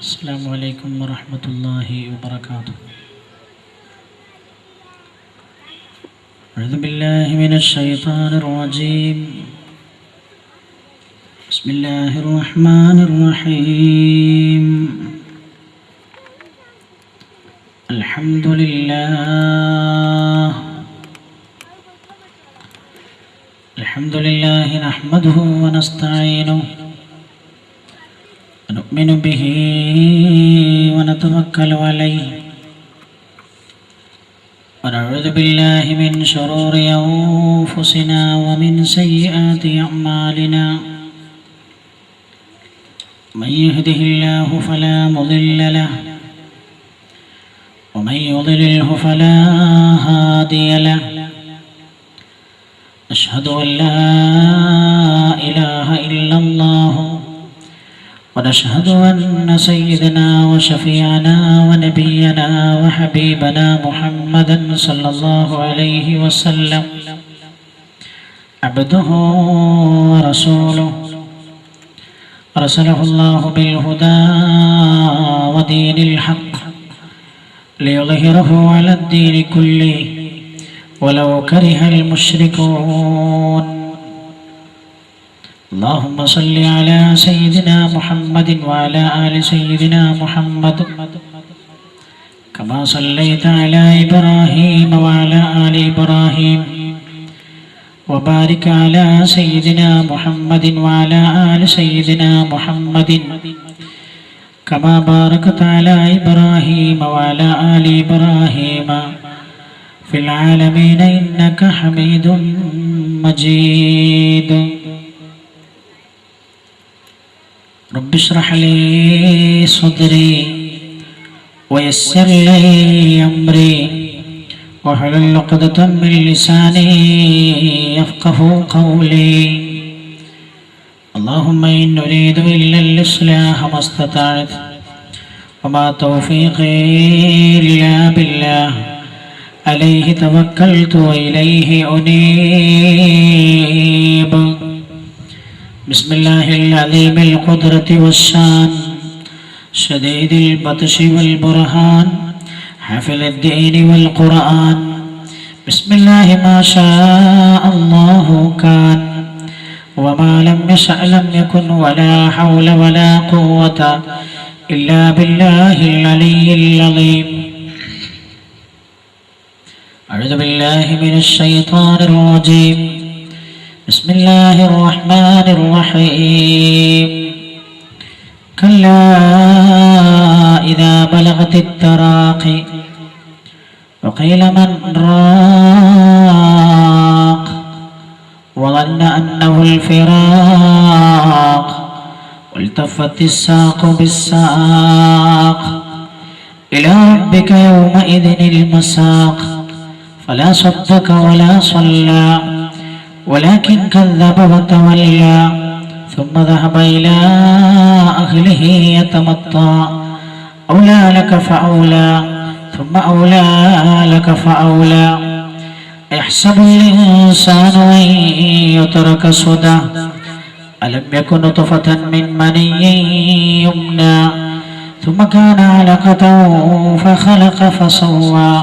السلام عليكم ورحمة الله وبركاته. أعوذ بالله من الشيطان الرجيم. بسم الله الرحمن الرحيم. الحمد لله نحمده ونستعينه ونؤمن به ونتوكل عليه ونعوذ بالله من شرور أنفسنا ومن سيئات أعمالنا. من يهده الله فلا مضل له ومن يضلله فلا هادي له. أشهد أن لا إله إلا الله ونشهد أن سيدنا وشفيعنا ونبينا وحبيبنا محمدا صلى الله عليه وسلم عبده ورسوله أرسله الله بالهدى ودين الحق ليظهره على الدين كله ولو كره المشركون. اللهم صل على سيدنا محمد وعلى آل سيدنا محمد كما صليت على إبراهيم وعلى آل إبراهيم وبارك على سيدنا محمد وعلى آل سيدنا محمد كما باركت على إبراهيم وعلى آل إبراهيم في العالمين إنك حميد مجيد. رب اشرح لي صدري ويسر لي أمري واحلل عقدة من لساني يفقه قولي. اللهم إن نريد إلا الإصلاح ما استطعت وما توفيقي إلا بالله عليه توكلت وإليه أنيب. بسم الله العظيم القدرة والشان شديد البطش والبرهان حافظ الدين والقرآن. بسم الله ما شاء الله كان وما لم يشأ لم يكن ولا حول ولا قوة إلا بالله العلي العظيم. أعوذ بالله من الشيطان الرجيم. بسم الله الرحمن الرحيم. كلا إذا بلغت التراقي وقيل من راق وظن أنه الفراق والتفت الساق بالساق إلى ربك يومئذ المساق. فلا صدق ولا صلى ولكن كذب وتولى ثم ذهب إلى أهله يتمطى. أولى لك فأولى ثم أولى لك فأولى. يحسب الإنسان أن يترك سدى ألم يكن نطفة من مني يمنى ثم كان علقة فخلق فسوى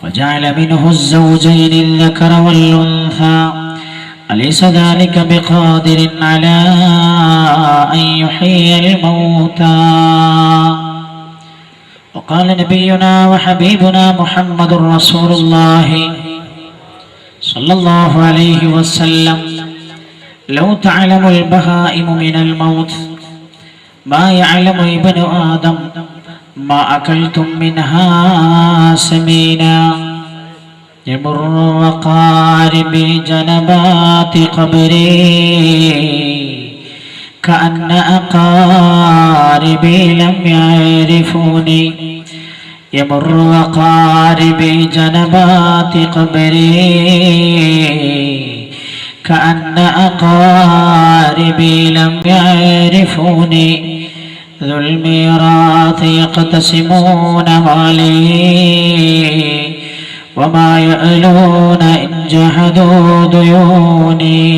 وجعل منه الزوجين الذكر والأنثى. أليس ذلك بقادر على أن يحيي الموتى. وقال نبينا وحبيبنا محمد رسول الله صلى الله عليه وسلم لو تعلم البهائم من الموت ما يعلم ابن آدم ما أكلتم منها سمينا. يمر وقارب جنبات قبري كأن أقاربي لم يعرفوني. يمر وقارب جنبات قبري كأن أقاربي لم يعرفوني. ذو الميراث يقتسمون مالي وما يألون إن جحدوا ديوني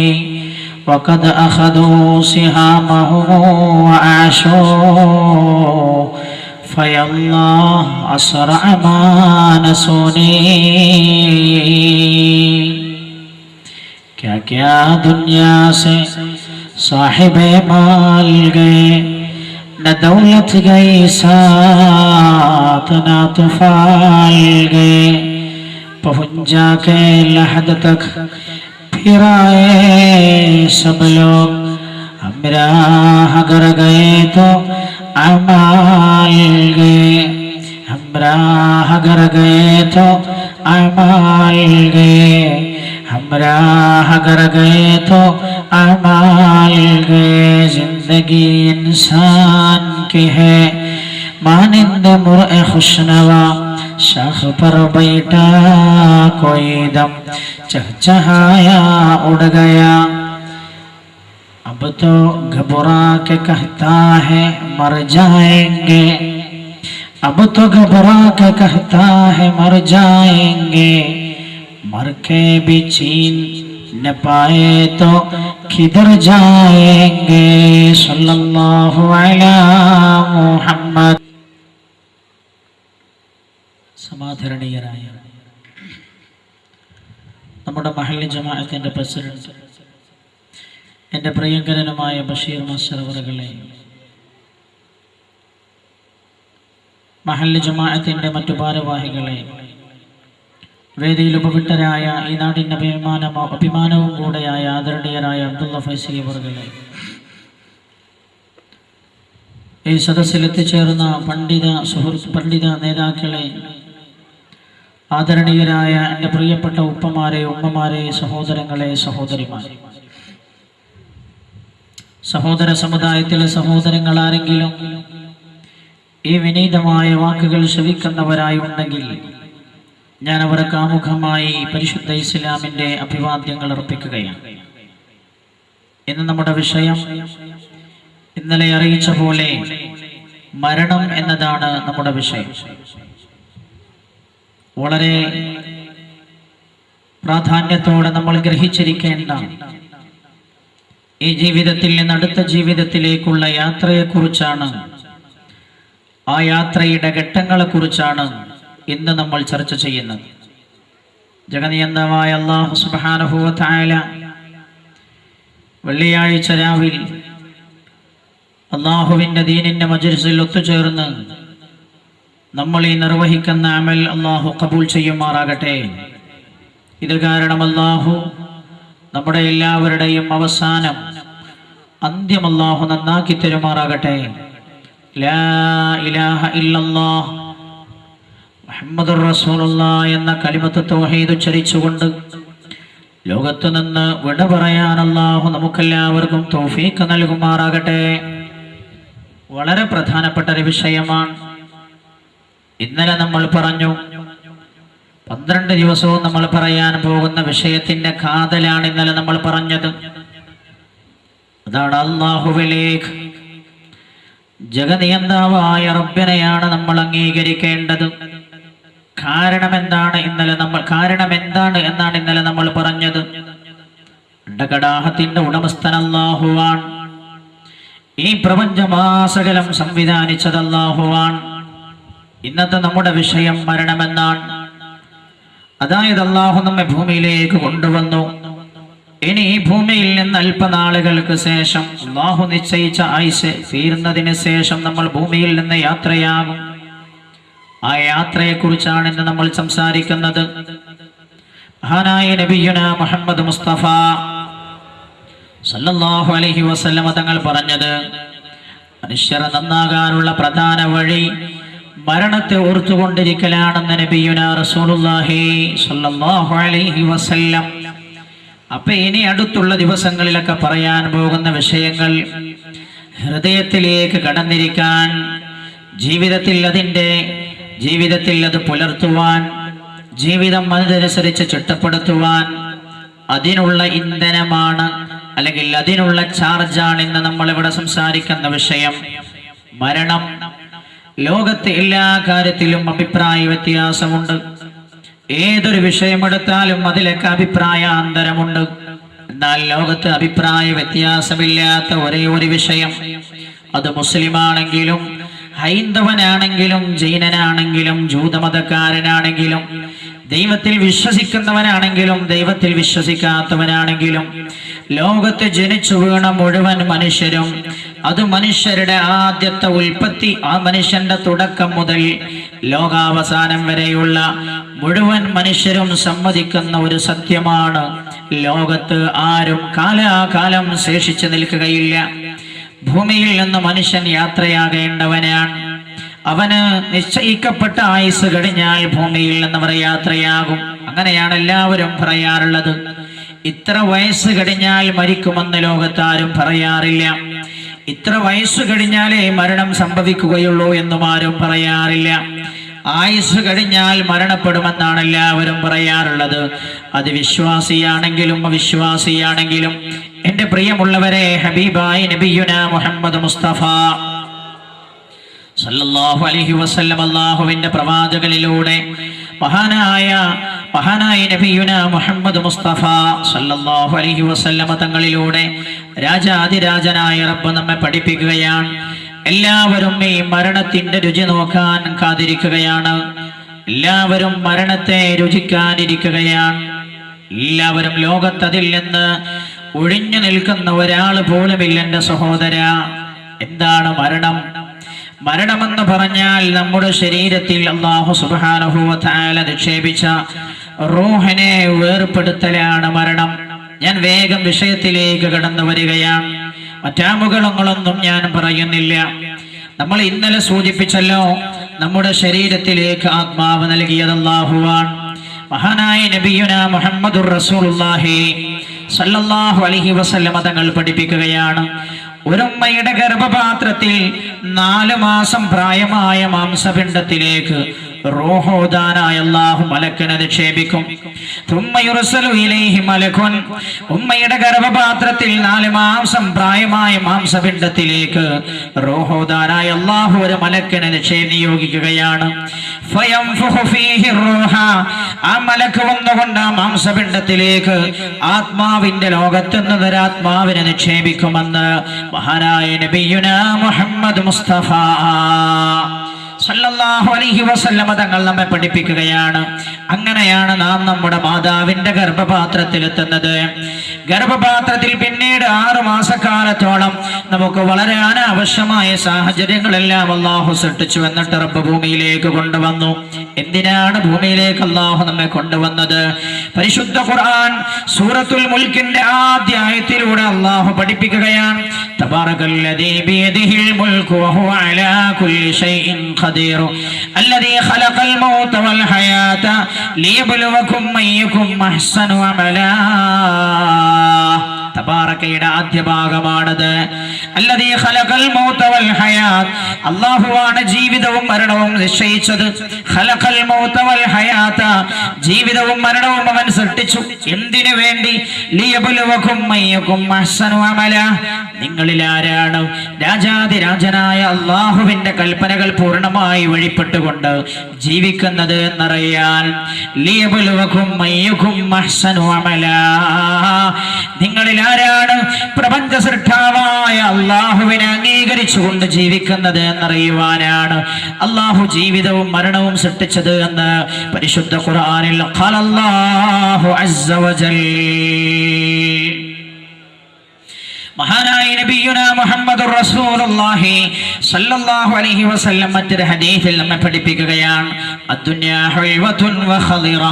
وقد أخذوا سهامهم وأعاشوا فيا الله أسرع ما نسوني क्या दुनिया से साहिबे माल गए न दौलत गई साथ न तुफाल गए पहुंच जाके लहद तक फिर आए सब लोग हम राह कर गए तो अमाल गए हम राह कर गए तो अमाल गए हम राह कर गए तो अमाल गए जिंदगी इंसान की है मानिंद मुर्ए खुशनवा शाख पर बैठा कोई दम चहचहाया उड़ गया अब तो घबरा के कहता है मर जाएंगे अब तो घबरा के कहता है मर जाएंगे मर के भी छीन न पाए तो किधर जाएंगे सल्लल्लाहु अलैहि मुहम्मद സമാധരണീയരായ നമ്മുടെ മഹല്ല് ജമാഅത്തിന്റെ പ്രസിഡന്റ് എൻ്റെ പ്രിയങ്കരനുമായ ബഷീർ മാസ്റ്റർ അവറുകളെ, മഹല്ല് ജമാഅത്തിന്റെ മറ്റു ഭാരവാഹികളെ, വേദിയിൽ ഉപവിട്ടരായ ഈ നാടിൻ്റെ അഭിമാനവും കൂടെയായ ആദരണീയരായ അബ്ദുള്ള ഫൈസി അവറുകളെ, ഈ സദസ്സിൽ എത്തിച്ചേർന്ന പണ്ഡിത നേതാക്കളെ, ആദരണീയരായ എൻ്റെ പ്രിയപ്പെട്ട ഉപ്പമാരെ, ഉമ്മമാരെ, സഹോദരങ്ങളെ, സഹോദരിമാരെ, സഹോദര സമുദായത്തിലെ സഹോദരങ്ങൾ ആരെങ്കിലും ഈ വിനീതമായ വാക്കുകൾ ശ്രവിക്കുന്നവരായി ഉണ്ടെങ്കിൽ ഞാൻ അവർക്ക് ആമുഖമായി പരിശുദ്ധ ഇസ്ലാമിൻ്റെ അഭിവാദ്യങ്ങൾ അർപ്പിക്കുകയാണ്. ഇന്ന് നമ്മുടെ വിഷയം ഇന്നലെ അറിയിച്ച പോലെ മരണം എന്നതാണ് നമ്മുടെ വിഷയം. വളരെ പ്രാധാന്യത്തോടെ നമ്മൾ ഗ്രഹിച്ചിരിക്കേണ്ട ഈ ജീവിതത്തിൽ നിന്ന് അടുത്ത ജീവിതത്തിലേക്കുള്ള യാത്രയെക്കുറിച്ചാണ്, ആ യാത്രയുടെ ഘട്ടങ്ങളെക്കുറിച്ചാണ് ഇന്ന് നമ്മൾ ചർച്ച ചെയ്യുന്നത്. ജഗനിയന്തമായ അല്ലാഹു സുബ്ഹാനഹു വ തആല വെള്ളിയാഴ്ച രാവിൽ അല്ലാഹുവിൻ്റെ ദീനിൻ്റെ മജ്‌ലിസിൽ ഒത്തുചേർന്ന് നമ്മൾ ഈ നിർവഹിക്കുന്ന അമൽ അല്ലാഹു കബൂൽ ചെയ്യുമാറാകട്ടെ. ഇത് കാരണം അല്ലാഹു നമ്മുടെ എല്ലാവരുടെയും അവസാനം അന്ത്യം അല്ലാഹു നന്നാക്കി തരുമാറാകട്ടെ. ലാ ഇലാഹ ഇല്ലല്ലാഹ് മുഹമ്മദുർ റസൂലുള്ളാഹ് എന്ന കലിമത്ത് തൗഹീദ് ഉച്ചരിച്ചുകൊണ്ട് ലോകത്തു നിന്ന് വിട പറയാൻ അല്ലാഹു നമുക്കെല്ലാവർക്കും തൗഫീഖ് നൽകുമാറാകട്ടെ. വളരെ പ്രധാനപ്പെട്ട ഒരു വിഷയമാണ്. ഇന്നലെ നമ്മൾ പറഞ്ഞു, 12 ദിവസവും നമ്മൾ പറയാൻ പോകുന്ന വിഷയത്തിന്റെ കാതലാണ് ഇന്നലെ നമ്മൾ പറഞ്ഞത്. അതാണ് അല്ലാഹുവിലേക്ക്, ജഗനിയന്താവായ റബ്ബിനെയാണ് നമ്മൾ അംഗീകരിക്കേണ്ടത്. കാരണം എന്താണ് എന്നാണ് ഇന്നലെ നമ്മൾ പറഞ്ഞത്. അണ്ടകടാഹത്തിന്റെ ഉടമസ്ഥൻ അല്ലാഹുവാണ്. ഈ പ്രപഞ്ചമാസകലം സംവിധാനിച്ചത് അല്ലാഹുവാണ്. ഇന്നത്തെ നമ്മുടെ വിഷയം മരണമെന്നാണ്. അതായത് അല്ലാഹു നമ്മെ ഭൂമിയിലേക്ക് കൊണ്ടുവന്നു. ഇനി ഈ ഭൂമിയിൽ നിന്ന് അല്പനാളുകൾക്ക് ശേഷം അല്ലാഹു നിശ്ചയിച്ച ആയുസ് തീർന്നതിന് ശേഷം നമ്മൾ ഭൂമിയിൽ നിന്ന് യാത്രയാകും. ആ യാത്രയെക്കുറിച്ചാണ് ഇന്ന് നമ്മൾ സംസാരിക്കുന്നത്. മഹാനായ നബിയുന മുഹമ്മദ് മുസ്തഫ സല്ലല്ലാഹു അലൈഹി വസല്ലം തങ്ങൾ പറഞ്ഞത്, മനുഷ്യർ നന്നാകാനുള്ള പ്രധാന വഴി മരണത്തെ ഓർത്തുകൊണ്ടിരിക്കലാണെന്ന് നബിയുന റസൂലുള്ളാഹി സ്വല്ലല്ലാഹു അലൈഹി വസല്ലം. അപ്പൊ ഇനി അടുത്തുള്ള ദിവസങ്ങളിലൊക്കെ പറയാൻ പോകുന്ന വിഷയങ്ങൾ ഹൃദയത്തിലേക്ക് കടന്നിരിക്കാൻ, ജീവിതത്തിൽ അത് പുലർത്തുവാൻ, ജീവിതം അതനുസരിച്ച് ചിട്ടപ്പെടുത്തുവാൻ അതിനുള്ള ഇന്ധനമാണ്, അല്ലെങ്കിൽ അതിനുള്ള ചാർജാണ് ഇന്ന് നമ്മളിവിടെ സംസാരിക്കുന്ന വിഷയം. മരണം. ലോകത്തെ എല്ലാ കാര്യത്തിലും അഭിപ്രായ വ്യത്യാസമുണ്ട്. ഏതൊരു വിഷയമെടുത്താലും അതിലൊക്കെ അഭിപ്രായാന്തരമുണ്ട്. എന്നാൽ ലോകത്ത് അഭിപ്രായ വ്യത്യാസമില്ലാത്ത ഒരേ ഒരു വിഷയം, അത് മുസ്ലിമാണെങ്കിലും ഹൈന്ദവനാണെങ്കിലും ജൈനനാണെങ്കിലും ജൂതമതക്കാരനാണെങ്കിലും ദൈവത്തിൽ വിശ്വസിക്കുന്നവനാണെങ്കിലും ദൈവത്തിൽ വിശ്വസിക്കാത്തവനാണെങ്കിലും ലോകത്ത് ജനിച്ചു വീണ മുഴുവൻ മനുഷ്യരും, അത് മനുഷ്യരുടെ ആദ്യത്തെ ഉൽപ്പത്തി, ആ മനുഷ്യന്റെ തുടക്കം മുതൽ ലോകാവസാനം വരെയുള്ള മുഴുവൻ മനുഷ്യരും സമ്മതിക്കുന്ന ഒരു സത്യമാണ്, ലോകത്ത് ആരും കാലാകാലം ശേഷിച്ചു നിൽക്കുകയില്ല. ഭൂമിയിൽ നിന്ന് മനുഷ്യൻ യാത്രയാകേണ്ടവനാണ്. അവന് നിശ്ചയിക്കപ്പെട്ട ആയുസ് കഴിഞ്ഞാൽ ഭൂമിയിൽ നിന്ന് അവർ യാത്രയാകും. അങ്ങനെയാണ് എല്ലാവരും പറയാറുള്ളത്. ഇത്ര വയസ്സ് കഴിഞ്ഞാൽ മരിക്കുമെന്ന് ലോകത്താരും പറയാറില്ല. ഇത്ര വയസ്സ് കഴിഞ്ഞാലേ മരണം സംഭവിക്കുകയുള്ളൂ എന്നും ആരും പറയാറില്ല. ആയുസ് കഴിഞ്ഞാൽ മരണപ്പെടുമെന്നാണ് എല്ലാവരും പറയാറുള്ളത്. അത് വിശ്വാസിയാണെങ്കിലും അവിശ്വാസിയാണെങ്കിലും. എന്റെ പ്രിയമുള്ളവരെ, ഹബീബായ നബിയുനാ മുഹമ്മദ് മുസ്തഫ സല്ലല്ലാഹു അലൈഹി വസല്ലം അല്ലാഹുവിന്റെ പ്രവാചകനിലൂടെ മഹാനായ നബിയുനാ മുഹമ്മദ് മുസ്തഫ സല്ലല്ലാഹു അലൈഹി വസല്ലം തങ്ങളിലൂടെ രാജാതിരാജനായ റബ്ബ് നമ്മെ പഠിപ്പിക്കുകയാണ്. എല്ലാവരും ഈ മരണത്തിന്റെ രുചി നോക്കാൻ കാത്തിരിക്കുകയാണ്. എല്ലാവരും മരണത്തെ രുചിക്കാനിരിക്കുകയാണ്. എല്ലാവരും ലോകത്തതിൽ നിന്ന് ഒഴിഞ്ഞു നിൽക്കുന്ന ഒരാൾ പോലുമില്ല. എൻ്റെ സഹോദര, എന്താണ് മരണം? മരണമെന്ന് പറഞ്ഞാൽ നമ്മുടെ ശരീരത്തിൽ അല്ലാഹു സുബ്ഹാനഹു വ തആല നിക്ഷേപിച്ച റൂഹിനെ വേർപെടുത്തലാണ് മരണം. ഞാൻ വേഗം വിഷയത്തിലേക്ക് കടന്നു വരികയാണ്. മറ്റാമുകളൊന്നും ഞാൻ പറയുന്നില്ല. നമ്മൾ ഇന്നലെ സൂചിപ്പിച്ചല്ലോ, നമ്മുടെ ശരീരത്തിലേക്ക് ആത്മാവ് നൽകിയത് അല്ലാഹുവാണ്. മഹാനായ നബിയുനാ മുഹമ്മദുർ റസൂലുള്ളാഹി സല്ലല്ലാഹു അലൈഹി വസല്ലം തങ്ങൾ പഠിപ്പിക്കുകയാണ്, ഒരുമ്മയുടെ ഗർഭപാത്രത്തിൽ 4 മാസം പ്രായമായ മാംസപിണ്ഡത്തിലേക്ക് റൂഹോദാനായ അല്ലാഹു മലക്കിനെ നിക്ഷേപിക്കും. ഉമ്മയുടെ ഗർഭപാത്രത്തിൽ 4 മാസം പ്രായമായ മാംസപിണ്ഡത്തിലേക്ക് റൂഹോദാനായ അല്ലാഹു ഒരു മലക്കിനെ നിയോഗിക്കുകയാണ്. ആ മലക്ക് വന്നുകൊണ്ട് ആ മാംസപിണ്ഡത്തിലേക്ക് ആത്മാവിന്റെ ലോകത്തുനിന്ന് ഒരാത്മാവിനെ നിക്ഷേപിക്കുമെന്ന് മഹാനായ നബിയുനാ മുഹമ്മദ് മുസ്തഫ സല്ലല്ലാഹു അലൈഹി വസല്ലം തങ്ങൾ നമ്മെ പഠിപ്പിക്കുകയാണ്. അങ്ങനെയാണ് നാം നമ്മുടെ മാതാവിന്റെ ഗർഭപാത്രത്തിൽ എത്തുന്നത്. ഗർഭപാത്രത്തിൽ പിന്നീട് 6 മാസക്കാലത്തോളം നമുക്ക് വളരാൻ ആവശ്യമായ സാഹചര്യങ്ങളെല്ലാം അല്ലാഹു സൃഷ്ടിച്ചു. എന്നിട്ട് റബ്ബ് ഭൂമിയിലേക്ക് കൊണ്ടുവന്നു. എന്തിനാണ് ഭൂമിയിലേക്ക് അല്ലാഹു നമ്മെ കൊണ്ടുവന്നത്? പരിശുദ്ധ ഖുർആൻ സൂറത്തുൽ മുൽക്കിന്റെ ആദ്യ ആയത്തിലൂടെ അല്ലാഹു പഠിപ്പിക്കുകയാണ്, തബാറകല്ലദീ ബിയദിഹിൽ മുൽക്കു വഹുവ അലാ കുല്ലി ഷൈഇൻ ഖദീർ അല്ലദീ ഖലഖൽ മൗത വൽ ഹയാത ലിയബ്ലുവകും അയ്യുകും അഹ്സനു അമലാ. തബാറകയുടെ ആദ്യ ഭാഗമാണത്. അല്ലദീ ഖലഖൽ മൗത വൽ ഹയാത്ത്, അല്ലാഹുവാണ് ജീവിതവും മരണവും നിശ്ചയിച്ചത്. ഖലഖൽ മൗത വൽ ഹയാത, ജീവിതവും മരണവും അവൻ സൃഷ്ടിച്ചു. എന്തിനു വേണ്ടി? ലിയബ്ലുവകും അയ്യുകും അഹ്സനു അമലാ, നിങ്ങളിൽ ആരാണ് രാജാതിരാജനായ അല്ലാഹുവിന്റെ കൽപ്പനകൾ പൂർണ്ണമായി വഴിപ്പെട്ടുകൊണ്ട് ജീവിക്കുന്നത് എന്നറിയാൻ. ലിയബ്ലുവകും അയ്യുകും അഹ്സനു അമലാ, നിങ്ങളിൽ ആരാണ് പ്രപഞ്ച സൃഷ്ടാവായ അല്ലാഹുവിനെ അംഗീകരിച്ചുകൊണ്ട് ജീവിക്കുന്നത് എന്നറിയുവാനാണ് അല്ലാഹു ജീവിതവും മരണവും സൃഷ്ടിച്ചത് എന്ന് പരിശുദ്ധ ഖുർആനിൽ ഖാലല്ലാഹു അസ്സ വജൽ. മഹാനായ നബിയുനാ മുഹമ്മദുർ റസൂലുള്ളാഹി സല്ലല്ലാഹു അലൈഹി വസല്ലം മറ്റൊരു ഹദീസിൽ നമ്മെ പഠിപ്പിക്കുകയാണ്, അദ്ദുനിയാ ഹുൽവത്തുൻ വഖദിറ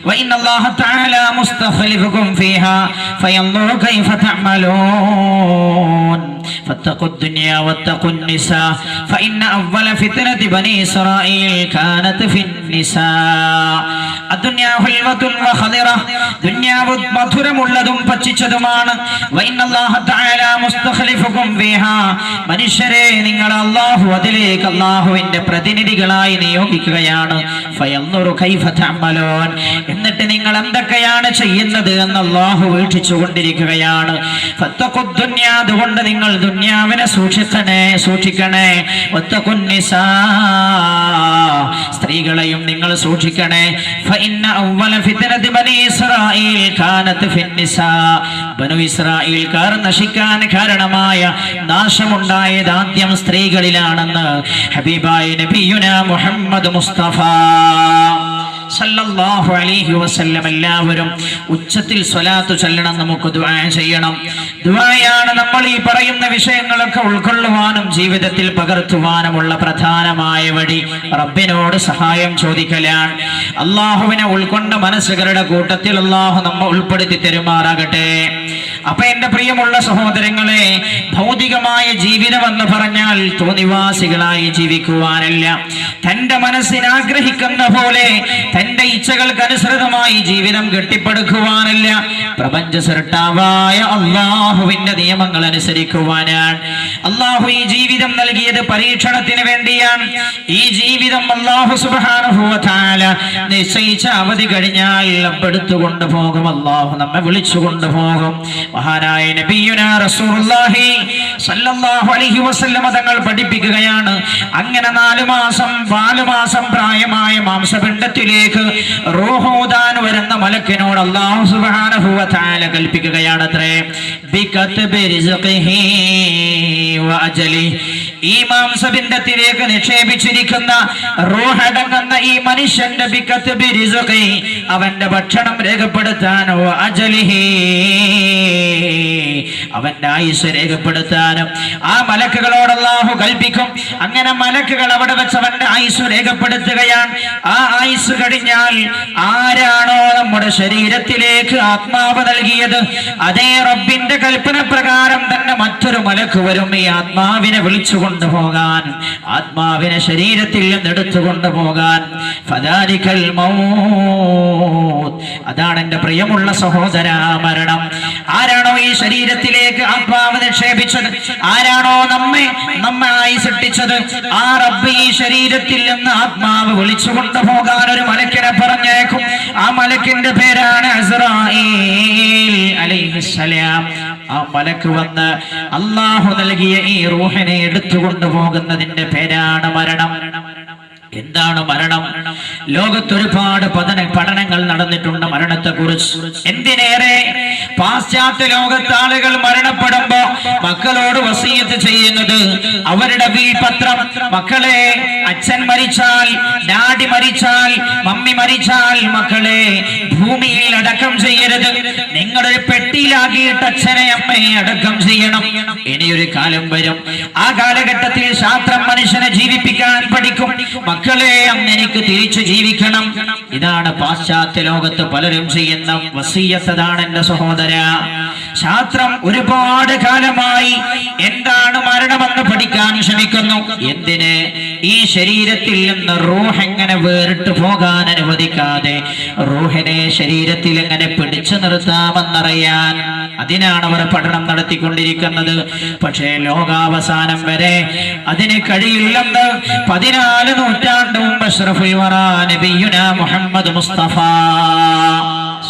വഇന്നല്ലാഹ തആല മുസ്തഖലിഫുകും ഫീഹാ ഫയൻദുറു കൈഫ തഅമലൂൻ ഫത്തഖു ദുനിയാ വത്തഖു നിസാ ഫഇന്ന അവ്വല ഫിത്നതി ബനി ഇസ്രായീൽ കാനത് ഫിന്നിസാ. അദ്ദുനിയാ ഹുൽവത്തുൻ വഖദിറ, ദുനിയാവ് മധുരമുള്ളതും പച്ചിച്ചതുമാണ്. വഇന്നല്ലാഹ മുസ്തഖലിഫുകും ഫീഹാ, മനുഷ്യരെ നിങ്ങൾ അല്ലാഹു അതിലേക്ക് അല്ലാഹുവിന്റെ പ്രതിനിധികളായി നിയോഗിക്കുകയാണ്. ഫയൻദുറു കൈഫ തഅമലൂൻ, എന്നിട്ട് നിങ്ങൾ എന്തൊക്കെയാണ് ചെയ്യുന്നത് എന്ന് അല്ലാഹു വീക്ഷിച്ചുകൊണ്ടിരിക്കുകയാണ്. ഫത്തഖു ദുനിയാ, അതുകൊണ്ട് നിങ്ങൾ ദുനിയാവിനെ സൂക്ഷിക്കണേ. വത്തഖുന്നിസാ, സ്ത്രീകളെയും നിങ്ങൾ സൂക്ഷിക്കണേ. ഫഇന്ന അവ്വല ഫിത്നതി ബനി ഇസ്രായീൽ കാനത് ഫിന്നിസാ, ബനു ഇസ്രായേൽക്കാർ നശിക്കാൻ കാരണമായ നാശമുണ്ടായത് ആദ്യം സ്ത്രീകളിലാണെന്ന് ഹബീബായ നബിയുനാ മുഹമ്മദ് മുസ്തഫ സല്ലല്ലാഹു അലൈഹി വസല്ലം. എല്ലാവരും ഉച്ചത്തിൽ സ്വലാത്ത് ചൊല്ലണം, നമുക്ക് ദുആ ചെയ്യണം. ദുആയാണ് നമ്മൾ ഈ പറയുന്ന വിഷയങ്ങളൊക്കെ ഉൾക്കൊള്ളുവാനും ജീവിതത്തിൽ പകർത്തുവാനുമുള്ള പ്രധാനമായ വഴി. റബ്ബിനോട് സഹായം ചോദിക്കലാണ്. അള്ളാഹുവിനെ ഉൾക്കൊണ്ട മനസ്സുകളുടെ കൂട്ടത്തിൽ അള്ളാഹു നമ്മെ ഉൾപ്പെടുത്തി തരുമാറാകട്ടെ. അപ്പൊ എന്റെ പ്രിയമുള്ള സഹോദരങ്ങളെ, ഭൗതികമായ ജീവിതം എന്ന് പറഞ്ഞാൽ തോന്നിവാസികളായി ജീവിക്കുവാനല്ല, തന്റെ മനസ്സിന് ആഗ്രഹിക്കുന്ന പോലെ തന്റെ ഇച്ഛകൾക്കനുസൃതമായി ജീവിതം കെട്ടിപ്പടുക്കുവാനല്ല, പ്രപഞ്ച സൃഷ്ടാവായ അള്ളാഹുവിന്റെ നിയമങ്ങൾ അനുസരിക്കുവാനാണ്. അള്ളാഹു ഈ ജീവിതം നൽകിയത് പരീക്ഷണത്തിന് വേണ്ടിയാണ്. ഈ ജീവിതം അള്ളാഹു സുബ്ഹാനഹു വ തആല നിശ്ചയിച്ച അവധി കഴിഞ്ഞാൽ എടുത്തു കൊണ്ടുപോകും. അള്ളാഹു നമ്മെ വിളിച്ചു കൊണ്ടുപോകും. മഹാനായ നബിയുനാ റസൂലുള്ളാഹി സ്വല്ലല്ലാഹു അലൈഹി വസല്ലം തങ്ങൾ പഠിപ്പിക്കുകയാണ്, അങ്ങനെ 4 മാസം പ്രായമായ മാംസപിണ്ഡത്തിലേക്ക് റൂഹൂദാൻ വരുന്ന മലക്കിനോട് അല്ലാഹു സുബ്ഹാനഹു വ തആല കൽപ്പിക്കുകയാണത്രേ, ബികത്ബി റിസ്ഖിഹി വ അജലി, ഈ മാംസപിണ്ഡത്തിലേക്ക് നിക്ഷേപിച്ചിരിക്കുന്ന റൂഹടങ്ങുന്ന ഈ മനുഷ്യന്റെ ബികത്ബി റിസ്ഖി, അവന്റെ ഭക്ഷണം രേഖപ്പെടുത്താൻ, വ അജലിഹി, അവന്റെ ആയുസ് രേഖപ്പെടുത്താനും ആ മലക്കുകളോട് അല്ലാഹു കൽപ്പിക്കും. അങ്ങനെ മലക്കുകൾ അവിടെ വെച്ച് അവന്റെ ആയുസ് രേഖപ്പെടുത്തുകയാണ്. ആ ആയുസ് കഴിഞ്ഞാൽ ആരാണോ നമ്മുടെ ശരീരത്തിലേക്ക് ആത്മാവ് നൽകിയത്, അതേ റബ്ബിന്റെ കൽപ്പന പ്രകാരം തന്നെ മറ്റൊരു മലക്ക് വരും ഈ ആത്മാവിനെ വിളിച്ചു കൊണ്ടുപോകാൻ, ആത്മാവിനെ ശരീരത്തിൽ നിന്ന് എടുത്തു കൊണ്ടുപോകാൻ. ഫദാലികൽ മൗത്ത്, അതാണ് എന്റെ പ്രിയമുള്ള സഹോദര മരണം. ആരാണോ ഈ ശരീരത്തിലേക്ക് ആത്മാവ് നിക്ഷേപിച്ചത്, ആരാണോ നമ്മെ സൃഷ്ടിച്ചത്, ആ റബ്ബ് ഈ ശരീരത്തിൽ നിന്ന് ആത്മാവ് വിളിച്ചു കൊണ്ടുപോകാൻ ഒരു മലക്കിനെ പറഞ്ഞേക്കും. ആ മലക്കിന്റെ പേരാണ് അസ്റായീൽ അലൈഹിസ്സലാം. ആ മലക്ക് വന്ന് അല്ലാഹു നൽകിയ ഈ റൂഹിനെ എടുത്തുകൊണ്ടു പോകുന്നതിന്റെ പേരാണ് മരണം. എന്താണ് മരണം? ലോകത്തൊരുപാട് പഠനങ്ങൾ നടന്നിട്ടുണ്ട് മരണത്തെ കുറിച്ച്. എന്തിനേറെ പാശ്ചാത്യ ലോകത്ത് ആളുകൾ മരണപ്പെടുമ്പോ മക്കളോട് വസീയത്ത് ചെയ്യുന്നത്, അവരുടെ വീൽപത്രം, മക്കളെ അച്ഛൻ മരിച്ചാൽ, ഡാഡി മരിച്ചാൽ, മമ്മി മരിച്ചാൽ മക്കളെ ഭൂമിയിൽ അടക്കം ചെയ്യരുത്, നിങ്ങളൊരു പെട്ടിയിലാക്കിയിട്ട് അച്ഛനെ അമ്മയെ അടക്കം ചെയ്യണം. ഇനിയൊരു കാലം വരും, ആ കാലഘട്ടത്തിൽ ശാസ്ത്രം മനുഷ്യനെ ജീവിപ്പിക്കാൻ പഠിക്കും. മക്കളെ അന്ന് എനിക്ക് തിരിച്ചു ജീവിക്കണം. ഇതാണ് പാശ്ചാത്യ ലോകത്ത് പലരും ചെയ്യുന്ന വസിയ്യത്ത്. അതാണ് എന്റെ സഹോദര. ശാസ്ത്രം ഒരുപാട് കാലമായി എന്താണ് മരണമെന്ന് പഠിക്കാൻ ശ്രമിക്കുന്നു. എന്തിന്? ഈ ശരീരത്തിൽ നിന്ന് റൂഹ് എങ്ങനെ വേറിട്ട് പോകാൻ അനുവദിക്കാതെ റൂഹിനെ ശരീരത്തിൽ എങ്ങനെ പിടിച്ചു നിർത്താമെന്നറിയാൻ. അതിനാണ് അവർ പഠനം നടത്തിക്കൊണ്ടിരിക്കുന്നത്. പക്ഷേ ലോകാവസാനം വരെ അതിന് കഴിയില്ലെന്ന് 14 നൂറ്റാണ്ട് മുമ്പ് അഷ്റഫുൽ വറാ നബിയുനാ മുഹമ്മദ് മുസ്തഫ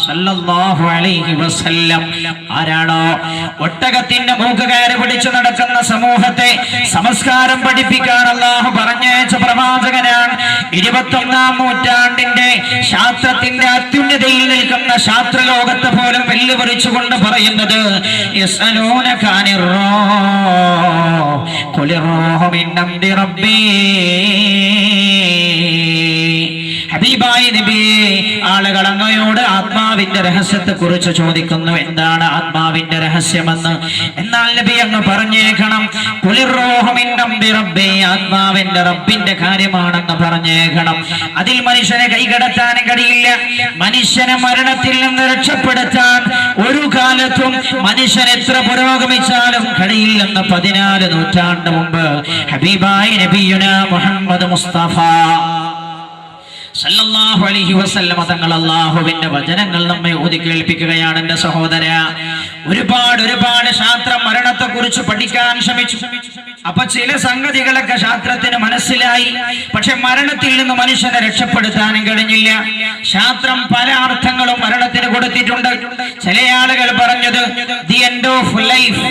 സല്ലല്ലാഹു അലൈഹി വസല്ലം, ആരാണോ ഒട്ടകത്തിന്റെ മൂക്ക് കയറി പിടിച്ചു നടക്കുന്ന സമൂഹത്തെ സംസ്കാരം പഠിപ്പിക്കാൻ അല്ലാഹു പറഞ്ഞയച്ച പ്രവാചകനാണ്. 21-ാം നൂറ്റാണ്ടിന്റെ ശാസ്ത്രത്തിന്റെ അത്യുന്നതയിൽ നിൽക്കുന്ന ശാസ്ത്രലോകത്തെ പോലും വെല്ലുവിളിച്ചുകൊണ്ട് പറയുന്നത്, യസ്അലൂനക അനിർ റൂഹ് ഖുലിർ റൂഹു മിൻ അംരി റബ്ബി. ഹബീബായ നബിയെ, ആളുകൾ അങ്ങയോട് ആത്മാവിന്റെ രഹസ്യത്തെ കുറിച്ച് ചോദിക്കുന്നു, എന്താണ് ആത്മാവിന്റെ രഹസ്യമെന്ന്. എന്നാൽ നബി അങ്ങ് പറഞ്ഞേക്കണം, ഖുലിർ റൂഹു മിൻ അംരി റബ്ബി, ആത്മാവിന്റെ റബ്ബിന്റെ കാര്യമാണെന്ന് പറഞ്ഞേക്കണം. അതിൽ മനുഷ്യനെ കൈകടത്താൻ കഴിയില്ല. മനുഷ്യനെ മരണത്തിൽ നിന്ന് രക്ഷപ്പെടുത്താൻ ഒരു കാലത്തും മനുഷ്യൻ എത്ര പുരോഗമിച്ചാലും കഴിയില്ലെന്ന് 14 നൂറ്റാണ്ട് മുമ്പ് ഹബീബായ നബിയുനാ മുഹമ്മദ് മുസ്തഫ സല്ലല്ലാഹു അലൈഹി വസല്ലം തങ്ങൾ അല്ലാഹുവിന്റെ വചനങ്ങൾ നമ്മെ ഓതി കേൾപ്പിക്കുകയാണ്. എന്റെ സഹോദര, ഒരുപാട് ശാസ്ത്രം മരണത്തെ കുറിച്ച് പഠിക്കാൻ ശ്രമിച്ചു. അപ്പൊ ചില സംഗതികളൊക്കെ ശാസ്ത്രത്തിന് മനസ്സിലായി. പക്ഷെ മരണത്തിൽ നിന്ന് മനുഷ്യനെ രക്ഷപ്പെടുത്താനും കഴിഞ്ഞില്ല. ശാസ്ത്രം പല അർത്ഥങ്ങളും മരണത്തിന് കൊടുത്തിട്ടുണ്ട്. ചില ആളുകൾ പറഞ്ഞത് ദി എൻഡ് ഓഫ് ലൈഫ്,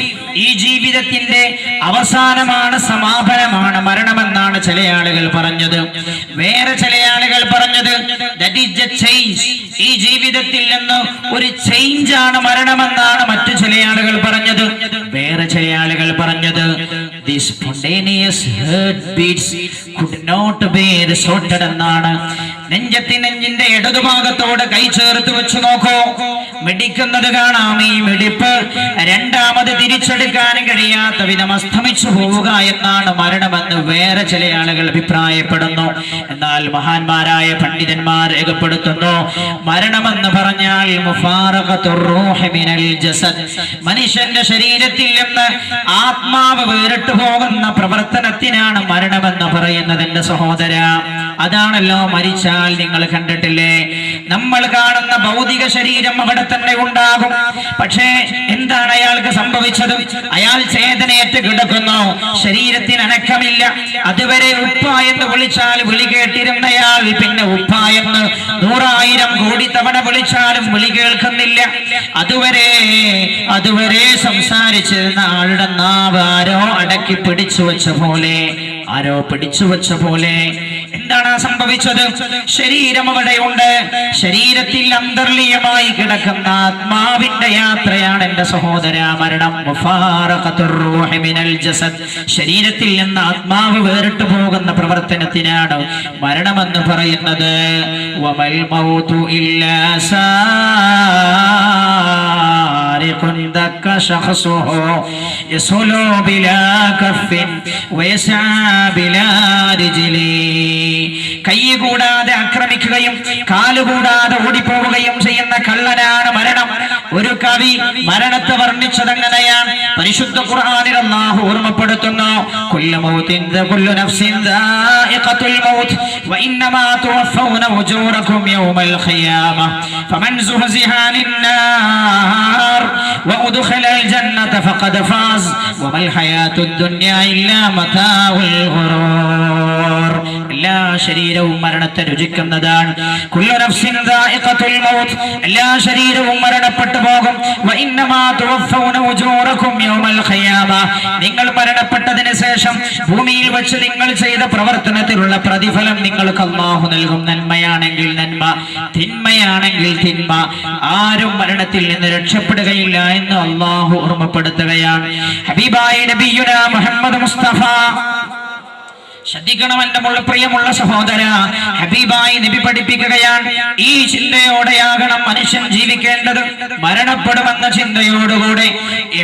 ഈ ജീവിതത്തിന്റെ അവസാനമാണ്, സമാപനമാണ് മരണമെന്നാണ് ചില ആളുകൾ പറഞ്ഞത്. വേറെ ചില ആളുകൾ പറഞ്ഞത് ദാറ്റ് ഈസ് എ ചേഞ്ച്, ഈ ജീവിതത്തിൽ നിന്ന് ഒരു ചേഞ്ച് ആണ് മരണമെന്നാണ് മറ്റു ചില ആളുകൾ പറഞ്ഞത്. വേറെ ചില ആളുകൾ പറഞ്ഞത് the spontaneous heartbeats could not be resorted എന്നാണ്. നെഞ്ചിന്റെ ഇടതുഭാഗത്തോട് കൈ ചേർത്ത് വെച്ച് നോക്കൂ, മിടിക്കുന്നത് കാണാം. ഈ മിടിപ്പ് രണ്ടാമത് തിരിച്ചെടുക്കാൻ കഴിയാത്ത വിധം അസ്തമിച്ചു പോവുക എന്നാണ് മരണമെന്ന് വേറെ ചില ആളുകൾ അഭിപ്രായപ്പെടുന്നു. എന്നാൽ മഹാന്മാരായ പണ്ഡിതന്മാർ രേഖപ്പെടുത്തുന്നു, മരണമെന്ന് പറഞ്ഞാൽ മുഫാറഖത്തുർ റൂഹി മിനൽ ജസദ്, മനുഷ്യന്റെ ശരീരത്തിൽ നിന്ന് ആത്മാവ് വേറിട്ടു പോകുന്ന പ്രവർത്തനത്തിനാണ് മരണമെന്ന് പറയുന്നത്. എന്റെ സഹോദര, അതാണല്ലോ മരിച്ചാൽ നിങ്ങൾ കണ്ടിട്ടില്ലേ, നമ്മൾ കാണുന്ന ഭൗതിക ശരീരം അവിടെ തന്നെ ഉണ്ടാകും. പക്ഷേ എന്താണ് അയാൾക്ക് സംഭവിച്ചത്? അയാൾ ചേതനയേറ്റ് കിടക്കുന്നു, ശരീരത്തിന് അനക്കമില്ല. അതുവരെ ഉപ്പ എന്ന് വിളിച്ചാൽ വിളി കേട്ടിരുന്നയാൾ പിന്നെ ഉപ്പ എന്ന് 100,000 കോടി തവണ വിളിച്ചാലും വിളി കേൾക്കുന്നില്ല. അതുവരെ സംസാരിച്ചിരുന്ന ആളുടെ നാവ് ആരോ അടക്കി പിടിച്ചു വെച്ച പോലെ എന്താണ് സംഭവിച്ചത്? ശരീരം അവിടെയുണ്ട്, ശരീരത്തിൽ അന്തർലീയമായി കിടക്കുന്ന ആത്മാവിന്റെ യാത്രയാണ് എന്റെ സഹോദര മരണം. മുഫാറഖത്തുർ റൂഹി മിനൽ ജസദ്, ശരീരത്തിൽ നിന്ന് ആത്മാവ് വേറിട്ടു പോകുന്ന പ്രവർത്തനത്തിനാണ് മരണമെന്ന് പറയുന്നത്. വമൽ മൗതു ഇല്ലാ സാരിഖുൻ ദക്ക ശഖ്സുഹു യസ്ലു ബിലാ കഫിൻ വയസ്ആ ബിലാ റിജ്ലി, കൈ കൂടാതെ ആക്രമിക്കുകയും കാലുകൂടാതെ ഓടിപ്പോവുകയും ചെയ്യുന്ന കള്ളനാണ് മരണം. ഒരു കവി മരണത്തെ വർണ്ണിച്ചതെങ്ങനെയാണ്? പരിശുദ്ധ ഖുർആനിൽ അല്ലാഹു ഓർമ്മപ്പെടുത്തുന്നു, കുല്ലു നഫ്സിൻ ദാഇഖത്തുൽ മൗത്ത് വഇന്നമാ തുവഫൗന ഉജൂറകും യൗമൽ ഖിയാമ ഫമൻ സുഹ്സിഹ അനിന്നാർ വഉദ്ഖിലൽ ജന്നത ഫഖദ് ഫാസ് വമൽ ഹയാത്തുദ് ദുനിയാ ഇല്ലാ മതാഉൽ ഗുറൂർ. എല്ലാ ശരീരവും മരണത്തെ രുചിക്കുന്നതാണ്. കുല്ലു നഫ്സിൻ ദാഇഖത്തുൽ മൗത്ത്, എല്ലാ ശരീരവും മരണപ്പെട്ടു പോകും. വഇന്നമാ തുവഫൗന ഉജൂറകും യൗമൽ ഖിയാമ, നിങ്ങൾ മരണപ്പെട്ടതിന് ശേഷം ഭൂമിയിൽ വെച്ച് നിങ്ങൾ ചെയ്ത പ്രവർത്തനത്തിലുള്ള പ്രതിഫലം നിങ്ങൾക്ക് അല്ലാഹു നൽകും. നന്മയാണെങ്കിൽ നന്മ, തിന്മയാണെങ്കിൽ തിന്മ. ആരും മരണത്തിൽ നിന്ന് രക്ഷപ്പെടുകയില്ല എന്ന് അല്ലാഹു ഓർമ്മപ്പെടുത്തുകയാണ്. ഹബീബായ നബിയുനാ മുഹമ്മദ് മുസ്തഫ, ശ്രദ്ധിക്കണം എന്റെ പ്രിയമുള്ള സഹോദര, ഹബീബായി നബി പഠിപ്പിക്കുകയാണ്, ഈ ചിന്തയോടെയാകണം മനുഷ്യൻ ജീവിക്കേണ്ടത്. മരണപ്പെടുമെന്ന ചിന്തയോടുകൂടെ,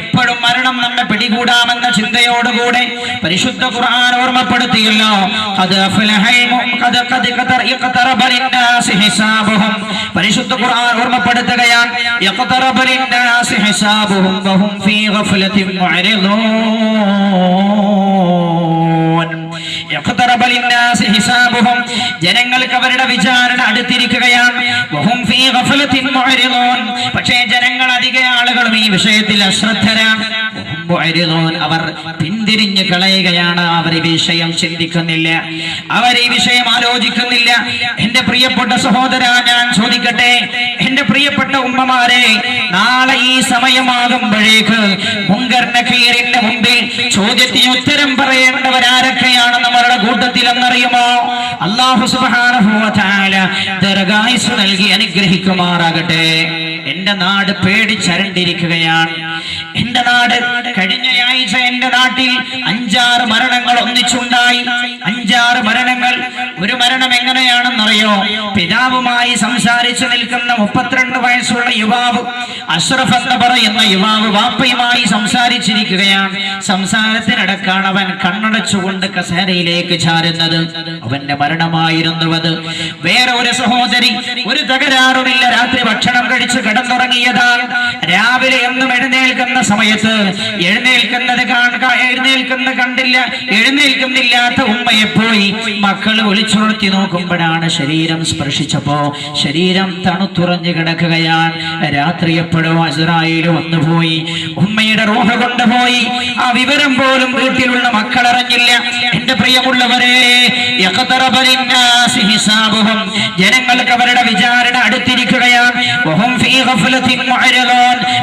എപ്പോഴും മരണം നമ്മെ പിടികൂടാമെന്ന ചിന്തയോടുകൂടെ. പരിശുദ്ധ ഖുർആൻ ഓർമ്മപ്പെടുത്തിയല്ലോ, പരിശുദ്ധ ഖുർആൻ ഓർമ്മപ്പെടുത്തുകയാണ്, ജനങ്ങൾക്ക് അവരുടെ വിചാരണ അടുത്തിരിക്കുകയാണ്. പക്ഷേ ജനങ്ങൾ അധിക ആളുകളും ഈ വിഷയത്തിൽ അശ്രദ്ധരാണ്. അവർ പിന്തിരിഞ്ഞു കളയുകയാണ്. അവർ ഈ വിഷയം ചിന്തിക്കുന്നില്ല, അവർ ഈ വിഷയം ആലോചിക്കുന്നില്ല. എന്റെ പ്രിയപ്പെട്ട സഹോദര, ഞാൻ ചോദിക്കട്ടെ, എന്റെ പ്രിയപ്പെട്ട ഉമ്മമാരെ, നാളെ ഈ സമയമാകുമ്പോഴേക്ക് മുൻകർ നഖീറിന്റെ മുമ്പിൽ ചോദ്യത്തിന് ഉത്തരം പറയേണ്ടവരാരൊക്കെയാണ് നമ്മളുടെ കൂട്ടത്തിൽ എന്നറിയുമോ? അല്ലാഹു സുബ്ഹാനഹു വ തആല ദീർഘായുസ്സ് നൽകി അനുഗ്രഹിക്കുമാറാകട്ടെ. എന്റെ നാട് പേടിച്ചരണ്ടിരിക്കുകയാണ്. എന്റെ നാട്, കഴിഞ്ഞ ആഴ്ച എന്റെ നാട്ടിൽ 5-6 മരണങ്ങൾ ഒന്നിച്ചുണ്ടായി. 5-6 മരണങ്ങൾ. ഒരു മരണം എങ്ങനെയാണെന്നറിയോ? പിതാവുമായി സംസാരിച്ചു നിൽക്കുന്ന 32 വയസ്സുള്ള യുവാവ്, അഷ്റഫ് എന്ന് പറയുന്ന യുവാവ് വാപ്പയുമായി സംസാരിച്ചിരിക്കുകയാണ്. സംസാരത്തിനിടക്കാണ് അവൻ കണ്ണടച്ചുകൊണ്ട് കസേരയിലേക്ക് ചാരുന്നത്. അവന്റെ മരണമായിരുന്നു അത്. വേറെ ഒരു സഹോദരി, ഒരു തകരാറുമില്ല, രാത്രി ഭക്ഷണം കഴിച്ച് കിടന്നുറങ്ങിയതാണ്. രാവിലെ എന്നും എഴുന്നേൽക്കുന്ന സമയത്ത് എഴുന്നേൽക്കുന്ന കണ്ടില്ല. എഴുന്നേൽക്കുന്നില്ലാത്ത ഉമ്മയെ പോയി മക്കൾ വിളിച്ചു വലിച്ചുണർത്തി നോക്കുമ്പോഴാണ് ശരീരം സ്പർശിച്ചപ്പോ ശരീരം തണുത്തുറഞ്ഞു കിടക്കുകയാണ്. രാത്രി എപ്പോഴോ അസ്രായേൽ വന്നുപോയി, ഉമ്മയുടെ റൂഹ് കൊണ്ടുപോയി. ആ വിവരം പോലും വീട്ടിലുള്ള മക്കൾ അറിഞ്ഞില്ല. എന്റെ പ്രിയമുള്ളവരെ, ജനങ്ങൾക്ക് അവരുടെ വിചാരണ അടുത്തിരിക്കുകയാണ്.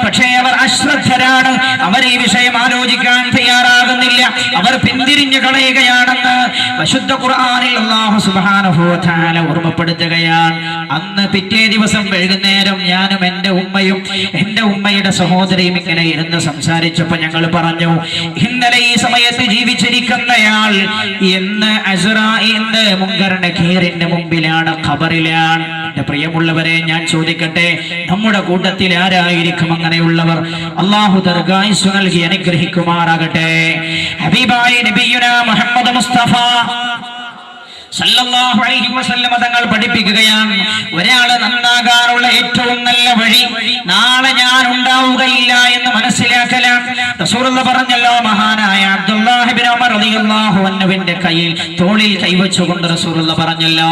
പക്ഷേ അവർ അശ്രദ്ധരാണ്. അവർ ഈ വിഷയം ആലോചിക്കാൻ തയ്യാറാകുന്നില്ല. അവർ പിന്തിരിഞ്ഞു കളയുകയാണെന്ന് വിശുദ്ധ ഖുർആനിൽ അല്ലാഹു സുബ്ഹാനഹു വ തആല ഓർമ്മപ്പെടുത്തുകയാണ്. അന്ന് പിറ്റേ ദിവസം വൈകുന്നേരം ഞാനും എന്റെ ഉമ്മയും എന്റെ ഉമ്മയുടെ സഹോദരിയും ഇങ്ങനെ ഇരുന്ന് സംസാരിച്ചപ്പോൾ ഞങ്ങൾ പറഞ്ഞു, ഇന്നലെ ഈ സമയത്ത് ജീവിച്ചിരിക്കുന്നയാൾ ഇന്ന് അസ്രാഈലിന്റെ മുൻകർ നകീറിന്റെ മുമ്പിലാണ്, ഖബറിലാണ്. എന്റെ പ്രിയമുള്ളവരെ, ഞാൻ ചോദിക്കട്ടെ, നമ്മുടെ കൂട്ടത്തിൽ ആരായിരിക്കും അങ്ങനെയുള്ളവർ? അല്ലാഹു ദീർഘായുസ്സ് നൽകി അനുഗ്രഹിക്കുമാറാകട്ടെ. ഹബീബായ നബിയുനാ മുഹമ്മദ് മുസ്തഫ സല്ലല്ലാഹു അലൈഹി വസല്ലം തങ്ങൾ പഠിപ്പിക്കുകയാണ്, ഒരാള് നന്നാകാനുള്ള ഏറ്റവും നല്ല വഴി നാളെ ഞാൻ ഉണ്ടാവുകയില്ല എന്ന് മനസ്സിലാക്കലാണ്. റസൂലുള്ളാഹി പറഞ്ഞല്ലോ, മഹാനായ അബ്ദുല്ലാഹി ഇബ്നു ഉമർ റളിയല്ലാഹു അൻഹുവിന്റെ കയ്യിൽ തോളിൽ കൈവച്ചുകൊണ്ട് റസൂലുള്ളാഹി പറഞ്ഞല്ലോ,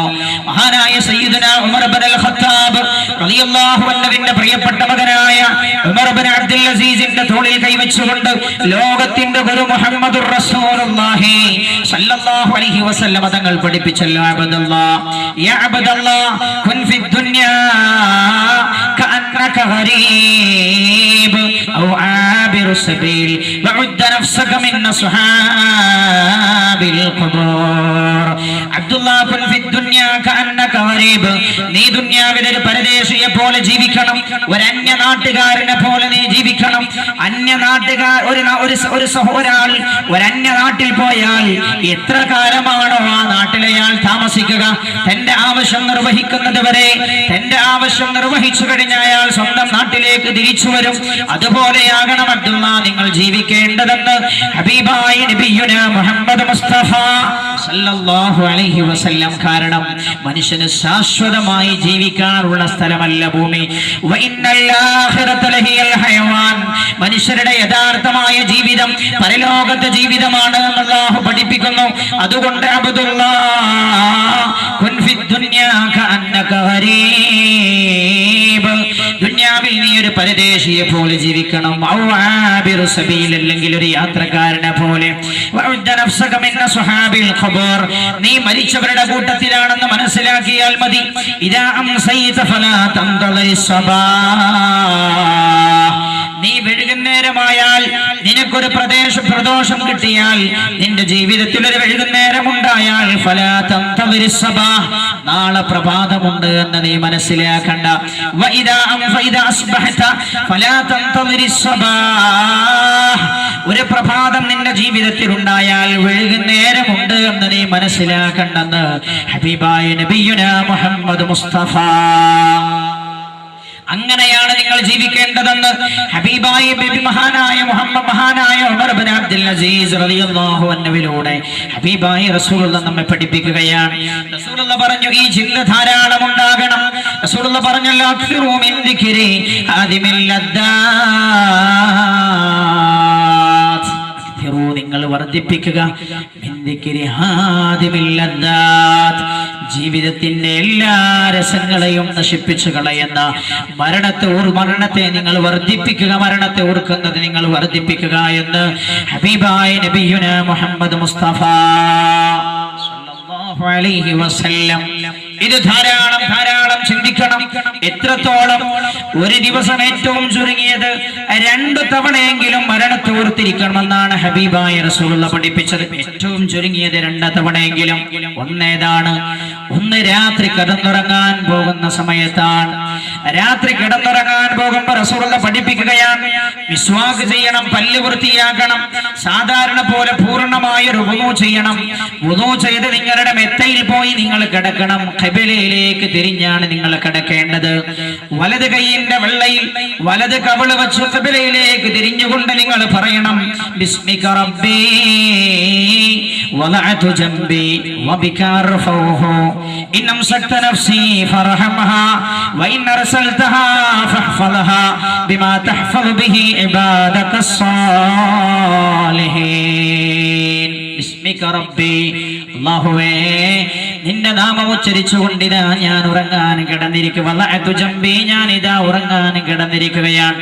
മഹാനായ സയ്യിദുനാ ഉമർ ഇബ്നുൽ ഖത്താബ് റളിയല്ലാഹു അൻഹുവിന്റെ പ്രിയപ്പെട്ട മകനായ ഉമർ ഇബ്നു അബ്ദുൽ അസീസിന്റെ തോളിൽ കൈവച്ചുകൊണ്ട് ലോകത്തിന്റെ ഗുരു മുഹമ്മദുർ റസൂലുള്ളാഹി സല്ലല്ലാഹു അലൈഹി വസല്ലം തങ്ങൾ പഠിപ്പിച്ചു, يا عبد الله كن في الدنيا كأنك غريب أو عابر السبيل وعد نفسك من أصحاب القبور. عبد الله كن في الدنيا كأنك غريب. നീ ദുനിയാവിൽ ഒരു പരദേശിയെ പോലെ ജീവിക്കണം, ഒരു അന്യ നാട്ടുകാരനെ പോലെ നീ ജീവിക്കണം. അന്യ നാട്ടുകാർ ഒരാൾ ഒരു അന്യ നാട്ടിൽ പോയാൽ എത്ര കാലമാണോ ആ നാട്ടിലെ താമസിക്കുക, തന്റെ ആവശ്യം നിർവഹിക്കുന്നത് വരെ, തന്റെ ആവശ്യം നിർവഹിച്ചു കഴിഞ്ഞ അയാൾ സ്വന്തം നാട്ടിലേക്ക് തിരിച്ചു വരും. അതുപോലെയാകണം അബ്ദുള്ള നിങ്ങൾ ജീവിക്കേണ്ടതെന്ന് ഹബീബായ നബിയുനാ മുഹമ്മദ് മുസ്തഫ സല്ലല്ലാഹു അലൈഹി വസല്ലം. കാരണം മനുഷ്യന് ശാശ്വതമായി ജീവിക്കാനുള്ള സ്ഥലമല്ല ഭൂമി. വഇന്നൽ ആഖിറത ലഹിയൽ ഹയവാൻ. മനുഷ്യരുടെ യഥാർത്ഥമായ ജീവിതം പരലോകത്തെ ജീവിതമാണ് എന്ന് അല്ലാഹു പഠിപ്പിക്കുന്നു. അതുകൊണ്ട് ദുനിയാവിൽ നീ ഒരു പരദേശിയെ പോലെ ജീവിക്കണം, അല്ലെങ്കിൽ ഒരു യാത്രക്കാരനെ പോലെ. നീ മരിച്ചവരുടെ കൂട്ടത്തിലാണെന്ന് മനസ്സിലാക്കിയാൽ മതി. നീ വൈകുന്നേരമായാൽ നിനക്കൊരു പ്രദോഷം കിട്ടിയാൽ, നിന്റെ ജീവിതത്തിൽ ഒരു വൈകുന്നേരം ഉണ്ടായാൽ, നാളെ പ്രഭാതമുണ്ട് എന്ന് നീ മനസ്സിലാക്കണ്ട. ഒരു പ്രഭാതം നിന്റെ ജീവിതത്തിൽ ഉണ്ടായാൽ വൈകുന്നേരമുണ്ട് എന്ന് നീ മനസ്സിലാക്കണ്ടെന്ന് ഹബീബായ നബിയുനാ മുഹമ്മദ് മുസ്തഫ. അങ്ങനെയാണ് നിങ്ങൾ ജീവിക്കേണ്ടതെന്ന് ഹബീബായ മഹാനായ ഉമർ ഇബ്നു അബ്ദുൽ അസീസ് റളിയല്ലാഹു അൻഹുവിലൂടെ ഹബീബായ റസൂലുള്ളാഹി നമ്മെ പഠിപ്പിക്കുകയാണ്. റസൂലുള്ളാഹി പറഞ്ഞു, ഈ ചിന്ത ധാരാളം ഉണ്ടാകണം. റസൂലുള്ളാഹി പറഞ്ഞല്ലോ, അക്സിറൂ മിൻ ദിക്രി ആദിമിൽ ലദ്ദാത്ത്. നിങ്ങൾ വർദ്ധിപ്പിക്കുക ജീവിതത്തിന്റെ എല്ലാ രസങ്ങളെയും നശിപ്പിച്ചു കളയുന്ന മരണത്തെ നിങ്ങൾ വർദ്ധിപ്പിക്കുക, മരണത്തെ ഓർക്കുന്നത് നിങ്ങൾ വർദ്ധിപ്പിക്കുക എന്ന് ഹബീബായ നബിയുനാ മുഹമ്മദ് മുസ്തഫ സല്ലല്ലാഹു അലൈഹി വസല്ലം. ഇത് ധാരാളം ചിന്തിക്കണം. എത്രത്തോളം ഒരു ദിവസം ഏറ്റവും ചുരുങ്ങിയത് 2 തവണയെങ്കിലും മരണത്തെ ഓർത്തിരിക്കണമെന്നാണ് ഹബീബായ റസൂലുള്ളാഹി പഠിപ്പിച്ചത്. ഏറ്റവും ചുരുങ്ങിയത് 2 തവണയെങ്കിലും. ഒന്നേതാണ്? ഒന്ന് രാത്രി കിടന്നുറങ്ങാൻ പോകുന്ന സമയത്താണ്. രാത്രി കിടന്നുറങ്ങാൻ പോകുമ്പോൾ റസൂലുള്ളാഹി പഠിപ്പിക്കുകയാണ്, മിസ്വാക്ക് ചെയ്യണം, പല്ല് വൃത്തിയാക്കണം, സാധാരണ പോലെ പൂർണ്ണമായ ഒരു വുളൂ ചെയ്യണം. വുളൂ ചെയ്ത് നിങ്ങളുടെ മെത്തയിൽ പോയി നിങ്ങൾ കിടക്കണം. ഖിബലയിലേക്ക് തിരിഞ്ഞാണ് നിങ്ങൾ കിടക്കേണ്ടത്. വലത് കൈയിന്റെ വെള്ളയിൽ വലത് കവിള് വെച്ച് ഖിബലയിലേക്ക് തിരിഞ്ഞുകൊണ്ട് നിങ്ങൾ പറയണം, ബിസ്മിക റബ്ബി വദഅതു ജംബി വബിക അർഫഉഹു ഇൻ അംസക്ത നഫ്സി ഫർഹംഹാ വഇൻ അർസൽതഹാ ഫഹ്ഫദ്ഹാ ബിമാ തഹ്ഫദു ബിഹി ഇബാദകസ് സാലിഹീൻ. ബിസ്മിക റബ്ബി, അല്ലാഹുവേ നിന്റെ നാമം ഉച്ചരിച്ചുകൊണ്ടിതാ ഞാൻ ഉറങ്ങാൻ കിടന്നിരിക്കുക. ഞാൻ ഇതാ ഉറങ്ങാൻ കിടന്നിരിക്കുകയാണ്.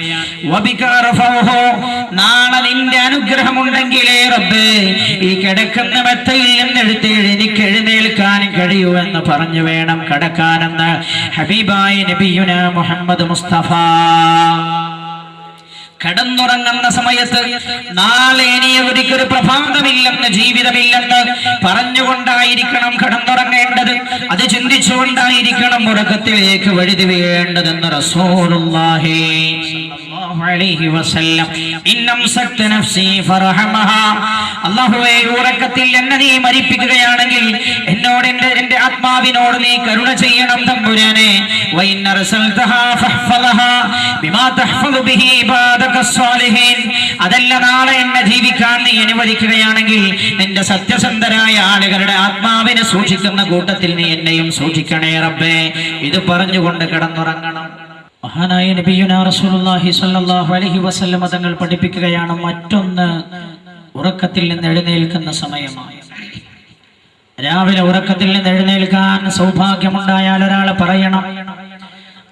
നാളെ നിന്റെ അനുഗ്രഹമുണ്ടെങ്കിലേ റബ്ബേ ഈ കിടക്കുന്ന മെത്തയിൽ നിന്നെടുത്ത് എനിക്ക് എഴുന്നേൽക്കാൻ കഴിയൂ എന്ന് പറഞ്ഞു വേണം കിടക്കാനെന്ന് ഹബീബായ നബിയുനാ മുഹമ്മദ് മുസ്തഫ. കടന്നുറങ്ങുന്ന സമയത്ത് നാളെ ഇനി ഒരിക്കലും പ്രഭാതമില്ലെന്ന്, ജീവിതമില്ലെന്ന് പറഞ്ഞുകൊണ്ടായിരിക്കണം കടന്നുറങ്ങേണ്ടത്. അത് ചിന്തിച്ചുകൊണ്ടായിരിക്കണം ഉറക്കത്തിലേക്ക് വഴുതി വീഴേണ്ടതെന്ന് റസൂലുള്ളാഹി സ്വല്ലല്ലാഹു അലൈഹി വസല്ലം. ഇന്നംസക്ത നഫ്സി ഫർഹമഹാ. അല്ലാഹുവേ, ഉറക്കത്തിൽ എന്നെ നീ മരിപ്പിക്കുകയാണെങ്കിൽ എന്നോട് എന്റെ ആത്മാവിനോട് നീ കരുണ ചെയ്യണം തമ്പുരാനെ. വഇന്നർസൽതഹാ ഫഹ്ഫളഹാ ബിമാ തഹ്ഫളു ബിഹി ഇബാദക സ്വാലിഹീൻ. അതല്ല, നാളെ എന്നെ ജീവിക്കാൻ നീ അനുവദിക്കുകയാണെങ്കിൽ നിന്റെ സത്യസന്ധരായ ആളുകളുടെ ആത്മാവിനെ സൂക്ഷിക്കുന്ന കൂട്ടത്തിൽ നീ എന്നെയും സൂക്ഷിക്കണേ റബ്ബേ. ഇത് പറഞ്ഞുകൊണ്ട് കിടന്നുറങ്ങണം. മഹാനായ നബിയുനാ റസൂലുള്ളാഹി സ്വല്ലല്ലാഹു അലൈഹി വസല്ലം തങ്ങൾ പഠിപ്പിക്കുകയാണ്. മറ്റൊന്ന് ഉറക്കത്തിൽ നിന്ന് എഴുന്നേൽക്കുന്ന സമയമാണ്. രാവിലെ ഉറക്കത്തിൽ നിന്ന് എഴുന്നേൽക്കാൻ സൗഭാഗ്യമുണ്ടായാൽ ഒരാൾ പറയണം,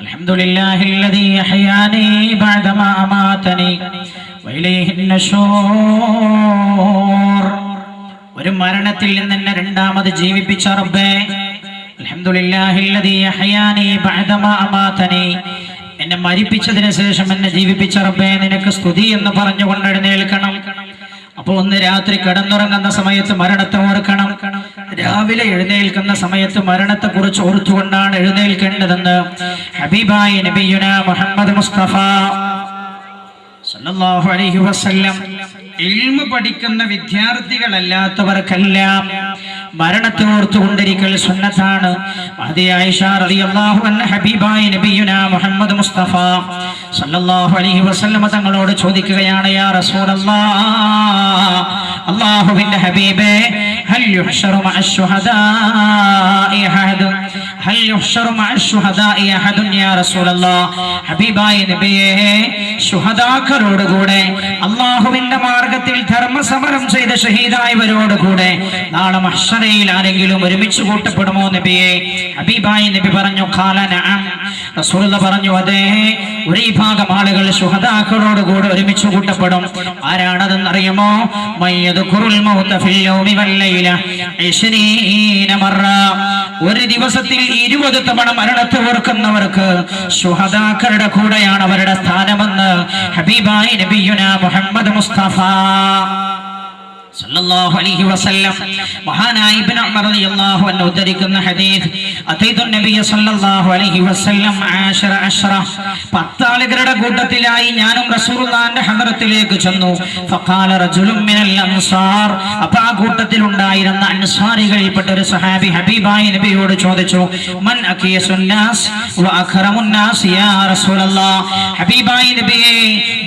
അൽഹംദുലില്ലാഹില്ലദീ അഹ്യാനീ ബഅദമാ അമാതനീ വഇലൈഹിൻ നശൂർ. ഒരു മരണത്തിൽ നിന്ന് എന്നെ രണ്ടാമത് ജീവിപ്പിച്ച റബ്ബേ, അൽഹംദുലില്ലാഹില്ലദീ അഹ്യാനീ ബഅദമാ അമാതനീ, എന്നെ മരിപ്പിച്ചതിന് ശേഷം എന്നെ ജീവിപ്പിച്ച റബ്ബേ നിനക്ക് സ്തുതി എന്ന് പറഞ്ഞുകൊണ്ട് എഴുന്നേൽക്കണം. അപ്പൊ ഒന്ന് രാത്രി കിടന്നുറങ്ങുന്ന സമയത്ത് മരണത്തെ ഓർക്കണം, രാവിലെ എഴുന്നേൽക്കുന്ന സമയത്ത് മരണത്തെ കുറിച്ച് ഓർത്തുകൊണ്ടാണ് എഴുന്നേൽക്കേണ്ടതെന്ന് ഹബീബായ നബിയുനാ മുഹമ്മദ് മുസ്തഫ സല്ലല്ലാഹു അലൈഹി വസല്ലം. ഇൽമു പഠിക്കുന്ന വിദ്യാർത്ഥികളല്ലാത്തവർക്കെല്ലാം മരണത്തെ ഓർത്തുകൊണ്ടിരിക്കൽ സുന്നത്താണ്. ആയിഷ റളിയല്ലാഹു അൻഹ ഹബീബായ നബിയുനാ മുഹമ്മദ് മുസ്തഫ സല്ലല്ലാഹു അലൈഹി വസല്ലം തങ്ങളോട് ചോദിക്കുകയാണ്, യാ റസൂലല്ലാഹ്, അല്ലാഹുവിന്റെ ഹബീബേ, ഹൽ യുഹ്ശറു മഅശ്ശുഹദാഇ അഹദ്, ഹൽ യുഹ്ശറു മഅശ്ശുഹദാഇ അഹദ് യാ റസൂലല്ലാഹ്. ഹബീബായ നബിയേ, ശുഹദാക്കളോട് കൂടെ, അല്ലാഹുവിന്റെ മാർഗ്ഗത്തിൽ ധർമ്മസമരം ചെയ്ത ഷഹീദായവരോട് കൂടെ നാളെ മഹ്ശറയിൽ ആരെങ്കിലും ഒരുമിച്ച് കൂട്ടപ്പെടുമോ നബിയേ? ഹബീബായ നബി പറഞ്ഞു, ഖാല നഅം. റസൂലുള്ളാഹി പറഞ്ഞു, അതെ, ഒരു വിഭാഗം ആളുകൾ ശുഹദാക്കളോട് കൂടെ ഒരുമിച്ച് കൂട്ടപ്പെടും. ആരാണതെന്ന് അറിയുമോ? മയ്യദ്കുറുൽ മൗത ഫിൽ യൗമി വൽ ലൈല 20 മറ. ഒരു ദിവസത്തിൽ 20 തവണ മരണത്തെ ഓർക്കുന്നവർക്ക് ശുഹദാക്കളുടെ കൂടെയാണ് അവരുടെ സ്ഥാനമെന്ന് ഹബീബായ നബിയുനാ മുഹമ്മദ് മുസ്തഫ സല്ലല്ലാഹു അലൈഹി വസല്ലം. മഹാനായ ഇബ്നു ഉമർ റളിയല്ലാഹു അൻഹു ഉദ്ധരിക്കുന്ന ഹദീസ്, അതൈതു നബിയ സല്ലല്ലാഹു അലൈഹി വസല്ലം 10 ആളുകളുടെ കൂട്ടത്തിലായി ഞാനും റസൂലുള്ളാഹിന്റെ ഹദറത്തിലേക്ക് ചെന്നു. ഫഖാല റജുലുൻ മിനൽ അൻസാർ. അപ്പോൾ ആ കൂട്ടത്തിൽ ഉണ്ടായിരുന്ന അൻസാരികളിൽപ്പെട്ട ഒരു സഹാബി ഹബീബായ നബിയോട് ചോദിച്ചു, മൻ അഖിയസുൻ നാസ് വ അക്റമുൻ നാസ് യാ റസൂലല്ലാഹ്. ഹബീബായ നബിയെ,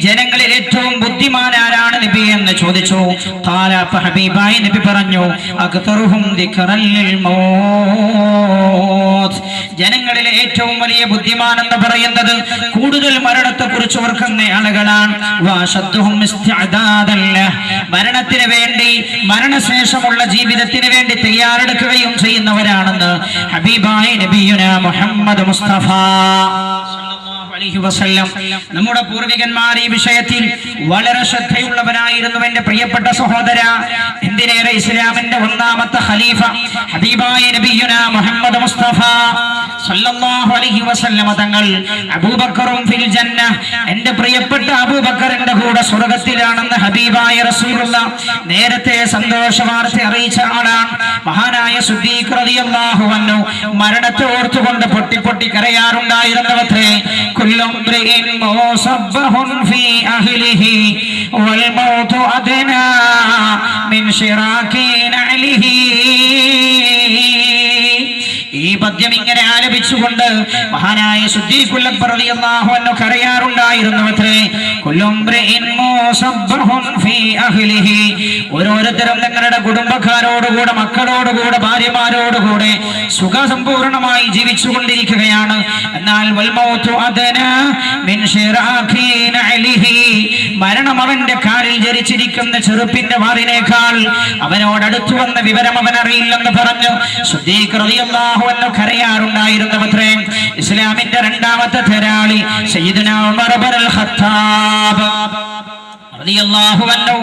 ജനങ്ങളിൽ ഏറ്റവും ബുദ്ധിമാൻ ആരാണ് നബി എന്ന് ചോദിച്ചു. ഖാല, ഹബീബായ നബി പറഞ്ഞു, അക്തറുഹും ദിക്റൻ ലിൽ മൗത്ത്. ജനങ്ങളിലെ ഏറ്റവും വലിയ ബുദ്ധിമാൻ എന്ന് പറയുന്നത് കൂടുതൽ മരണത്തെ കുറിച്ച് ഓർക്കുന്ന ആളുകളാണ്. വഅശദ്ദുഹും ഇസ്തിഅദാദൻ ലഹ്. മരണത്തിന് വേണ്ടി, മരണശേഷമുള്ള ജീവിതത്തിന് വേണ്ടി തയ്യാറെടുക്കുകയും ചെയ്യുന്നവരാണെന്ന് ഹബീബായ നബിയുനാ മുഹമ്മദ് മുസ്തഫ അലൈഹി വസല്ലം. നമ്മുടെ പൂർവികന്മാർ ഈ വിഷയത്തിൽ വളരെ ശ്രദ്ധയുള്ളവരായിരുന്നു. എന്റെ പ്രിയപ്പെട്ട സഹോദര, എന്തിനേറെ ഇസ്ലാമിന്റെ ഒന്നാമത്തെ ഖലീഫ ഹബീബായ നബിയുനാ മുഹമ്മദ് മുസ്തഫ സല്ലല്ലാഹു അലൈഹി വസല്ലം തങ്ങൾ, അബൂബക്കറും ഫിൽ ജന്ന, എന്റെ പ്രിയപ്പെട്ട അബൂബക്കറിന്റെ കൂടെ സ്വർഗ്ഗത്തിലാണെന്ന് ഹബീബായ റസൂലുള്ളാഹ് നേരത്തെ സന്തോഷ വാർത്ത അറിയിച്ച ആളാണ്. മഹാനായ സിദ്ദീഖ് റളിയല്ലാഹു അൻഹു മരണത്തെ ഓർത്തുകൊണ്ട് പൊട്ടി പൊട്ടി കരയാറുണ്ടായിരുന്നവത്രേ. കുല്ലു ഇംറിഇൻ മുസബ്ബഹുൻ ഫീ അഹ്ലിഹി വൽ മൗതു അദ്നാ മിൻ ശിറാകി നഅലിഹി. ഈ പദ്യം ഇങ്ങനെ ആലപിച്ചുകൊണ്ട് മഹാനായ സിദ്ദീഖുൽ അക്ബർ റളിയല്ലാഹു അൻഹു കരയാറുണ്ടായിരുന്നു. അത്രേ ഓരോരുത്തരും നിങ്ങളുടെ കുടുംബക്കാരോടുകൂടെ, മക്കളോടുകൂടെ, ഭാര്യമാരോടുകൂടെ സുഖസമ്പൂർണമായി ജീവിച്ചു കൊണ്ടിരിക്കുകയാണ്. എന്നാൽ മരണം അവന്റെ കാലിൽ ജനിച്ചിരിക്കുന്ന ചെറുപ്പിന്റെ വാറിനേക്കാൾ അവനോടടുത്തു വന്ന വിവരം അവൻ അറിയില്ലെന്ന് പറഞ്ഞു സിദ്ദീഖ് റളിയല്ലാഹു അൻഹു കരയാറുണ്ടായിരുന്നു. അത്രേ ഇസ്ലാമിന്റെ രണ്ടാമത്തെ ധരാളി സയ്യിദുനാ ഉമർ ഇബ്നുൽ ഖത്താബ് റളിയല്ലാഹു അൻഹു,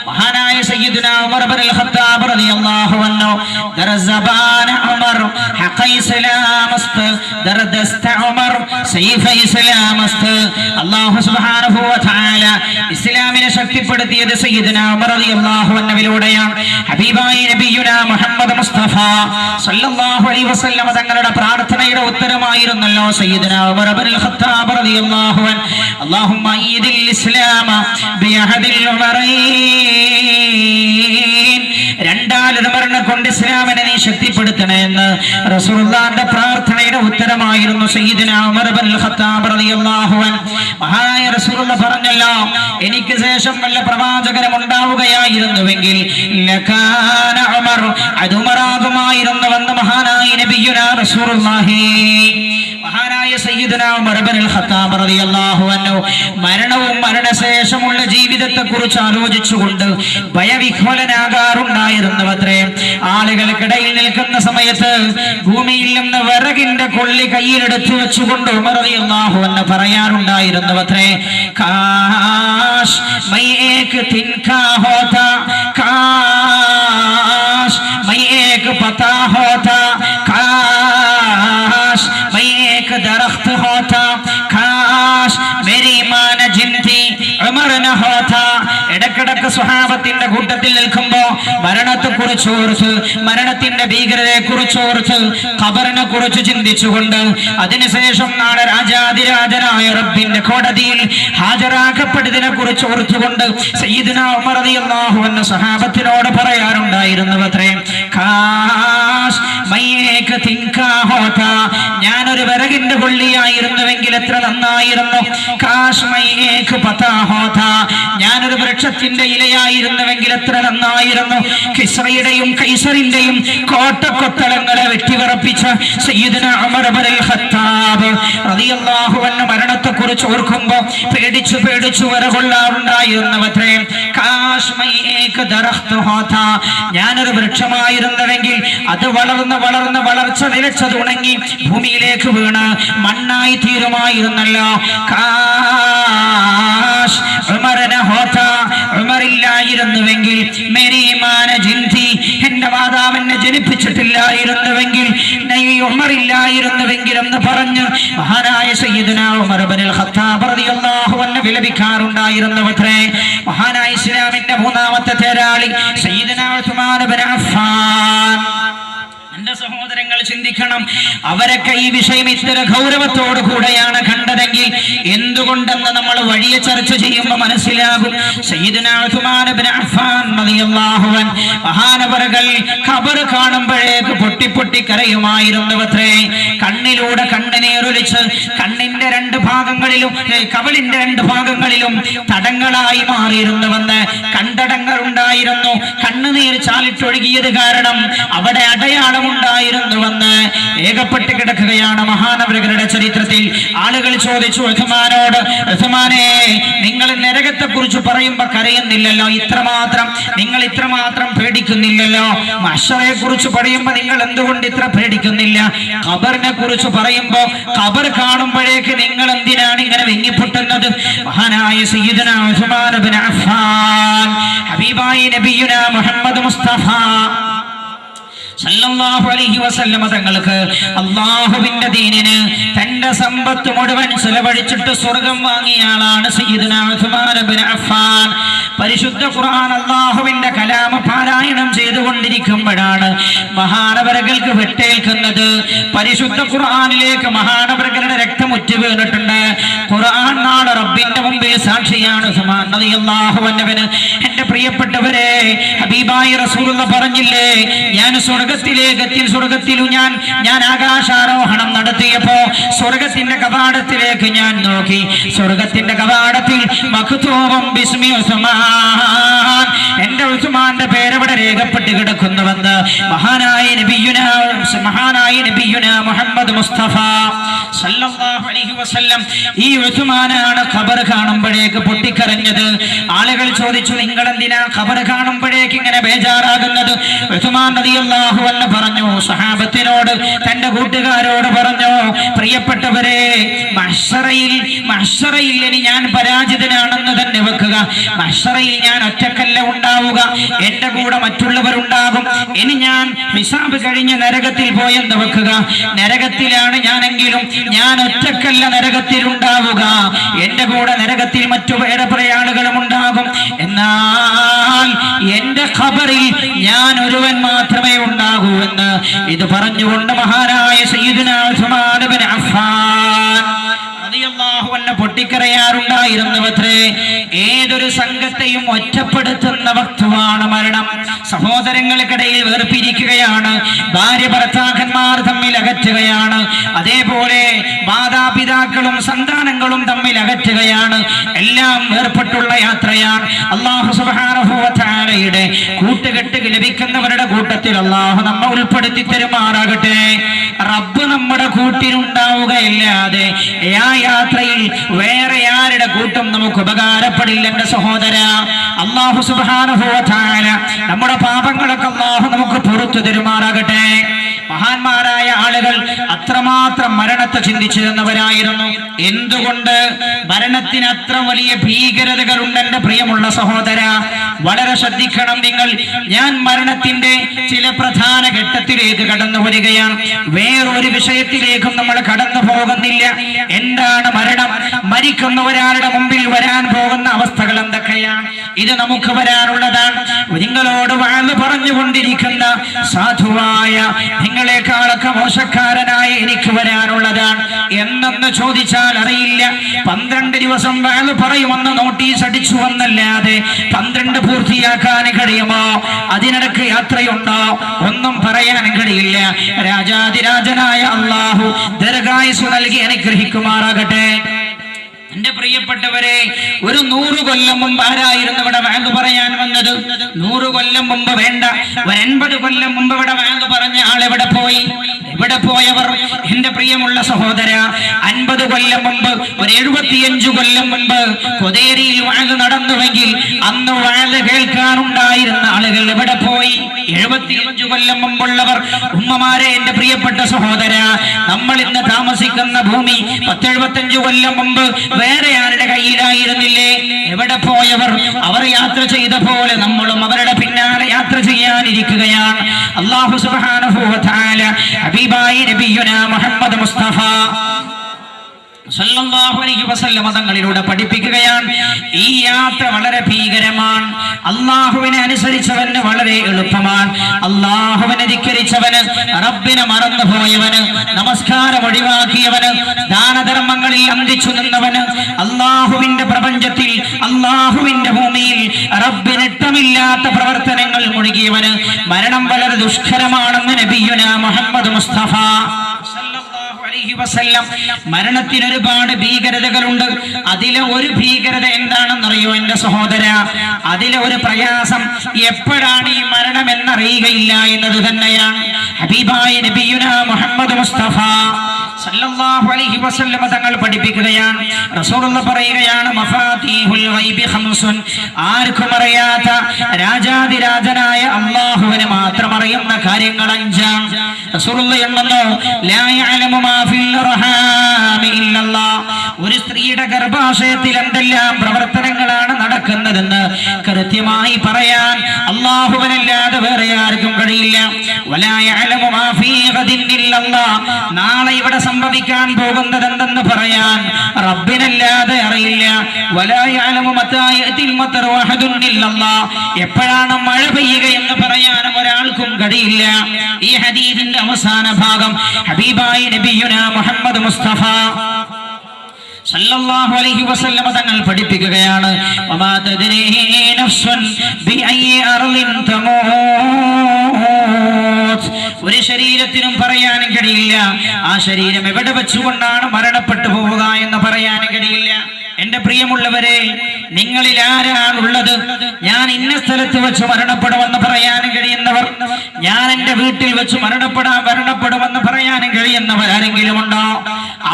മഹാനായ സയ്യിദുനാ ഉമർ ഇബ്നുൽ ഖത്താബ് റളിയല്ലാഹു അൻഹു ദർസബാന ഉമർ ഹഖ ഇസ്ലാമസ്ത് ദർദസ്ത ഉമർ സൈഫ ഇസ്ലാമസ്ത്. അല്ലാഹു സുബ്ഹാനഹു വ തആല ഇസ്ലാമിനെ ശക്തിപ്പെടുത്തിയത് സയ്യിദുനാ ഉമർ റളിയല്ലാഹു അൻഹുവിലൂടെയാണ്. ഹബീബായ നബിയുനാ മുഹമ്മദ് മുസ്തഫ സല്ലല്ലാഹു അലൈഹി വസല്ലം തങ്ങളുടെ പ്രാർത്ഥനയുടെ ഉത്തരമായിരുന്നല്ലോ സയ്യിദുനാ ഉമർ ഇബ്നുൽ ഖത്താബ് റളിയല്ലാഹു അൻഹു, അല്ലാഹുമ്മ ഈദിൽ ഇസ്ലാമ രണ്ടാലൊരു മരണം കൊണ്ട് ഇസ്ലാമിനെ നീ ശക്തിപ്പെടുത്തണേ എന്ന് റസൂലുള്ളാഹിന്റെ പ്രാർത്ഥനയുടെ ഉത്തരമായിരുന്നു സയ്യിദുനാ ഉമർ ഇബ്നുൽ ഖത്താബ് റളിയല്ലാഹു അൻഹു. മഹാനായ റസൂലുള്ളാഹി പറഞ്ഞല്ലോ, എനിക്ക് ശേഷം വല്ല പ്രവാചകനും ഉണ്ടാവുകയായിരുന്നുവെങ്കിൽ ലകാന ഉമർ, അത് ഉമറാകുമായിരുന്നുവെന്ന് മഹാനായ നബിയുനാ റസൂലുള്ളാഹി. മഹാനായ സയ്യിദുനാ ഉമർ ഇബ്നുൽ ഖത്താബ് റളിയല്ലാഹു അൻഹു മരണവും മരണശേഷമുള്ള ജീവിതത്തെ കുറിച്ച് ആലോചിച്ചുകൊണ്ട് ഭയവിഹ്വലനാകാറുണ്ടായിരുന്നു. അത്രേ ആളുകൾക്കിടയിൽ നിൽക്കുന്ന സമയത്ത് ഭൂമിയിൽ നിന്ന് വിറകിന്റെ കൊള്ളി കയ്യിലെടുത്തു വെച്ചുകൊണ്ട് ഉമർ റളിയല്ലാഹു അൻഹു പറയാറുണ്ടായിരുന്നു. അത്രേ കാശ് മൈ ഏക് തിൻകാ ഹോതാ, കാശ് മൈ ഏക് പതാ ഹോതാ, കാശ് മൈ ഏക് ദറഖ്ത് ഹോതാ, കാശ് മേരി മാന ജിൻതി ഉമർ ന ഹോതാ. ഇടക്കിടക്ക് സ്വഹാബത്തിന്റെ കൂട്ടത്തിൽ നിൽക്കുമ്പോ മരണത്തെ കുറിച്ച് ഓർത്ത്, മരണത്തിന്റെ ഭീകരതയെ കുറിച്ച് ഓർത്ത്, ഖബറിനെ കുറിച്ച് ചിന്തിച്ചുകൊണ്ട്, അതിനുശേഷം നാളെ രാജാതിരാജനായ റബ്ബിന്റെ കോടതിയിൽ ഹാജരാക്കപ്പെട്ടതിനെ കുറിച്ച് ഓർത്തുകൊണ്ട് സയ്യിദുനാ ഉമർ റളിയല്ലാഹു അൻഹു സ്വഹാബത്തിനോട് പറയാറുണ്ടായിരുന്നു. അത്രേ കാശ് മൈയേക തിൻകാ ഹോതാ, ഞാനൊരു വിറകിന്റെ കൊള്ളിയായിരുന്നുവെങ്കിൽ എത്ര നന്നായിരുന്നു. കാശ് മൈയേക പതാ ഹോതാ, ഞാനൊരു വൃക്ഷത്തിന്റെ ഇലയായിരുന്നുവെങ്കിൽ എത്ര നന്നായിരുന്നു. കിസ്റയുടെയും കൈസറിന്റെയും കോട്ടക്കൊത്തളങ്ങളെ വെട്ടിവിറപ്പിച്ച സയ്യിദുനാ ഉമർ ഇബ്നുൽ ഖത്താബ് റളിയല്ലാഹു അൻഹു മരണത്തെ കുറിച്ച് ഓർക്കുമ്പോ പേടിച്ചു പേടിച്ചു വരകൊള്ളാറുണ്ടായിരുന്നു. അത്രേ കാശ് മൈയേക ദറഖ്ത് ഹോതാ, ഞാനൊരു വൃക്ഷമായിരുന്നുവെങ്കിൽ അത് വളർന്ന് വളർന്ന് വളർച്ച നിലച്ചത് ഉണങ്ങി ഭൂമിയിലേക്ക് വീണ് മണ്ണായി തീരുമായിരുന്നല്ലോ. കാശ് ഉമറിനെ ഹോതാ, ഉമറില്ലായിരുന്നുവെങ്കിൽ മെരീമാന ജിൻതി, എന്റെ മാതാവ് എന്നെ ജനിപ്പിച്ചിട്ടില്ലായിരുന്നുവെങ്കിൽ, ഉമറില്ലായിരുന്നുവെങ്കിൽ എന്ന് പറഞ്ഞ് മഹാനായ സയ്യിദുനാ ഉമർ ഇബ്നുൽ ഖത്താബ് റളിയല്ലാഹു അൻഹു വിലപിക്കാറുണ്ടായിരുന്നു. അത്രേ മഹാനായ ഇസ്ലാമിന്റെ മൂന്നാമത്തെ തേരാളി സയ്യിദുനാ ഉസ്മാൻ ഇബ്നു അഫ്ഫാൻ. എന്റെ സഹോദരങ്ങൾ ചിന്തിക്കണം, അവരൊക്കെ ഈ വിഷയം ഇത്ര ഗൗരവത്തോടു കൂടെയാണ് കണ്ടതെങ്കിൽ എന്തുകൊണ്ടെന്ന് നമ്മൾ വഴിയെ ചർച്ച ചെയ്യുമ്പോൾ മനസ്സിലാകും. സയ്യിദുനാ ഉസ്മാൻ ഇബ്നു അഫ്ഫാൻ റളിയല്ലാഹു അൻഹു മഹാനവറുകൾ ഖബർ കാണുമ്പോഴേക്ക് പൊട്ടി പൊട്ടി കരയുമായിരുന്നു. അത്രേ കണ്ണിലൂടെ കണ്ണുനീരൊലിച്ച് കണ്ണിന്റെ രണ്ട് ഭാഗങ്ങളിലും കവളിന്റെ രണ്ട് ഭാഗങ്ങളിലും തടങ്ങളായി മാറിയിരുന്നുവെന്ന്, കണ്ടടങ്ങൾ ഉണ്ടായിരുന്നു. കണ്ണുനീർ ചാലിട്ടൊഴുകിയത് കാരണം അവിടെ അടയാളം ഉണ്ടായിരുന്നുവെന്ന് ഏകപ്പെട്ട് കിടക്കുകയാണ് മഹാനവറുകളുടെ ചരിത്രത്തിൽ. ആളുകൾ ചോദിച്ചു ഉസ്മാനോട്, ഉസ്മാനെ, നിങ്ങൾ നരകത്തെ കുറിച്ച് പറയുമ്പോ കരയുന്നില്ലല്ലോ, നിങ്ങൾ ഇത്രമാത്രം പേടിക്കുന്നില്ലല്ലോ. മഹ്ശറയെ കുറിച്ച് പറയുമ്പോ നിങ്ങൾ എന്തുകൊണ്ട് ഇത്ര പേടിക്കുന്നില്ല? ഖബറിനെ കുറിച്ച് പറയുമ്പോ ഖബർ കാണുമ്പോഴേക്ക് നിങ്ങൾ എന്തിനാണ് ഇങ്ങനെ വെങ്ങിപ്പൊട്ടുന്നത്? മഹാനായ സയ്യിദുനാ ഉസ്മാൻ ഇബ്നു അഫ്ഫാൻ ഹബീബായ നബിയുനാ മുഹമ്മദ് മുസ്തഫ സല്ലല്ലാഹു അലൈഹി വസല്ലം തങ്ങൾക്ക് അല്ലാഹുവിന്റെ ദീനിന് തന്റെ സമ്പത്ത് മുഴുവൻ ചെലവഴിച്ചിട്ട് സ്വർഗ്ഗം വാങ്ങിയ ആളാണ് സയ്യിദുനാ ഉസ്മാൻ ഇബ്നു അഫ്ഫാൻ. പരിശുദ്ധ ഖുർആൻ അല്ലാഹുവിന്റെ കലാമ പാരായണം ചെയ്തുകൊണ്ടിരിക്കുമ്പോഴാണ് മഹാനവറുകൾക്ക് വെട്ടേൽക്കുന്നത്. പരിശുദ്ധ ഖുർആനിലേക്ക് മഹാനവറുകളുടെ രക്തം ഉറ്റു വീണിട്ടുണ്ട്. ഖുർആൻ നാളെ റബ്ബിന്റെ മുമ്പിൽ സാക്ഷിയാണ് ഉസ്മാൻ റളിയല്ലാഹു അൻഹുവിന്. എന്റെ പ്രിയപ്പെട്ടവരെ, ഹബീബായ റസൂലുള്ളാഹി പറഞ്ഞില്ലേ, ഞാൻ സ്വർഗത്തിൽ ഞാൻ ആകാശാരോഹണം നടത്തിയപ്പോ സ്വർഗത്തിന്റെ കവാടത്തിലേക്ക് ഞാൻ നോക്കി. സ്വർഗത്തിന്റെ കവാടത്തിൽ മക്തൂബും ബിസ്മി ഉസ്മാൻ, എന്റെ ഉസ്മാന്റെ പേരവിടെ രേഖപ്പെട്ട് കിടക്കുന്നുവെന്ന് മഹാനായ നബിയുനാ മുഹമ്മദ് മുസ്തഫ സല്ലല്ലാഹു അലൈഹി വസല്ലം ഈ ഉസ്മാനാണ് ഖബർ കാണുമ്പോഴേക്ക് പൊട്ടിക്കരഞ്ഞത്. ആളുകൾ ചോദിച്ചു, നിങ്ങൾ എന്തിനാ ഖബർ കാണുമ്പോഴേക്ക് ഇങ്ങനെ ബേജാറാകുന്നത്? ഉസ്മാൻ റളിയല്ലാഹു അൻഹു പറഞ്ഞു, സഹാബത്തിനോട്, തന്റെ കൂട്ടുകാരോട് പറഞ്ഞു, പ്രിയപ്പെട്ടവരെ, മഹ്ശറയിൽ ഇനി ഞാൻ പരാജിതനാണെന്ന് തന്നെ വെക്കുക. മഹ്ശറയിൽ ഞാൻ ഒറ്റക്കല്ല ഉണ്ടാവുക, എന്റെ കൂടെ മറ്റുള്ളവരുണ്ടാകും. ഇനി ഞാൻ ഹിസാബ് കഴിഞ്ഞ് നരകത്തിൽ പോയെന്ന് വെക്കുക. നരകത്തിലാണ് ഞാനെങ്കിലും ഞാൻ ഒറ്റക്കല്ല നരകത്തിൽ ഉണ്ടാവുക, എന്റെ കൂടെ നരകത്തിൽ മറ്റു വേറെ പല ആളുകളും ഉണ്ടാകും. എന്നാൽ എന്റെ ഖബറിൽ ഞാൻ ഒരുവൻ മാത്രമേ ഉണ്ടാകൂ എന്ന് ഇത് പറഞ്ഞുകൊണ്ട് മഹാനായ സയ്യിദുനാ ഉസ്മാൻ ഇബ്നു അഫ്ഫാൻ റളിയല്ലാഹു അൻഹു പൊട്ടിക്കരയാറുണ്ടായിരുന്നുവത്രേ. ഏതൊരു സംഘത്തെയും ഒറ്റപ്പെടുത്തുന്ന വക്തുവാണ് മരണം. സഹോദരങ്ങൾക്കിടയിൽ വേർപിരിക്കുകയാണ്, ഭാര്യ ഭർത്താക്കന്മാർ തമ്മിൽ അകറ്റുകയാണ്, അതേപോലെ മാതാപിതാക്കളും സന്താനങ്ങളും തമ്മിൽ അകറ്റുകയാണ്. എല്ലാം വേർപെട്ടുള്ള യാത്രയാണ്. അല്ലാഹു സുബ്ഹാനഹു വ തആലയുടെ കൂട്ടുകെട്ട് ലഭിക്കുന്നവരുടെ കൂട്ടത്തിൽ അല്ലാഹു നമ്മെ ഉൾപ്പെടുത്തി തരുമാറാകട്ടെ. റബ്ബ് നമ്മുടെ കൂട്ടിനുണ്ടാവുകയല്ലാതെ ആ യാത്രയിൽ വേറെ ആരുടെ കൂട്ടും നമുക്ക് ഉപകാരപ്പെടില്ല. എന്റെ സഹോദര, അല്ലാഹു സുബ്ഹാനഹു വ തആല നമ്മുടെ പാപങ്ങളൊക്കെ അല്ലാഹു നമുക്ക് പുറത്തു തരുമാറാകട്ടെ. മഹാന്മാരായ ആളുകൾ അത്രമാത്രം മരണത്തെ ചിന്തിച്ചിരുന്നവരായിരുന്നു. എന്തുകൊണ്ട്? മരണത്തിന് അത്ര വലിയ ഭീകരതകളുണ്ട്. എന്റെ പ്രിയമുള്ള സഹോദര, വളരെ ശ്രദ്ധിക്കണം നിങ്ങൾ. ഞാൻ മരണത്തിന്റെ ചില പ്രധാന ഘട്ടത്തിലേക്ക് കടന്നു വരികയാണ്. വേറൊരു വിഷയത്തിലേക്കും നമ്മൾ കടന്നു പോകുന്നില്ല. എന്താണ് മരണം? മരിക്കുന്ന ഒരാളുടെ മുമ്പിൽ വരാൻ പോകുന്ന അവസ്ഥകൾ എന്തൊക്കെയാണ്? ഇത് നമുക്ക് വരാനുള്ളതാണ്. നിങ്ങളോട് വാഴ്ന്നു പറഞ്ഞുകൊണ്ടിരിക്കുന്ന സാധുവായ, നിങ്ങളെക്കാളൊക്കെ മോശക്കാരനായ എനിക്ക് വരാനുള്ളതാണ്. എന്നെന്ന് ചോദിച്ചാൽ അറിയില്ല. 12 ദിവസം വാഴ്ന്നു പറയുമെന്ന് നോട്ടീസ് അടിച്ചു വന്നല്ലാതെ 12 പൂർത്തിയാക്കാൻ കഴിയുമോ? അതിനിടക്ക് യാത്രയുണ്ടോ? ഒന്നും പറയാൻ കഴിയില്ല. രാജാതിരാജനായ അല്ലാഹു ദീർഘായുസ്സ് നൽകി അനുഗ്രഹിക്കുമാറാകട്ടെ. എന്റെ പ്രിയപ്പെട്ടവരെ, ഒരു 100 കൊല്ലം മുമ്പ് ആരായിരുന്നു ഇവിടെ വാങ്ങു പറയാൻ വന്നത്? 100 കൊല്ലം മുമ്പ് വേണ്ട, 80 കൊല്ലം മുമ്പ് ഇവിടെ വാങ്ങു പറഞ്ഞ ആളെവിടെ പോയി? ഇവിടെ പോയവർ എന്റെ പ്രിയമുള്ള സഹോദര, 50 കൊല്ലം മുമ്പ്, ഒരു 75 കൊല്ലം മുമ്പ് കൊതേരിയിൽ വാങ്ങു നടന്നുവെങ്കിൽ അന്ന് വാങ്ങു കേൾക്കാനുണ്ടായിരുന്ന ആളുകൾ എവിടെ പോയി? 75 കൊല്ലം മുമ്പുള്ളവർ. ഉമ്മമാരെ, എന്റെ പ്രിയപ്പെട്ട സഹോദര, നമ്മൾ ഇന്ന് താമസിക്കുന്ന ഭൂമി 10-75 കൊല്ലം മുമ്പ് വേറെ ആരുടെ കയ്യിലായിരുന്നില്ലേ? എവിടെ പോയവർ? അവർ യാത്ര ചെയ്ത പോലെ നമ്മളും അവരുടെ പിന്നാലെ യാത്ര ചെയ്യാനിരിക്കുകയാണ്. അല്ലാഹു സുബ്ഹാനഹു വ തആല ഹബീബായ നബിയുനാ മുഹമ്മദ് മുസ്തഫ സല്ലല്ലാഹു അലൈഹി വസല്ലം തങ്ങളിലൂടെ പഠിപ്പിക്കുകയാണ്, ഈ യാത്ര വളരെ ഭീകരമാണ്. അല്ലാഹുവിനെ അനുസരിച്ചവന് വളരെ എളുപ്പമാണ്. അല്ലാഹുവിനെ ധിക്കരിച്ചവന്, റബ്ബിനെ മറന്നുപോയവന്, നമസ്കാരം ഒഴിവാക്കിയവന്, ദാനധർമ്മങ്ങളിൽ അന്തിച്ചു നിന്നവന്, അല്ലാഹുവിന്റെ പ്രപഞ്ചത്തിൽ, അല്ലാഹുവിന്റെ ഭൂമിയിൽ റബ്ബിനിഷ്ടമില്ലാത്ത പ്രവർത്തനങ്ങൾ മുഴുകിയവന് മരണം വളരെ ദുഷ്കരമാണെന്ന് നബിയുനാ മുഹമ്മദ് മുസ്തഫ മരണത്തിന് ഒരുപാട് ഭീകരതകളുണ്ട്. അതിലെ ഒരു ഭീകരത എന്താണെന്നറിയോ എന്റെ സഹോദര? അതിലെ ഒരു പ്രയാസം എപ്പോഴാണ് ഈ മരണം എന്നറിയുകയില്ല എന്നത് തന്നെയാണ്. ഹബീബായ നബിയുനാ മുഹമ്മദ് മുസ്തഫ സല്ലല്ലാഹു അലൈഹി വസല്ലം തങ്ങൾ പഠിപ്പിക്കുകയാണ്, റസൂലുള്ളാഹി പറയുകയാണ്, മഫാതീഹുൽ ഗൈബി ഖംസുൻ, ആർക്കും അറിയാത്ത രാജാതിരാജനായ അല്ലാഹുവിനെ മാത്രം അറിയുന്ന കാര്യങ്ങൾ 5. റസൂലുള്ളാഹി എന്നു ലാ യഅലമു മാ ഫിൽ റഹാമി ഇല്ലല്ലാഹ്, ഒരു സ്ത്രീയുടെ ഗർഭാശയത്തിൽ എന്തെല്ലാം പ്രവർത്തനങ്ങളാണ് നടക്കുന്നതെന്ന് കൃത്യമായി പറയാൻ അല്ലാഹുവിനല്ലാതെ വേറെ ആർക്കും കഴിയില്ല. വലാ യഅലമു മാ ഫീ ഗദിൻ ഇല്ലല്ലാഹ്, നാളെ ഇവിടെ സംഭവിക്കാൻ പോകുന്നത് എന്തെന്ന് പറയാൻ റബ്ബിനല്ലാതെ അറിയില്ല. വലാ യഅലമു മതാ യഅതിൽ മതറു അഹദുൻ ഇല്ലല്ലാഹ്, എപ്പോഴാണ് മഴ പെയ്യുക എന്ന് പറയാനും ഒരാൾക്കും കഴിയില്ല. ഈ ഹദീസിന്റെ അവസാന ഭാഗം ഹബീബായ നബിയുനാ മുഹമ്മദ് മുസ്തഫ സല്ലല്ലാഹു അലൈഹി വസല്ലം തങ്ങൾ പഠിപ്പിക്കുകയാണ്, വമാ തദ്രീ നഫ്സുൻ ബിഅയ്യി അർളിൻ തമൂത്. ഒരു ശരീരത്തിനും പറയാനും കഴിയില്ല ആ ശരീരം എവിടെ വെച്ചുകൊണ്ടാണ് മരണപ്പെട്ടു പോവുക എന്ന് പറയാനും കഴിയില്ല. എന്റെ പ്രിയമുള്ളവരെ, നിങ്ങളിൽ ആരാണുള്ളത് ഞാൻ ഇന്ന സ്ഥലത്ത് വെച്ച് മരണപ്പെടുമെന്ന് പറയാനും കഴിയുന്നവർ? ഞാൻ എന്റെ വീട്ടിൽ വെച്ച് മരണപ്പെടുമെന്ന് പറയാനും കഴിയുന്നവർ ആരെങ്കിലും ഉണ്ടോ?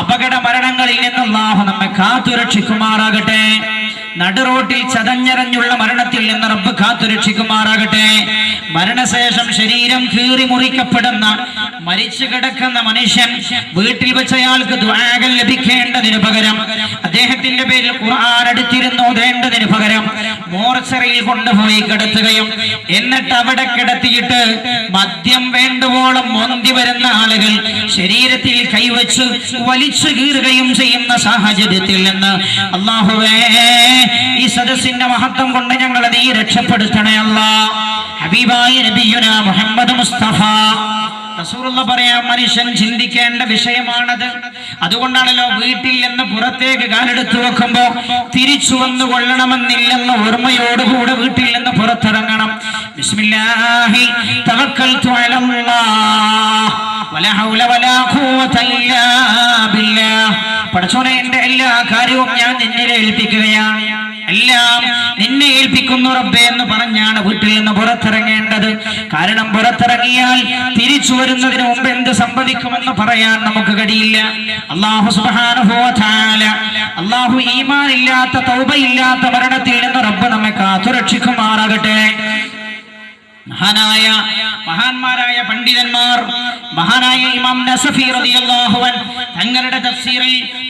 അപകട മരണങ്ങളിൽ നിന്ന് അല്ലാഹു നമ്മെ കാത്തുരക്ഷിക്കുമാറാകട്ടെ. നടുറോട്ടിൽ ചതഞ്ഞരഞ്ഞുള്ള മരണത്തിൽ നിന്ന് റബ്ബ് കാത്തുരക്ഷിക്കുമാറാകട്ടെ. മരണശേഷം ശരീരം കീറി മുറിക്കപ്പെടുന്ന മരിച്ചു കിടക്കുന്ന മനുഷ്യൻ വീട്ടിൽ വെച്ച് അയാൾക്ക് ദുആകൾ ലഭിക്കേണ്ടതിന് പകരം, അദ്ദേഹത്തിന്റെ പേരിൽ ഖുർആൻ എടുത്തിരുന്നു ഓതേണ്ടതിന് പകരം മോർച്ചറിയിൽ കൊണ്ടുപോയി കിടത്തുകയും എന്നിട്ട് അവിടെ കിടത്തിയിട്ട് മദ്യം വേണ്ടുവോളം മൊന്തി വരുന്ന ആളുകൾ ശരീരത്തിൽ കൈവച്ച് വലിച്ചു കീറുകയും ചെയ്യുന്ന സാഹചര്യത്തിൽ നിന്ന് അല്ലാഹുവേ, ഈ സദസ്സിന്റെ മഹത്വം കൊണ്ട് ഞങ്ങളെ നീ രക്ഷപ്പെടുത്തണേ അല്ലാഹ്. ഹബീബായ നബിയുനാ മുഹമ്മദ് മുസ്തഫ റസൂലുള്ളാഹി പറയാ, മനുഷ്യൻ ചിന്തിക്കേണ്ട വിഷയമാണത്. അതുകൊണ്ടാണല്ലോ വീട്ടിൽ നിന്ന് പുറത്തേക്ക് കാലെടുത്തു വെക്കുമ്പോ തിരിച്ചു വന്നു കൊള്ളണമെന്നില്ലെന്ന ഓർമ്മയോടുകൂടെ വീട്ടിൽ നിന്ന് പുറത്തിറങ്ങണം. ബിസ്മില്ലാഹി തവക്കൽതു അലല്ലാഹ് വലാ ഹൗല വലാ ഖുവത ഇല്ലാ ബില്ലാഹ്. പടച്ചോനെ, എന്റെ എല്ലാ കാര്യവും ഞാൻ നിന്നിൽ ഏൽപ്പിക്കുകയാണ്, എല്ലാം നിന്നെ ഏൽപ്പിക്കുന്നു റബ്ബേ എന്ന് പറഞ്ഞാണ് വീട്ടിൽ നിന്ന് പുറത്തിറങ്ങേണ്ടത്. കാരണം പുറത്തിറങ്ങിയാൽ തിരിച്ചു വരുന്നതിന് മുമ്പ് എന്ത് സംഭവിക്കുമെന്ന് പറയാൻ നമുക്ക് കഴിയില്ല. അല്ലാഹു സുബ്ഹാനഹു വ തആല അല്ലാഹു ഈമാൻ ഇല്ലാത്ത തൗബയില്ലാത്ത മരണത്തിൽ നിന്ന് റബ്ബ് നമ്മെ കാത്തുരക്ഷിക്കുമാറാകട്ടെ. മഹാന്മാരായ പണ്ഡിതന്മാർ, മഹാനായ ഇമാം നസഫി റളിയല്ലാഹു അൻഹു തങ്ങളുടെ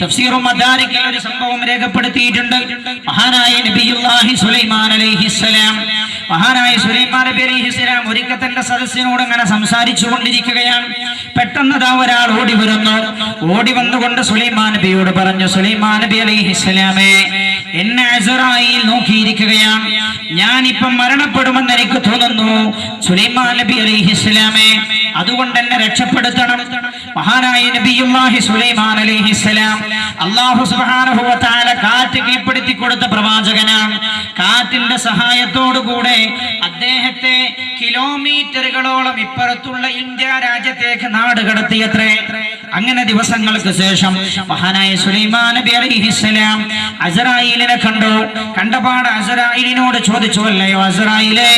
തഫ്സീറു മദാരിക്കിൽ ഒരു സംഭവം രേഖപ്പെടുത്തിയിട്ടുണ്ട്. മഹാനായ നബിയുല്ലാഹി സുലൈമാൻ അലൈഹിസ്സലാം നബി അലൈഹിസ്സലാം ഒരിക്കൽ തന്റെ സദസ്സിനോട് അങ്ങനെ സംസാരിച്ചു കൊണ്ടിരിക്കുകയാണ്. പെട്ടെന്ന് ഒരാൾ ഓടി വന്നുകൊണ്ട് സുലൈമാൻ നബിയോട് പറഞ്ഞു, സുലൈമാൻ നബി അലൈഹിസ്സലാമേ, എന്നെ അസ്റായീൽ നോക്കിയിരിക്കുകയാണ്, ഞാനിപ്പം മരണപ്പെടുമെന്ന് എനിക്ക് തോന്നുന്നു. സുലൈമാൻ നബി അലൈഹിസ്സലാമേ, അതുകൊണ്ട് എന്നെ രക്ഷപ്പെടുത്തണം. മഹാനായ നബിയുല്ലാഹി സുലൈമാൻ അലൈഹിസ്സലാം അല്ലാഹു സുബ്ഹാനഹു വ തആല കാറ്റ് കീഴ്പ്പെടുത്തി കൊടുത്ത പ്രവാചകനാണ്. കാറ്റിന്റെ സഹായത്തോടുകൂടെ അദ്ദേഹത്തെ കിലോമീറ്ററുകളോളം ഇപ്പുറത്തുള്ള ഇന്ത്യ രാജ്യത്തേക്ക് നാട് കടത്തിയത്രേ. അങ്ങനെ ദിവസങ്ങൾക്ക് ശേഷം മഹാനായ സുലൈമാൻ നബി അലൈഹിസ്സലാം അസ്റായീലിനെ കണ്ടപാട് അസ്റായീലിനോട് ചോദിച്ചു, അല്ലയോ അസ്റായീലേ,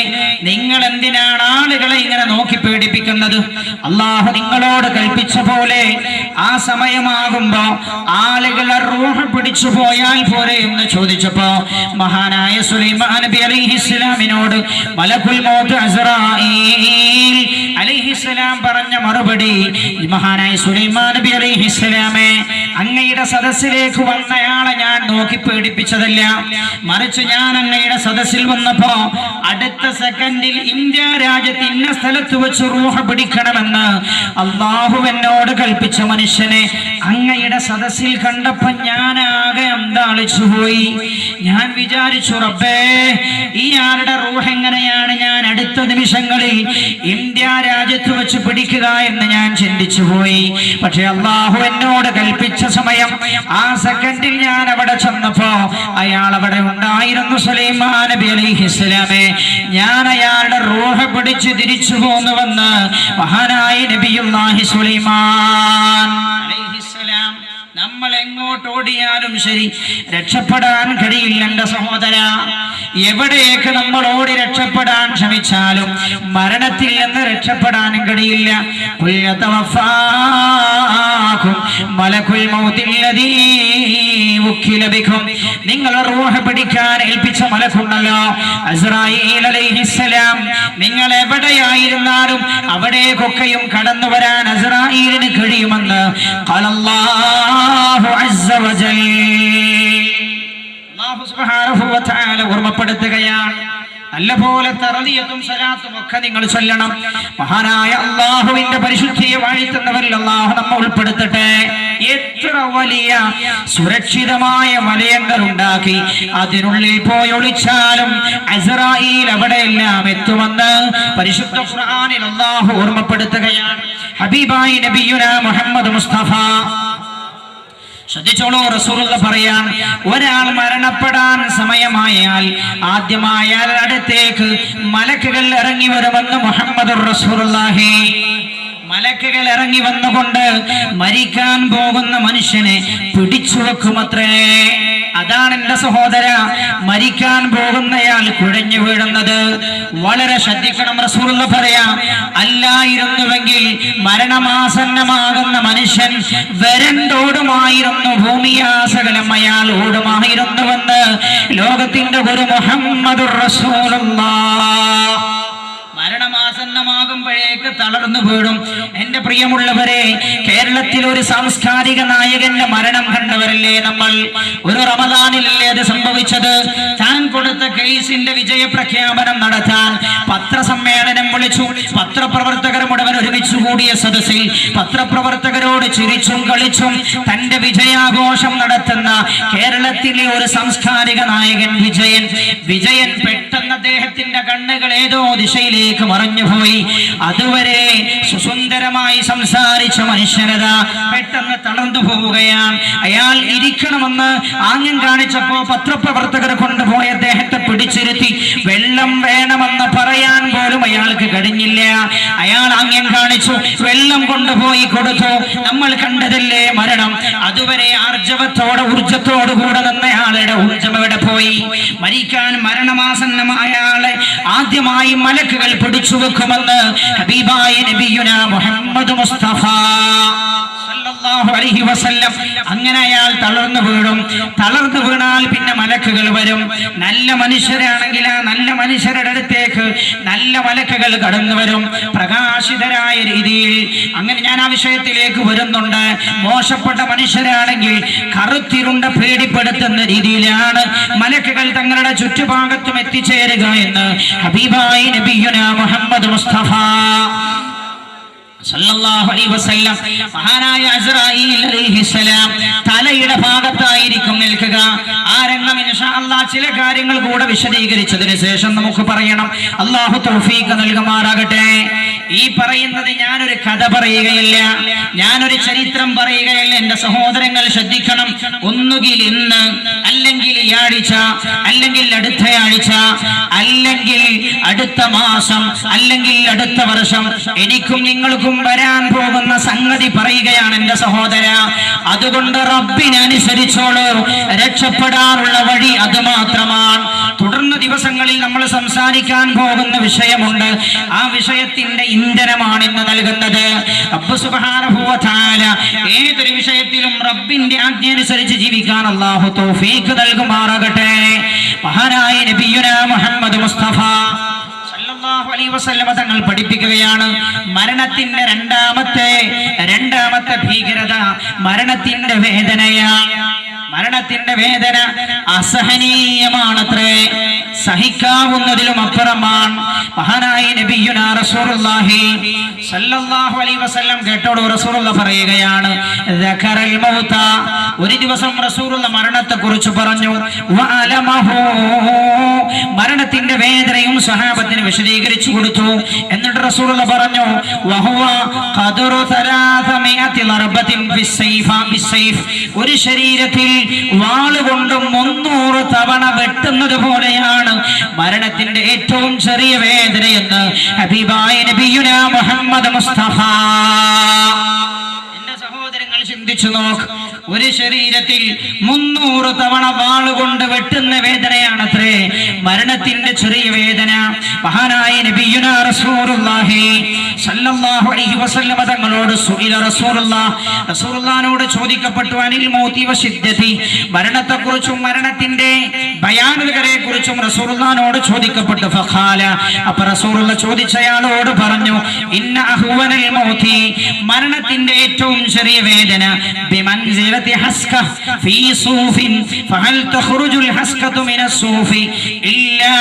നിങ്ങൾ എന്തിനാണ് ആളുകളെ ഇങ്ങനെ നോക്കി പേടിപ്പിക്കുന്നത്? അല്ലാഹു നിങ്ങളോട് കൽപ്പിച്ച പോലെ ആ സമയമാകുമ്പോ ആളുകളെ റൂഹ് പിടിച്ചു പോയാൽ പോരെ എന്ന് ചോദിച്ചപ്പോ മഹാനായ സുലൈമാൻ നബി അലൈഹിസ്സലാമിനോട് മലക്കുൽ മൗത്ത് അസ്റായീൽ അലൈഹിസ്സലാം പറഞ്ഞ മറുപടി, മഹാനായ സുലൈമാൻ നബി അലൈഹിസ്സലാമേ, അങ്ങയുടെ സദസ്സിലേക്ക് വന്നയാളെ ഞാൻ നോക്കി പേടിപ്പിച്ചതല്ല, മറിച്ച് ഞാൻ അങ്ങയുടെ സദസ്സിൽ വന്നപ്പോ അടുത്ത സെക്കൻഡിൽ ഇന്ത്യ രാജ്യത്ത് ഇന്ന സ്ഥലത്ത് വെച്ച് റൂഹ് പിടിക്കണമെന്ന് അല്ലാഹു എന്നോട് കൽപ്പിച്ച മനുഷ്യനെ അങ്ങയുടെ സദസ്സിൽ കണ്ടപ്പോ ഞാൻ ആകെ അന്താളിച്ചു പോയി. ഞാൻ വിചാരിച്ചു, റബ്ബേ, ഈ ആളുടെ റൂഹ് എങ്ങനെയാണ് ഞാൻ അടുത്ത നിമിഷങ്ങളിൽ ഇന്ത്യ രാജ്യത്ത് വെച്ച് പിടിക്കുക എന്ന് ഞാൻ ചിന്തിച്ചു പോയി. പക്ഷെ അല്ലാഹു എന്നോട് കൽപ്പിച്ച സമയം ആ സെക്കൻഡിൽ ഞാൻ അവിടെ ചെന്നപ്പോ അയാൾ അവിടെ ഉണ്ടായിരുന്നു. സുലൈമാൻ നബി അലൈഹിസ്സലാമേ, ഞാൻ അയാളുടെ റൂഹ് പിടിച്ച് തിരിച്ചു പോന്നുവെന്ന് മഹാനായ നബിയുല്ലാഹി സുലൈമാൻ അലൈഹിസ്സലാം. നമ്മൾ എങ്ങോട്ട് ഓടിയാലും ശരി രക്ഷപ്പെടാൻ കഴിയില്ല എന്റെ സഹോദര. എവിടേക്ക് നമ്മൾ ഓടി രക്ഷപ്പെടാൻ ശ്രമിച്ചാലും മരണത്തിൽ നിന്ന് രക്ഷപ്പെടാനും കഴിയില്ല. മലക്കുൽ മൗത്തിൽ ലദീ വക്കില ബികും, നിങ്ങൾ റൂഹ് പിടിക്കാൻ ഏൽപ്പിച്ച മലക്കുണ്ടല്ലോ അസ്റായീൽ അലൈഹിസ്സലാം, നിങ്ങൾ എവിടെയായിരുന്നാലും അവിടേക്കൊക്കെയും കടന്നു വരാൻ അസ്റായീലിന് കഴിയുമെന്ന് ഖാലല്ലാഹു അസ്സ വജൽ. അല്ലാഹു സുബ്ഹാനഹു വ തആല ഓർമ്മപ്പെടുത്തുകയാണ്. നല്ലപോലെ തറദിയത്തും സലാത്തും ഒക്കെ നിങ്ങൾ ചൊല്ലണം. മഹാനായ അല്ലാഹുവിന്റെ പരിശുദ്ധിയെ വാഴ്ത്തുന്നവരിൽ അല്ലാഹു നമ്മെ ഉൾപ്പെടുത്തട്ടെ. എത്ര വലിയ സുരക്ഷിതമായ വലയങ്ങൾ ഉണ്ടാക്കി അതിനുള്ളിൽ പോയി ഒളിച്ചാലും അസ്റായീൽ അവിടെയെല്ലാം എത്തുമെന്ന് പരിശുദ്ധ ഖുർആനിൽ അല്ലാഹു ഓർമ്മപ്പെടുത്തുകയാണ്. ഹബീബായി നബിയുനാ മുഹമ്മദ് മുസ്തഫ ശ്രദ്ധിച്ചോളൂ, റസൂലുള്ള പറയാൻ, ഒരാൾ മരണപ്പെടാൻ സമയമായാൽ ആദ്യമായി അയാളുടെ അടുത്തേക്ക് മലക്കുകൾ ഇറങ്ങി വരുമെന്ന് മുഹമ്മദുർ റസൂലുള്ളാഹി. മലക്കുകൾ ഇറങ്ങി വന്നുകൊണ്ട് മരിക്കാൻ പോകുന്ന മനുഷ്യനെ പിടിച്ചു വെക്കുമത്രേ. അതാണ് എന്റെ സഹോദര, മരിക്കാൻ പോകുന്നയാൾ കുഴഞ്ഞു വീഴുന്നത്. വളരെ ശ്രദ്ധിക്കണം. റസൂലുള്ള പറയാ, അല്ലായിരുന്നുവെങ്കിൽ മരണമാസന്നമാകുന്ന മനുഷ്യൻ വരണ്ടോടുമായിരുന്നു, ഭൂമിയാസകലം അയാൾ ഓടുമായിരുന്നുവെന്ന് ലോകത്തിന്റെ ഒരു മുഹമ്മദുർ റസൂലുള്ളാഹ്. മരണമാസന്നമാകുമ്പോഴേക്ക് തളർന്നു വീഴും. എന്റെ പ്രിയമുള്ളവരെ, കേരളത്തിൽ ഒരു സാംസ്കാരിക നായകന്റെ മരണം കണ്ടവരല്ലേ നമ്മൾ? ഒരു റമദാനിലല്ലേ അത് സംഭവിച്ചത്? താൻ കൊടുത്ത കേസിന്റെ വിജയപ്രഖ്യാപനം നടത്താൻ പത്രസമ്മേളനം വിളിച്ചു. പത്രപ്രവർത്തകർ മുഴുവൻ ഒരുമിച്ചു കൂടിയ സദസ്സിൽ പത്രപ്രവർത്തകരോട് ചിരിച്ചും കളിച്ചും തന്റെ വിജയാഘോഷം നടത്തുന്ന കേരളത്തിലെ ഒരു സാംസ്കാരിക നായകൻ വിജയൻ പെട്ടെന്ന് അദ്ദേഹത്തിന്റെ കണ്ണുകൾ ഏതോ ദിശയിലേക്ക് മറഞ്ഞുപോയി. അതുവരെ സുസുന്ദരമായി സംസാരിച്ച മനുഷ്യനത പെട്ടെന്ന് തളർന്നു പോവുകയാണ്. അയാൾ ഇരിക്കണമെന്ന് ആംഗ്യം കാണിച്ചപ്പോ പത്രപ്രവർത്തകർ കൊണ്ടുപോയി അദ്ദേഹത്തെ പിടിച്ചിരുത്തി. വെള്ളം വേണമെന്ന് പറയാൻ പോലും അയാൾക്ക് കഴിഞ്ഞില്ല. അയാൾ ആംഗ്യം കാണിച്ചു, വെള്ളം കൊണ്ടുപോയി കൊടുത്തു. നമ്മൾ കണ്ടതല്ലേ മരണം. അതുവരെ ആർജവത്തോടെ ഊർജത്തോടു കൂടെ നിന്നയാളുടെ ഊർജം എവിടെ പോയി? മരിക്കാൻ മരണമാസന്നമായ ആളെ ആദ്യമായി മലക്കുകൾ പിടിച്ചു വെക്കുമെന്ന് ഹബീബായ നബിയുനാ മുഹമ്മദ് മുസ്തഫ സല്ലല്ലാഹു അലൈഹി വസല്ലം. അങ്ങനെ അയാൾ തളർന്നു വീഴും. തളർന്നു വീണാൽ പിന്നെ മലക്കുകൾ വരും. നല്ല മനുഷ്യരാണെങ്കിൽ ആ നല്ല മനുഷ്യരുടെ അടുത്തേക്ക് നല്ല മലക്കുകൾ കടന്നു വരും, പ്രകാശിതരായ രീതിയിൽ. അങ്ങനെ ഞാൻ ആ വിഷയത്തിലേക്ക് വരുന്നുണ്ട്. മോശപ്പെട്ട മനുഷ്യരാണെങ്കിൽ കറുത്തിരുണ്ട പേടിപ്പെടുത്തുന്ന രീതിയിലാണ് മലക്കുകൾ തങ്ങളുടെ ചുറ്റുഭാഗത്തും എത്തിച്ചേരുക എന്ന് ഹബീബായ നബിയുനാ മുഹമ്മദ് മുസ്തഫ സല്ലല്ലാഹു അലൈഹി വസല്ലം. മഹാനായ അസ്റായീൽ അലൈഹിസ്സലാം തലയുടെ ഭാഗത്തായിരിക്കും നിൽക്കുക. ആ രംഗം ഇൻഷാ അല്ലാഹ് ചില കാര്യങ്ങൾ കൂടെ വിശദീകരിച്ചതിന് ശേഷം നമുക്ക് പറയണം. അല്ലാഹു തൗഫീഖ് നൽകുമാറാകട്ടെ. ഈ പറയുന്നത് ഞാനൊരു കഥ പറയുകയല്ല, ഞാനൊരു ചരിത്രം പറയുകയല്ല. എന്റെ സഹോദരങ്ങൾ ശ്രദ്ധിക്കണം. ഒന്നുകിൽ ഇന്ന്, അല്ലെങ്കിൽ ഈ ആഴ്ച, അല്ലെങ്കിൽ അടുത്തയാഴ്ച, അല്ലെങ്കിൽ അടുത്ത മാസം, അല്ലെങ്കിൽ അടുത്ത വർഷം എനിക്കും നിങ്ങൾക്കും വരാൻ പോകുന്ന സംഗതി പറയുകയാണ് എന്റെ സഹോദര. അതുകൊണ്ട് റബ്ബിനെ അനുസരിച്ചോളൂ. രക്ഷപ്പെടാനുള്ള വഴി അത് മാത്രമാണ്. തുടർന്ന് ദിവസങ്ങളിൽ നമ്മൾ സംസാരിക്കാൻ പോകുന്ന വിഷയമുണ്ട്. ആ വിഷയത്തിന്റെ ഇന്ധനമാണ് ഇന്ന് നൽകുന്നത്. റബ്ബ് സുബ്ഹാനഹു വ തആല ഏതൊരു വിഷയത്തിലും റബ്ബിന്റെ ആജ്ഞ അനുസരിച്ച് ജീവിക്കാൻ അല്ലാഹു തൗഫീഖ് നൽകുമാറാകട്ടെ. മഹാനായ നബിയുനാ മുഹമ്മദ് മുസ്തഫ സല്ലല്ലാഹു അലൈഹി വസല്ലം തങ്ങൾ പഠിപ്പിക്കുകയാണ്, മരണത്തിന്റെ രണ്ടാമത്തെ ഭീകരത മരണത്തിന്റെ വേദനയാണ്. മരണത്തിന്റെ വേദന അസഹനീയമാണത്രേ, സഹിക്കാവുന്നതിലും അപ്പുറമാണ്. മഹാനായ നബിയുനാ റസൂലുള്ളാഹി സല്ലല്ലാഹു അലൈഹി വസല്ലം കേട്ടോളൂ, റസൂലുള്ളാഹി പറയുകയാണ്, ദഖറൽ മൗത. ഒരു ദിവസം റസൂലുള്ള മരണത്തെ കുറിച്ച് പറഞ്ഞു. വഅലമഹു, മരണത്തിന്റെ വേദനയും സ്വഹാബത്തിന് വിശദീകരിച്ചു കൊടുത്തു. എന്നിട്ട് റസൂലുള്ള പറഞ്ഞു, വഹുവ ഖദറു 300 ലർബത്തിൻ ഫിസ്സൈഫ്, ഒരു ശരീരത്തിൽ വാളുകൊണ്ട് 300 തവണ വെട്ടുന്നത് പോലെയാണ് മരണത്തിന്റെ ഏറ്റവും ചെറിയ വേദനയെന്ന് ഹബീബായ നബിയുനാ മുഹമ്മദ് മുസ്തഫ. എന്റെ സഹോദരങ്ങൾ ചിന്തിച്ചു നോക്ക്, ഒരു ശരീരത്തിൽ 300 തവണ വാളുകൊണ്ട് വെട്ടുന്ന വേദനയാണത്രേ മരണത്തിന്റെ ചെറിയ വേദന. മഹാനായ നബിയുനാ റസൂലുള്ളാഹി സല്ലല്ലാഹു അലൈഹി വസല്ലം തങ്ങളോട് സുഇല റസൂലുള്ളാഹിനോട് ചോദിക്കപ്പെട്ടു, അനിൽ മൗതി വശിദ്ദതി, മരണത്തെക്കുറിച്ചും മരണത്തിന്റെ ഭയാനകരെ കുറിച്ചും റസൂലുള്ളാഹിനോട് ചോദിക്കപ്പെട്ടു. ഫഖാല, അപ്പോൾ റസൂലുള്ളാഹി ചോദിച്ചയാളോട് പറഞ്ഞു, ഇന്ന അഹ്വനൽ മൗതി, മരണത്തിന്റെ ഏറ്റവും ചെറിയ വേദന ബിമൻസിലതി ഹസ്ക ഫീ സൂഫിൻ ഫഹൽ തഖ്റുജുൽ ഹസ്കതു മിനസ് സൂഫി ഇല്ലാ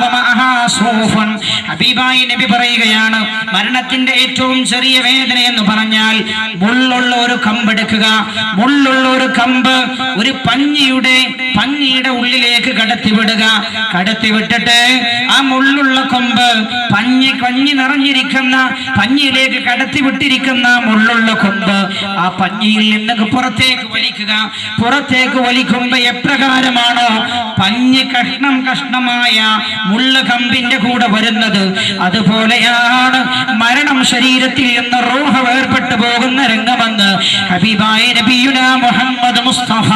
വമഅഹാ സൂഫൻ. ഹബീബായ നബി പറയുകയാണ്, മരണത്തിന്റെ ഏറ്റവും ചെറിയ വേദന എന്ന് പറഞ്ഞാൽ മുള്ളുള്ള ഒരു കമ്പെടുക്കുക. മുള്ളുള്ള ഒരു കമ്പ് ഒരു പഞ്ഞിയുടെ പഞ്ഞിയുടെ ഉള്ളിലേക്ക് കടത്തിവിടുക. കടത്തിവിട്ടിട്ട് ആ മുള്ളുള്ള കൊമ്പ് പഞ്ഞി നിറഞ്ഞിരിക്കുന്ന പഞ്ഞിയിലേക്ക് കടത്തിവിട്ടിരിക്കുന്ന മുള്ളുള്ള കൊമ്പ് ആ പഞ്ഞിയിൽ നിന്ന് പുറത്തേക്ക് വലിക്കുക. പുറത്തേക്ക് വലിക്കുമ്പോ എപ്രകാരമാണോ പഞ്ഞി കഷ്ണം കഷ്ണമായ മുള്ള് കമ്പിന്റെ കൂടെ വരുന്നത്, അതുപോലെയാണ് മരണം ശരീരത്തിൽ നിന്ന് റൂഹ് വേർപെട്ടു പോകുന്ന രംഗമെന്ന് ഹബീബായ നബിയുനാ മുഹമ്മദ് മുസ്തഫ.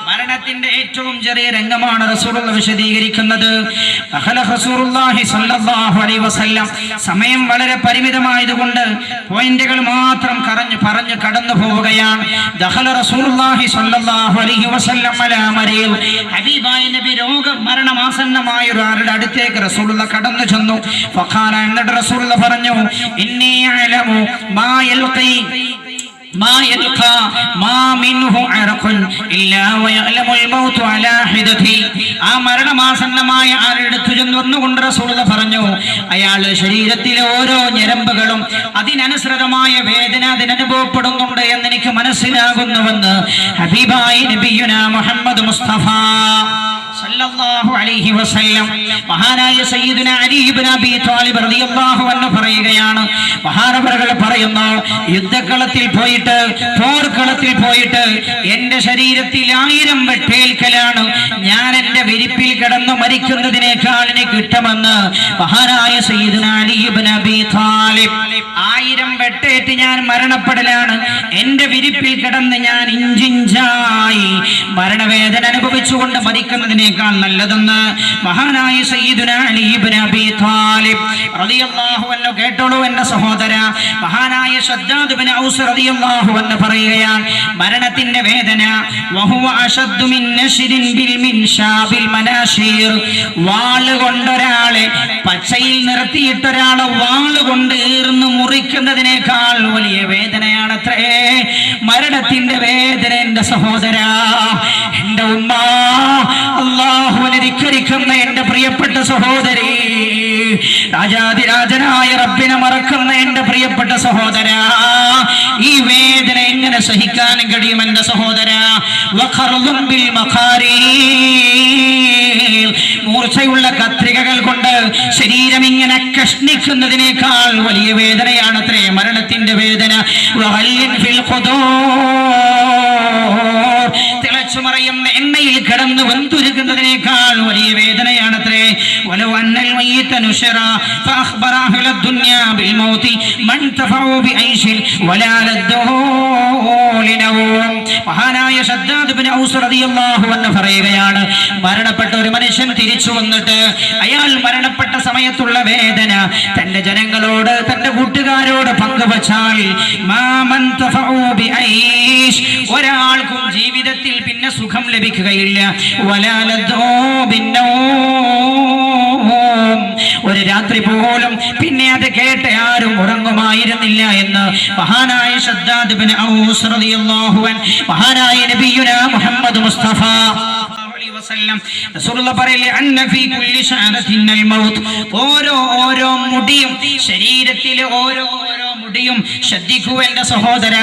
മരണത്തിന്റെ ഏറ്റവും ചെറിയ രംഗമാണ് റസൂലുള്ള വിശദീകരിക്കുന്നത്. സമയം വളരെ പരിമിതമായതുകൊണ്ട് പോയിന്റുകൾ മാത്രം പറഞ്ഞു കടന്നു പോവുകയാണ്. ഹബീബായ നബി മരണമാസന്നമായ ഒരാളുടെ അടുത്തേക്ക് റസൂലുള്ള കടന്നു ചെന്നു. എന്നിട്ട് റസൂലുള്ള പറഞ്ഞു, ഇന്നി അഅലമു മാ യൽഖി ما يلقى ما منه عرق إلا ويعلم الموت على حدته. ആ മരണമാസന്നമായ ആളെടുത്തു ചെന്നുകൊണ്ട് റസൂലുള്ളാഹി പറഞ്ഞു, അയാളുടെ ശരീരത്തിലെ ഓരോ ഞരമ്പുകളും അതിനനുസൃതമായ വേദന അതിനനുഭവപ്പെടുന്നുണ്ട് എന്ന് എനിക്ക് മനസ്സിലാകുന്നുവെന്ന് ഹബീബായ നബിയുനാ മുഹമ്മദ് മുസ്തഫ സല്ലല്ലാഹു അലൈഹി വസല്ലം. മഹാനായ സയ്യിദുനാ അലി ഇബ്നു അബീ ത്വാലിബ് റളിയല്ലാഹു അൻഹു പറയുകയാണ്, മഹാനവറുകൾ പറയുന്നു, യുദ്ധക്കളത്തിൽ പോയിട്ട് പോർക്കളത്തിൽ പോയിട്ട് എന്റെ ശരീരത്തിൽ 1000 വെട്ടേൽക്കലാണ് ഞാൻ എന്റെ വിരിപ്പിൽ കിടന്നു മരിക്കുന്നതിനേക്കാൾ എനിക്ക് ഇഷ്ടമെന്ന് മഹാനായ സയ്യിദുനാ അലി ഇബ്നു അബീ ത്വാലിബ്. 1000 വെട്ടേറ്റ് ഞാൻ മരണപ്പെടലാണ് എന്റെ വിരിപ്പിൽ കിടന്ന് ഞാൻ ഇഞ്ചിഞ്ചായി മരണവേദന അനുഭവിച്ചുകൊണ്ട് മരിക്കുന്നതിനേക്കാൾ നല്ലതെന്ന് മഹാനായ സയ്യിദുനാ അലി ഇബ്നു അബീ ത്വാലിബ് റളിയല്ലാഹു അൻഹു. കേട്ടോളൂ എന്റെ സഹോദര, മഹാനായ ശദ്ദാദ് ഇബ്നു ഔസ് റളിയല്ലാഹു അൻഹു പറയുകയാണ്, മരണത്തിന്റെ വേദന വഹുവ അശദ്ദു മിൻ നശ്രിൻ ബിൽ മിൻശാബിൽ മനാശീർ. വാള് കൊണ്ടൊരാളെ പച്ചയിൽ നിർത്തിയിട്ട് ഒരാളെ വാള് കൊണ്ട് ഈർന്ന് മുറിക്കുന്നതിനേക്കാൾ വലിയ വേദനയാണത്രേ മരണത്തിന്റെ വേദന. എന്റെ സഹോദര, എന്റെ ഉമ്മ, അല്ലാഹുവിനെ ധിക്കരിക്കുന്ന എന്റെ പ്രിയപ്പെട്ട സഹോദരി, രാജാതിരാജനായ റബ്ബിനെ മറക്കുന്ന എന്റെ പ്രിയപ്പെട്ട സഹോദര, ഈ വേദന എങ്ങനെ സഹിക്കാൻ കഴിയും എന്റെ സഹോദര? മൂർച്ചയുള്ള കത്രികകൾ കൊണ്ട് ശരീരം ഇങ്ങനെ കഷ്ണിക്കുന്നതിനേക്കാൾ വലിയ വേദനയാണ് അത്രേ മരണത്തിന്റെ വേദന. തിളച്ചുമറിയുന്ന എണ്ണയിൽ കിടന്ന് വെന്തുരുക്കുന്നതിനേക്കാൾ വലിയ വേദനയാണത്രേ. മഹാനായ ശദ്ദാദ് ഇബ്നു ഔസ് റളിയല്ലാഹു അൻഹു പറയുകയാണ്, മരണപ്പെട്ട ഒരു മനുഷ്യൻ തിരിച്ചു വന്നിട്ട് അയാൾ മരണപ്പെട്ട സമയത്തുള്ള വേദന തന്റെ ജനങ്ങളോട് തന്റെ കൂട്ടുകാരോട് പങ്കുവച്ചാൽ ഒരാൾക്കും ജീവിതത്തിൽ പിന്നെ സുഖം ലഭിക്കുകയില്ല. ഒരു രാത്രി പോലും പിന്നെ അത് കേട്ട് ആരും ഉറങ്ങുമായിരുന്നില്ല എന്ന് മഹാനായ ശദ്ദാദ് ഇബ്നു ഔസ് റളിയല്ലാഹു അൻഹു മഹാനായ നബിയുനാ മുഹമ്മദ് മുസ്തഫ ഓരോ മുടിയും ശരീരത്തിലെ ഓരോ മുടിയും, ശ്രദ്ധിക്കൂ എന്റെ സഹോദര,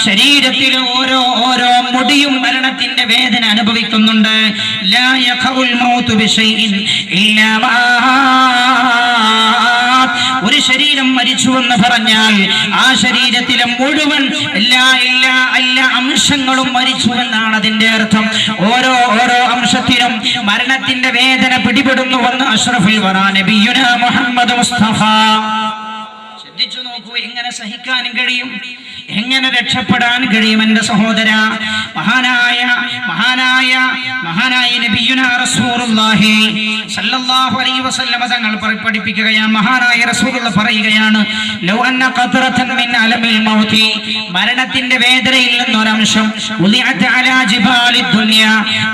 ശരീരത്തിലെ ഓരോ മുടിയും മരണത്തിന്റെ വേദന അനുഭവിക്കുന്നുണ്ട്. ലാ യഖഉൽ മൗതു ബിശൈഇൻ ഇല്ലാ മാ. ഒരു ശരീരം മരിച്ചുവെന്ന് പറഞ്ഞാൽ ആ ശരീരത്തിലെ മുഴുവൻ എല്ലാ അംശങ്ങളും മരിച്ചുവെന്നാണ് അതിന്റെ അർത്ഥം. ഓരോ അംശത്തിനും മരണത്തിന്റെ വേദന പിടിപെടുന്നുവെന്ന് അഷ്റഫുൽ വറാ നബിയുനാ മുഹമ്മദ് മുസ്തഫ. ശ്രദ്ധിച്ചു നോക്കൂ, എങ്ങനെ സഹിക്കാനും കഴിയും, എങ്ങനെ രക്ഷപ്പെടാൻ കഴിയും എന്റെ സഹോദര? മഹാനായ നബിയുനാ റസൂലുള്ളാഹി സല്ലല്ലാഹു അലൈഹി വസല്ലം തങ്ങൾ പഠിപ്പിക്കുകയാണ്. മഹാനായ റസൂലുള്ളാഹി പറയുകയാണ്, ലൗ അന്ന ഖത്രതൻ മിൻ അലമിൽ മൗതി, മരണത്തിന്റെ വേദനയിൽ നിന്നൊരംശം ഉളിഅത അലാ ജിബാലി ദുനിയ,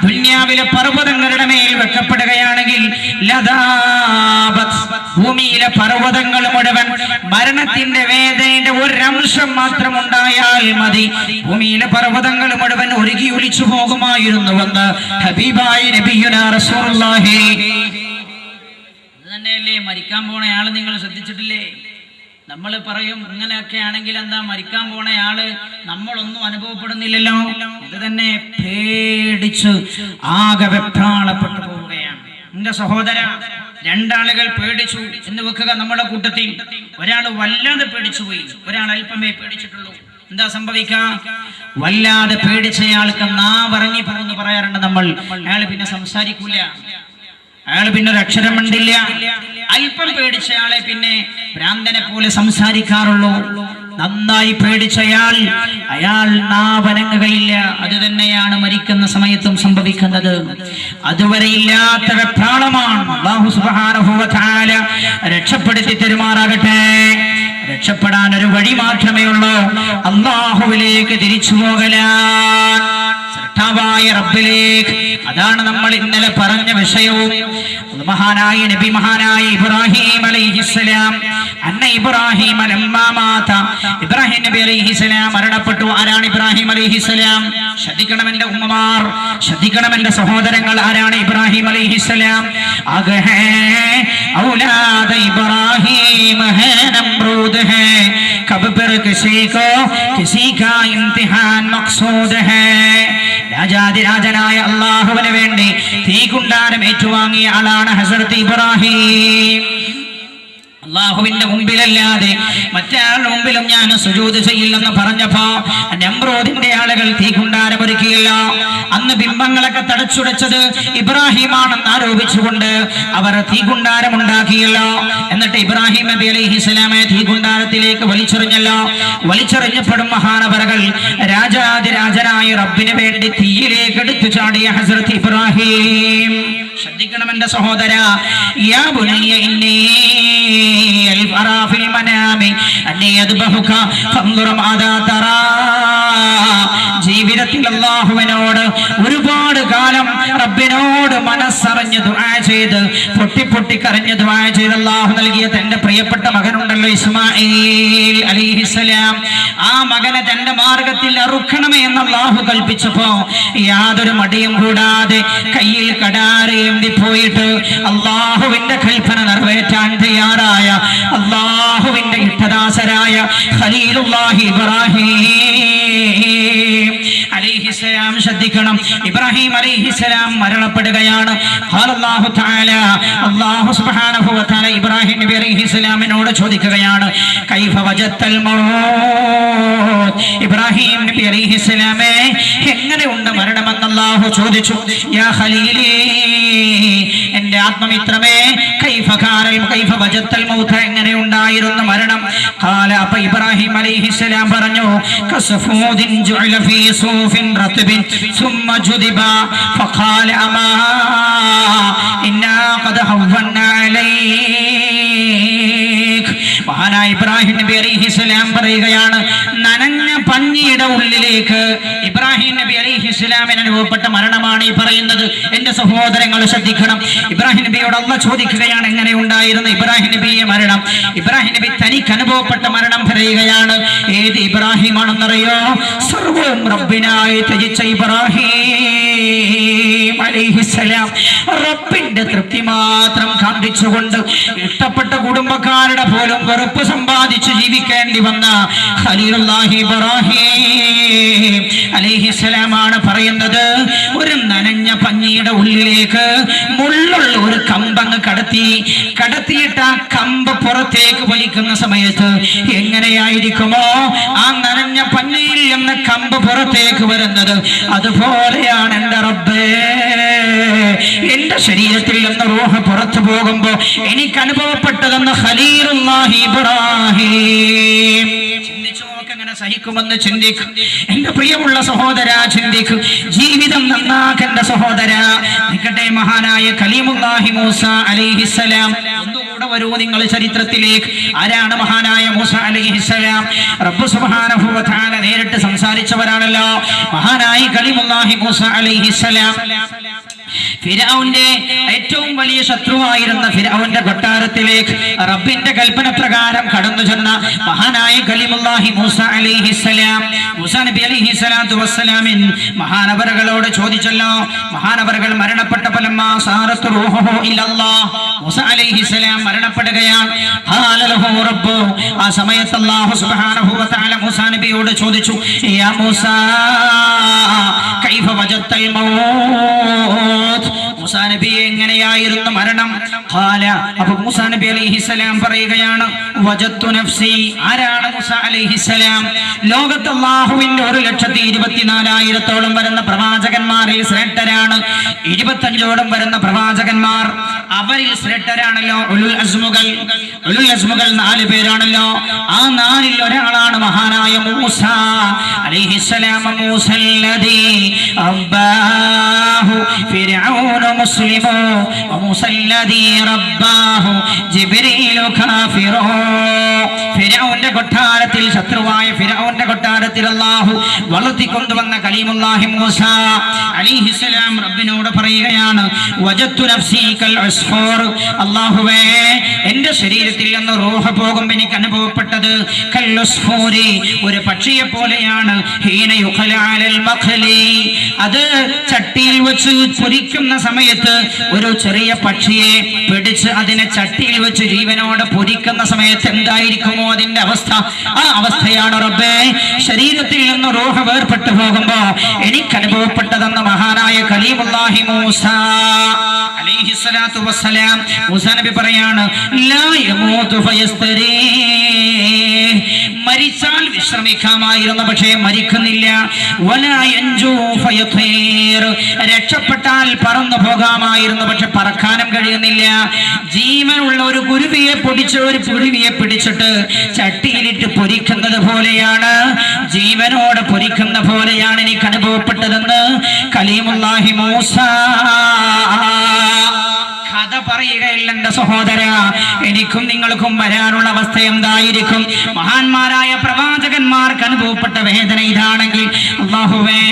ദുനിയാവിലെ പർവ്വതങ്ങളുടെ മേൽ വെക്കപ്പെടുകയാണെങ്കിൽ ലദാബത്, ഭൂമിയിലെ പർവ്വതങ്ങൾ മുഴുവൻ മരണത്തിന്റെ വേദനയുടെ ഒരംശം മാത്രം ഉണ്ടായാൽ മതി, ഭൂമിയിലെ പർവ്വതങ്ങൾ മുഴുവൻ ഒരുകി ഒലിച്ചു പോകുമായിരുന്നുവെന്ന് ഹബീബായ നബിയുനാ റസൂലുള്ളാഹി. തന്നെയല്ലേ മരിക്കാൻ പോണയാള് നിങ്ങൾ ശ്രദ്ധിച്ചിട്ടില്ലേ? നമ്മൾ പറയും ഇങ്ങനെയൊക്കെ ആണെങ്കിൽ എന്താ മരിക്കാൻ പോണയാള് നമ്മളൊന്നും അനുഭവപ്പെടുന്നില്ലല്ലോ. ഇത് തന്നെ പേടിച്ച് പേടിച്ച് ആകെ വെപ്രാളപ്പെട്ടു പോവുകയാണ്. എന്റെ സഹോദര, രണ്ടാളുകൾ പേടിച്ചു എന്ന് വെക്കുക. നമ്മുടെ കൂട്ടത്തിൽ ഒരാൾ വല്ലാതെ പേടിച്ചു പോയി, ഒരാൾ അല്പമേ പേടിച്ചിട്ടുള്ളൂ. എന്താ സംഭവിക്കുക? വല്ലാതെ പേടിച്ചയാൾക്ക് നാവറങ്ങി പോകുന്നു പറയാറുണ്ട് നമ്മൾ. അയാൾ പിന്നെ സംസാരിക്കൂല, അയാൾ പിന്നെ ഒരു അക്ഷരം മിണ്ടില്ല. അല്പം പേടിച്ചയാളെ പിന്നെ ഭ്രാന്തനെ പോലെ സംസാരിക്കാറുള്ളൂ. നന്നായി പേടിച്ചയാൾ നാവനങ്ങുകയില്ല. അത് തന്നെയാണ് മരിക്കുന്ന സമയത്തും സംഭവിക്കുന്നത്. അതുവരെ ഇല്ലാത്ത വെപ്രാളമാണ്. അല്ലാഹു സുബ്ഹാനഹു വ തആല രക്ഷപ്പെടുത്തി തരുമാറാകട്ടെ. രക്ഷപ്പെടാൻ ഒരു വഴി മാത്രമേ ഉള്ളൂ, അല്ലാഹുവിലേക്ക് തിരിച്ചു പോകലാൻ, സൃഷ്ടാവായ റബ്ബിലേക്ക്. അതാണ് നമ്മൾ ഇന്നലെ പറഞ്ഞ വിഷയവും. മഹാനായ നബി മഹാനായ ഇബ്രാഹിം അലൈഹിസ്സലാം, അന്ന ഇബ്രാഹിം ലമ്മാ മാത, ഇബ്രാഹിം നബി അലൈഹിസ്സലാം മരണപ്പെട്ടു. ആരാണ് ഇബ്രാഹിം അലൈഹിസ്സലാം? ശ്രദ്ധിക്കണം എന്റെ ഉമ്മമാർ, ശ്രദ്ധിക്കണം എന്റെ സഹോദരങ്ങൾ. ആരാണ് ഇബ്രാഹിം അലൈഹിസ്സലാം? അഗഹേ ഔലാദ ഇബ്രാഹിം ഹേ നംറൂദ് ഹേ, കബ് പർ കിസി കാ ഇംതിഹാൻ മഖ്സൂദ് ഹേ. രാജാതിരാജനായ അല്ലാഹുവിന് വേണ്ടി തീകുണ്ടാരം ഏറ്റുവാങ്ങിയ ആളാണ് ഹസ്രത്ത് ഇബ്രാഹിം. അല്ലാഹുവിന്റെ മുമ്പിലല്ലാതെ മറ്റാളുടെ മുമ്പിലും ഞാൻ സുജൂദ് ചെയ്യില്ലെന്ന് പറഞ്ഞപ്പോ നമ്രൂദിന്റെ ആളുകൾ തീകുണ്ടാരം ഒരുക്കിയില്ല. അന്ന് ബിംബങ്ങളൊക്കെ തടച്ചുടച്ചത് ഇബ്രാഹിമാണെന്ന് ആരോപിച്ചുകൊണ്ട് അവർ തീകുണ്ടാരം ഉണ്ടാക്കിയില്ല. എന്നിട്ട് ഇബ്രാഹിം നബി അലൈഹിസ്സലാമെ തീകുണ്ടാരത്തിലേക്ക് വലിച്ചെറിഞ്ഞല്ലോ. വലിച്ചെറിഞ്ഞപ്പെടും മഹാനവറുകൾ രാജാതിരാജനായ റബ്ബിന് വേണ്ടി തീയിലേക്ക് എടുത്തു ചാടിയ ഹസ്രത്ത് ഇബ്രാഹിം. ശ്രദ്ധിക്കണം എന്റെ സഹോദര. യാ ബുനയ്യ ഇന്നി അൽഫറാ ഫിൽ മനാമി അന്നി അദ്ബഹുക ഫൻദുർ മാദാ തറാ. ജീവിതത്തിൽ അല്ലാഹുവിനോട് ഒരുപാട് കാലം റബ്ബിനോട് മനസ്സറിഞ്ഞ് ദുആ ചെയ്ത് പൊട്ടി കരഞ്ഞ് ദുആ ചെയ്ത് അല്ലാഹു നൽകിയ തന്റെ പ്രിയപ്പെട്ട മകനുണ്ടല്ലോ ഇസ്മാഈൽ അലൈഹിസ്സലാം. ആ മകനെ തന്റെ മാർഗത്തിൽ അറുക്കണമേ എന്ന് അല്ലാഹു കൽപ്പിച്ചപ്പോ യാതൊരു മടിയും കൂടാതെ കയ്യിൽ കടാരയേന്തി പോയിട്ട് അല്ലാഹുവിന്റെ കൽപ്പന നിറവേറ്റാൻ തയ്യാറായ അല്ലാഹുവിന്റെ ഇഷ്ടദാസരായ ഖലീലുല്ലാഹി ഇബ്രാഹിം അലൈഹിസ്സലാം. ശ്രദ്ധിക്കണം, ഇബ്രാഹിം അലൈഹിസ്സലാം മരണപ്പെടുകയാണ്. ഖാലല്ലാഹു തആല, അല്ലാഹു സുബ്ഹാനഹു വ തആല ഇബ്രാഹിം നബി അലൈഹിസ്സലാമിനോട് ചോദിക്കുകയാണ്, കൈഫ വജത്തൽ മൗത്ത്. ഇബ്രാഹിം നബി അലൈഹിസ്സലാമേ, എങ്ങനെയുണ്ട് മരണമെന്ന് അല്ലാഹു ചോദിച്ചു. യാ ഖലീലി, എന്റെ ആത്മമിത്രമേ, കൈഫ വജത്തൽ മൗത്ത്, എങ്ങനെയുണ്ടായിരുന്നു മരണം? ഖാല, അപ്പോൾ ഇബ്രാഹിം അലൈഹിസ്സലാം പറഞ്ഞു, കസഫൂദിൻ ജുഅല ഫീ സൂഫിൻ റത്ബിൻ സുമ്മ ജുദിബ ഫഖാല അമാ ഇന്നാ ഖദ ഹവ്വന്ന അലൈക്. മഹാനായ ഇബ്രാഹിം നബി അലൈഹിസ്സലാം പറയുകയാണ്, നനഞ്ഞ പഞ്ഞിയുടെ ഉള്ളിലേക്ക് ഇബ്രാഹിം നബി അലൈഹിസ്സലാമിന് അനുഭവപ്പെട്ട മരണമാണ് ഈ പറയുന്നത്. എന്റെ സഹോദരങ്ങൾ ശ്രദ്ധിക്കണം. ഇബ്രാഹിം നബിയോട് അല്ലാഹ് ചോദിക്കുകയാണ്, എങ്ങനെ ഉണ്ടായിരുന്നു ഇബ്രാഹിം നബിയെ മരണം? ഇബ്രാഹിം നബി തനിക്ക് അനുഭവപ്പെട്ട മരണം പറയുകയാണ്. ഏത് ഇബ്രാഹിമാണെന്നറിയോ? സർവ്വം റബ്ബിനായി ത്യജിച്ച ഇബ്രാഹിം അലൈഹിസ്സലാം. റബ്ബിന്റെ തൃപ്തി മാത്രം കാണിച്ചുകൊണ്ട് ഇഷ്ടപ്പെട്ട കുടുംബക്കാരുടെ പോലും വെറുപ്പ് സമ്പാദിച്ച് ജീവിക്കേണ്ടി വന്ന ഖലീലുല്ലാഹി ഇബ്രാഹിം അലൈഹിസ്സലാമാണ് പറയുന്നത്, ഒരു നനഞ്ഞ പഞ്ഞിയുടെ ഉള്ളിലേക്ക് മുള്ളുള്ള ഒരു കമ്പങ്ങ് കടത്തിയിട്ട് ആ കമ്പ് പുറത്തേക്ക് വലിക്കുന്ന സമയത്ത് എങ്ങനെയായിരിക്കുമോ ആ നനഞ്ഞ പഞ്ഞിയിൽ നിന്ന് കമ്പ് പുറത്തേക്ക് വരുന്നത്, അതുപോലെയാണ് എന്റെ റബ്ബേ എന്റെ ശരീരത്തിൽ നിന്ന് റൂഹ് പുറത്തു പോകുമ്പോ എനിക്ക് അനുഭവപ്പെട്ടതെന്ന് ഖലീലുല്ലാഹി ഇബ്രാഹിം. എങ്ങനെ സഹിക്കുമെന്ന് ചിന്തിക്കും എന്റെ പ്രിയമുള്ള സഹോദര, ചിന്തിക്കും. ജീവിതം നന്നാക്കേണ്ട സഹോദര. നിക്കട്ടെ, മഹാനായ കലീമുല്ലാഹി മൂസ അലൈഹിസ്സലാം. ഒന്നുകൂടെ വരൂ നിങ്ങൾ ചരിത്രത്തിലേക്ക്. ആരാണ് മഹാനായ മൂസ അലൈഹിസ്സലാം? റബ്ബ് സുബ്ഹാനഹു വ തആല നേരിട്ട് സംസാരിച്ചവരാണല്ലോ മഹാനായ കലീമുല്ലാഹി മൂസ അലൈഹിസ്സലാം. ഫിർഔന്റെ ഏറ്റവും വലിയ ശത്രുവായിരുന്ന ഫിർഔന്റെ കൊട്ടാരത്തിലേക്ക് റബ്ബിന്റെ കൽപ്പന പ്രകാരം കടന്നു ചെന്ന മഹാനായ കലീമുല്ലാഹി മൂസ അലൈഹിസ്സലാം. മൂസ നബി അലൈഹിസ്സലാത്തു വസ്സലാമിൻ മഹാനവറുകളോട് ചോദിച്ചല്ലോ. മഹാനവറുകൾ മരണപ്പെട്ട ഫലമാ സാറത്ത് റൂഹുഹു ഇലല്ലാഹ്. മൂസ അലൈഹിസ്സലാം മരണപ്പെടുകയാണ്. ഖാല ലഹു റബ്ബു, ആ സമയത്ത് അല്ലാഹു സുബ്ഹാനഹു വ തആല മൂസ നബിയോട് ചോദിച്ചു, യാ മൂസ കൈഫ വജത്തൽ മൗത്ത്, മൂസാ നബി എങ്ങനെയായിരുന്നു മരണം? ഖാല, അപ്പോൾ മൂസാ നബി അലൈഹിസ്സലാം പറയുകയാണ് വജത്തു നഫ്സി. ആരാണ് മൂസാ അലൈഹിസ്സലാം? ലോകത്ത് അല്ലാഹുവിന്റെ 1,24,000 വരുന്ന പ്രവാചകന്മാരിൽ ശ്രേഷ്ഠരാണ്. 25ഓളം വരുന്ന പ്രവാചകന്മാർ, അവരിൽ ശ്രേഷ്ഠരാണല്ലോ ഉലുൽ അസ്മുകൾ. ഉലുൽ അസ്മുകൾ 4 പേരാണല്ലോ. ആ 4ൽ ഒരാളാണ് മഹാനായ മൂസ അലൈഹിസ്സലാം. മൂസല്ലദീ റബ്ബാഹു ഫിർഔന മുസ്ലിമോ വമൂസല്ലദീ റബ്ബാഹു ജിബ്രീലു കാഫിറോ. ഫിർഔന്റെ കൊട്ടാരത്തിൽ, ശത്രുവായ ഫിർഔന്റെ കൊട്ടാരത്തിൽ അല്ലാഹു വളർത്തിക്കൊണ്ടുവന്ന കലീമുല്ലാഹി മൂസ അലൈഹിസ്സലാം റബ്ബിനോട് പറയുകയാണ് വജത്തു നഫ്സി കൽ ഉസ്ഫൂർ. അല്ലാഹുവേ, എന്റെ ശരീരത്തിൽ നിന്ന് റൂഹ് പോകുമ്പോൾ എനിക്ക് അനുഭവപ്പെട്ടത് കൽ ഉസ്ഫൂരി, ഒരു പക്ഷിയെ പോലെയാണ്. ഹീന യുഖല അലൽ മഖ്ലി, അത് ചട്ടിയിൽ വെച്ച് പൊരിക്കുന്ന സമയത്ത് ഒരു ചെറിയ പക്ഷിയെ പിടിച്ച് അതിനെ ചട്ടിയിൽ വെച്ച് ജീവനോടെ പൊരിക്കുന്ന സമയത്ത് എന്തായിരിക്കുമോ അതിന്റെ അവസ്ഥ? ആ അവസ്ഥയാണ് റബ്ബേ ശരീരത്തിൽ നിന്ന് റൂഹ് വേർപെട്ടു പോകുമ്പോ എനിക്ക് അനുഭവപ്പെട്ടതെന്ന് മഹാനായ കലീമുല്ലാഹി മൂസ അലൈഹിസ്സലാത്തു വസ്സലാം. മൂസാ നബി പറയാണ് ലാ യമൂതു ഫയസ്തരീ, മരിച്ചാൽ വിശ്രമിക്കാമായിരുന്നു, പക്ഷേ മരിക്കുന്നില്ല. വലാ യൻജൂ ഫയതീർ, രക്ഷപ്പെട്ടാൽ പറന്നു പോകാമായിരുന്നു, പക്ഷെ പറക്കാനും കഴിയുന്നില്ല. ജീവനുള്ള ഒരു കുരുവിയെ പിടിച്ചിട്ട് ചട്ടിയിലിട്ട് പൊരിക്കുന്നത് പോലെയാണ്, ജീവനോട് പൊരിക്കുന്ന പോലെയാണ് എനിക്ക് അനുഭവപ്പെട്ടതെന്ന് കലീമുല്ലാഹി മൂസ. കഥ പറയുകയല്ല എന്റെ സഹോദര, എനിക്കും നിങ്ങൾക്കും വരാനുള്ള അവസ്ഥ എന്തായിരിക്കും? മഹാന്മാരായ പ്രവാചകന്മാർക്ക് അനുഭവപ്പെട്ട വേദന ഇതാണെങ്കിൽ അല്ലാഹുവേ,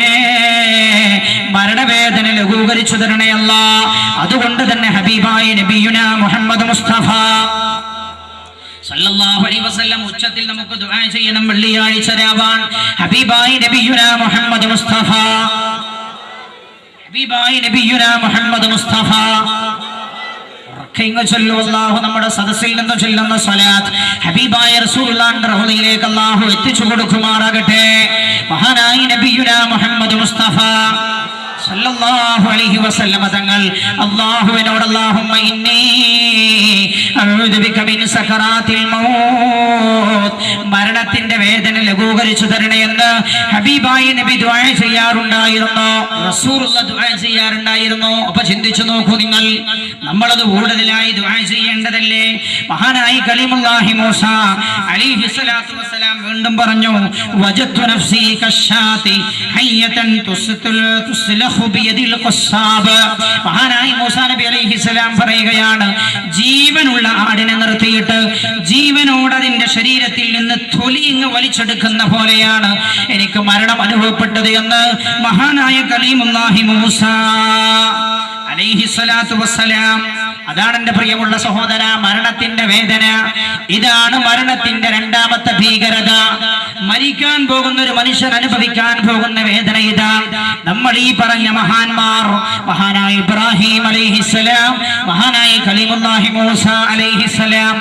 മരണവേദന ലഘൂകരിച്ചു തരണേ അല്ലാ. അതുകൊണ്ട് തന്നെ ഹബീബായ നബിയുന മുഹമ്മദ് മുസ്തഫ സല്ലല്ലാഹു അലൈഹി വസല്ലം ഉച്ചത്തിൽ നമുക്ക് ദുആ ചെയ്യണം. വെള്ളിയാഴ്ച രാവാൻ ഹബീബായ നബിയുന മുഹമ്മദ് മുസ്തഫ, ഹബീബായ നബിയുന മുഹമ്മദ് മുസ്തഫ അല്ലാഹു നമ്മുടെ സദസ്സിൽ നിന്ന് ചൊല്ലുന്ന സ്വലാത്ത് ഹബീബായ റസൂലുള്ളാഹിന്റെ റൗളയിലേക്ക് അല്ലാഹു എത്തിച്ചു കൊടുക്കുമാറാകട്ടെ. മഹാനായ നബിയുന മുഹമ്മദ് മുസ്തഫ സല്ലല്ലാഹു അലൈഹി വസല്ലം തങ്ങൾ അല്ലാഹുവിനോട് അല്ലാഹുമ്മ ഇന്നി അഊദു ബിക മിൻ സകറാത്തിൽ മൗത്ത്, മരണത്തിന്റെ വേദന ലഘൂകരിച്ചു തരണേ എന്ന് ഹബീബായ നബി ദുആ ചെയ്യാറുണ്ടായിരുന്നു, റസൂലുള്ളാഹി ദുആ ചെയ്യാറുണ്ടായിരുന്നു. അപ്പൊ ചിന്തിച്ചു നോക്കൂ നിങ്ങൾ, നമ്മളത് കൂടുതലായി ദുആ ചെയ്യേണ്ടതല്ലേ? മഹാനായ കലീമുല്ലാഹി മൂസ അലൈഹിസ്സലാത്തു വസ്സലാം വീണ്ടും പറഞ്ഞു വജത്തു നഫ്സി കശാതി ഹയ്യതൻ തുസ്ലഹു ബിയദിൽ ഖസ്സാബ്. മഹാനായ മൂസ നബി അലൈഹിസ്സലാം പറയുകയാണ് ജീവനുള്ള ആടിനെ നിർത്തിയിട്ട് ജീവനോട് അതിന്റെ ശരീരത്തിൽ നിന്ന് തൊലി ഇങ്ങ് വലിച്ചെടുക്കുന്ന പോലെയാണ് എനിക്ക് മരണം അനുഭവപ്പെട്ടത് എന്ന് മഹാനായ കലീമുല്ലാഹി മൂസ അലൈഹിസ്സലാത്തു വസ്സലാം. അതാണ് എന്റെ പ്രിയമുള്ള സഹോദര മരണത്തിന്റെ വേദന. ഇതാണ് മരണത്തിന്റെ രണ്ടാമത്തെ ഭീകരത. മരിക്കാൻ പോകുന്ന ഒരു മനുഷ്യൻ അനുഭവിക്കാൻ പോകുന്ന വേദന ഇതാ. നമ്മൾ ഈ പറഞ്ഞ മഹാന്മാർ, മഹാനായ ഇബ്രാഹിം അലൈഹിസ്സലാം, മഹാനായ കലീമുല്ലാഹി മൂസ അലൈഹിസ്സലാം,